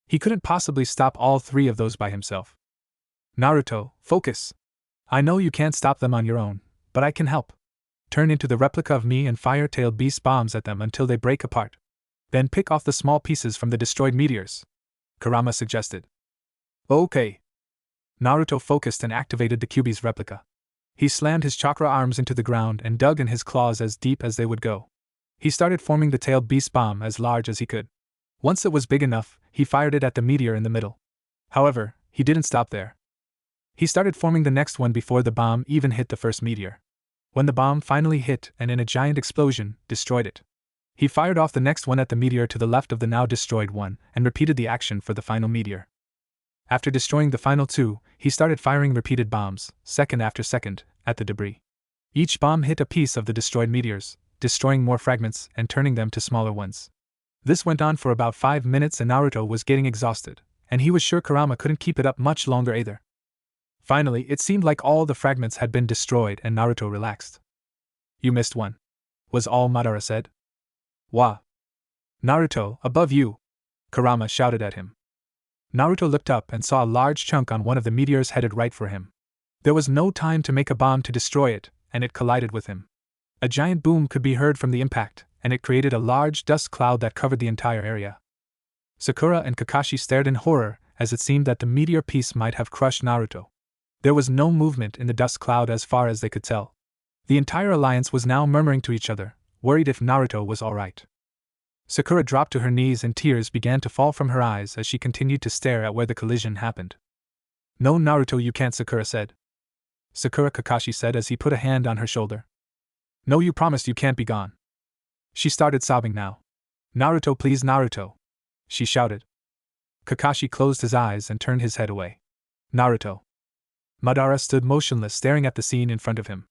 He couldn't possibly stop all 3 of those by himself. Naruto, focus. I know you can't stop them on your own, but I can help. Turn into the replica of me and fire-tailed beast bombs at them until they break apart. Then pick off the small pieces from the destroyed meteors, Kurama suggested. Okay. Naruto focused and activated the Kyuubi's replica. He slammed his chakra arms into the ground and dug in his claws as deep as they would go. He started forming the tailed beast bomb as large as he could. Once it was big enough, he fired it at the meteor in the middle. However, he didn't stop there. He started forming the next one before the bomb even hit the first meteor. When the bomb finally hit and in a giant explosion, destroyed it. He fired off the next one at the meteor to the left of the now destroyed one and repeated the action for the final meteor. After destroying the final 2, he started firing repeated bombs, second after second, at the debris. Each bomb hit a piece of the destroyed meteors, destroying more fragments and turning them to smaller ones. This went on for about 5 minutes and Naruto was getting exhausted, and he was sure Kurama couldn't keep it up much longer either. Finally, it seemed like all the fragments had been destroyed and Naruto relaxed. You missed one, was all Madara said. Wah! Naruto, above you! Kurama shouted at him. Naruto looked up and saw a large chunk on one of the meteors headed right for him. There was no time to make a bomb to destroy it, and it collided with him. A giant boom could be heard from the impact, and it created a large dust cloud that covered the entire area. Sakura and Kakashi stared in horror, as it seemed that the meteor piece might have crushed Naruto. There was no movement in the dust cloud as far as they could tell. The entire alliance was now murmuring to each other, worried if Naruto was alright. Sakura dropped to her knees and tears began to fall from her eyes as she continued to stare at where the collision happened. No, Naruto, you can't, Sakura said. Sakura, Kakashi said as he put a hand on her shoulder. No, you promised you can't be gone. She started sobbing now. Naruto, please, Naruto, she shouted. Kakashi closed his eyes and turned his head away. Naruto. Madara stood motionless, staring at the scene in front of him.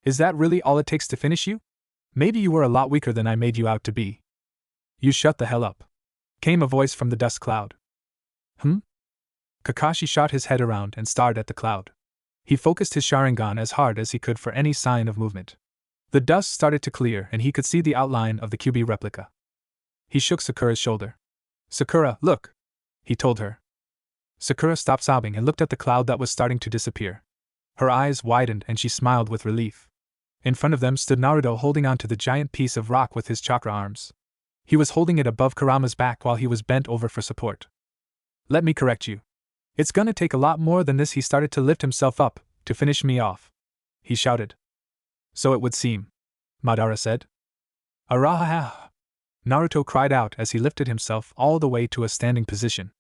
Is that really all it takes to finish you? Maybe you were a lot weaker than I made you out to be. You shut the hell up, came a voice from the dust cloud. Kakashi shot his head around and stared at the cloud. He focused his Sharingan as hard as he could for any sign of movement. The dust started to clear and he could see the outline of the Kyuubi replica. He shook Sakura's shoulder. Sakura, look, he told her. Sakura stopped sobbing and looked at the cloud that was starting to disappear. Her eyes widened and she smiled with relief. In front of them stood Naruto holding on to the giant piece of rock with his chakra arms. He was holding it above Kurama's back while he was bent over for support. Let me correct you. It's gonna take a lot more than this. He started to lift himself up, to finish me off, he shouted. So it would seem, Madara said. Araha! Naruto cried out as he lifted himself all the way to a standing position.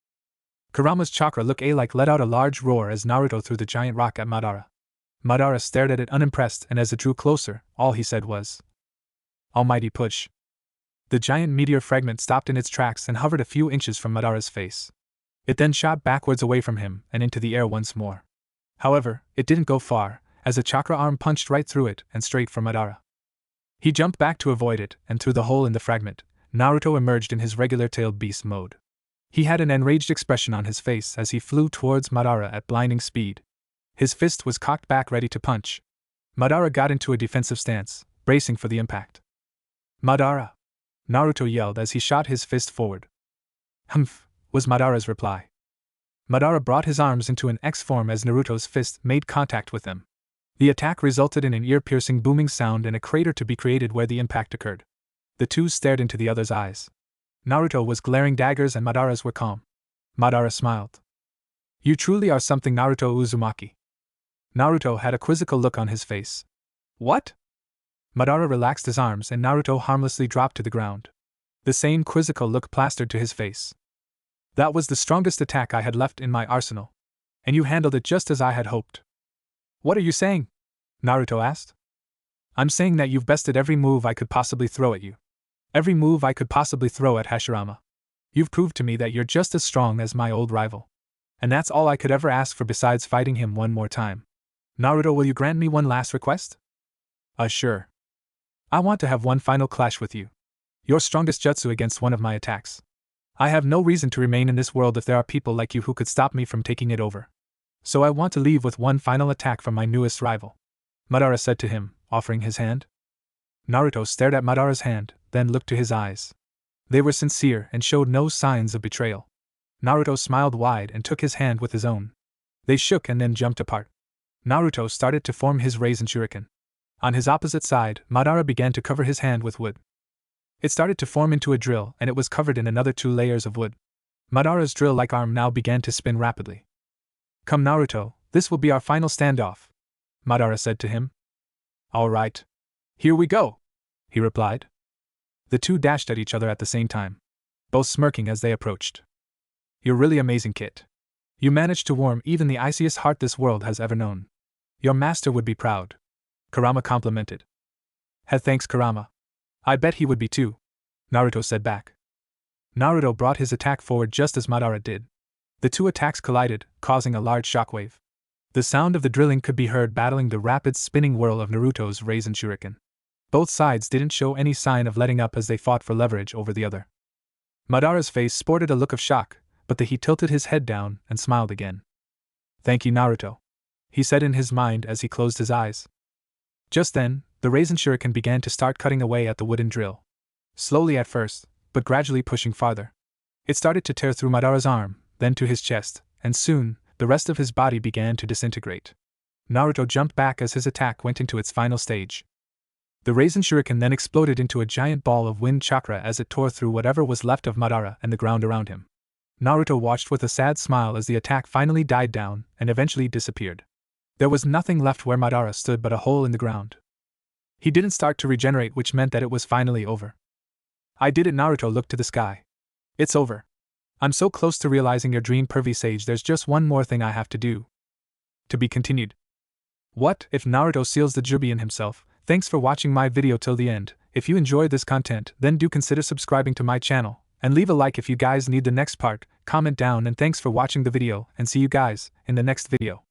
Kurama's chakra look-alike let out a large roar as Naruto threw the giant rock at Madara. Madara stared at it unimpressed, and as it drew closer, all he said was, Almighty push. The giant meteor fragment stopped in its tracks and hovered a few inches from Madara's face. It then shot backwards away from him and into the air once more. However, it didn't go far, as a chakra arm punched right through it and straight for Madara. He jumped back to avoid it, and through the hole in the fragment, Naruto emerged in his regular tailed beast mode. He had an enraged expression on his face as he flew towards Madara at blinding speed. His fist was cocked back ready to punch. Madara got into a defensive stance, bracing for the impact. Madara! Naruto yelled as he shot his fist forward. Humph, was Madara's reply. Madara brought his arms into an X form as Naruto's fist made contact with them. The attack resulted in an ear-piercing booming sound and a crater to be created where the impact occurred. The two stared into the other's eyes. Naruto was glaring daggers and Madara's were calm. Madara smiled. You truly are something, Naruto Uzumaki. Naruto had a quizzical look on his face. What? Madara relaxed his arms and Naruto harmlessly dropped to the ground. The same quizzical look plastered to his face. That was the strongest attack I had left in my arsenal. And you handled it just as I had hoped. What are you saying? Naruto asked. I'm saying that you've bested every move I could possibly throw at you. Every move I could possibly throw at Hashirama. You've proved to me that you're just as strong as my old rival. And that's all I could ever ask for besides fighting him one more time. Naruto, will you grant me one last request? Sure. I want to have one final clash with you. Your strongest jutsu against one of my attacks. I have no reason to remain in this world if there are people like you who could stop me from taking it over. So I want to leave with one final attack from my newest rival. Madara said to him, offering his hand. Naruto stared at Madara's hand, then looked to his eyes. They were sincere and showed no signs of betrayal. Naruto smiled wide and took his hand with his own. They shook and then jumped apart. Naruto started to form his Raisin Shuriken. On his opposite side, Madara began to cover his hand with wood. It started to form into a drill, and it was covered in another 2 layers of wood. Madara's drill-like arm now began to spin rapidly. Come Naruto, this will be our final standoff, Madara said to him. All right. Here we go, he replied. The two dashed at each other at the same time, both smirking as they approached. You're really amazing, Kit. You managed to warm even the iciest heart this world has ever known. Your master would be proud, Kurama complimented. Thanks, Kurama. I bet he would be too, Naruto said back. Naruto brought his attack forward just as Madara did. The two attacks collided, causing a large shockwave. The sound of the drilling could be heard battling the rapid spinning whirl of Naruto's Raisin Shuriken. Both sides didn't show any sign of letting up as they fought for leverage over the other. Madara's face sported a look of shock, but he tilted his head down and smiled again. Thank you, Naruto, he said in his mind as he closed his eyes. Just then, the Raisin Shuriken began to start cutting away at the wooden drill. Slowly at first, but gradually pushing farther. It started to tear through Madara's arm, then to his chest, and soon, the rest of his body began to disintegrate. Naruto jumped back as his attack went into its final stage. The Raisin Shuriken then exploded into a giant ball of wind chakra as it tore through whatever was left of Madara and the ground around him. Naruto watched with a sad smile as the attack finally died down and eventually disappeared. There was nothing left where Madara stood but a hole in the ground. He didn't start to regenerate, which meant that it was finally over. I did it. Naruto looked to the sky. It's over. I'm so close to realizing your dream, Pervy Sage. There's just one more thing I have to do. To be continued. What if Naruto seals the Jubi in himself? Thanks for watching my video till the end. If you enjoyed this content, then do consider subscribing to my channel, and leave a like if you guys need the next part. Comment down, and thanks for watching the video, and see you guys in the next video.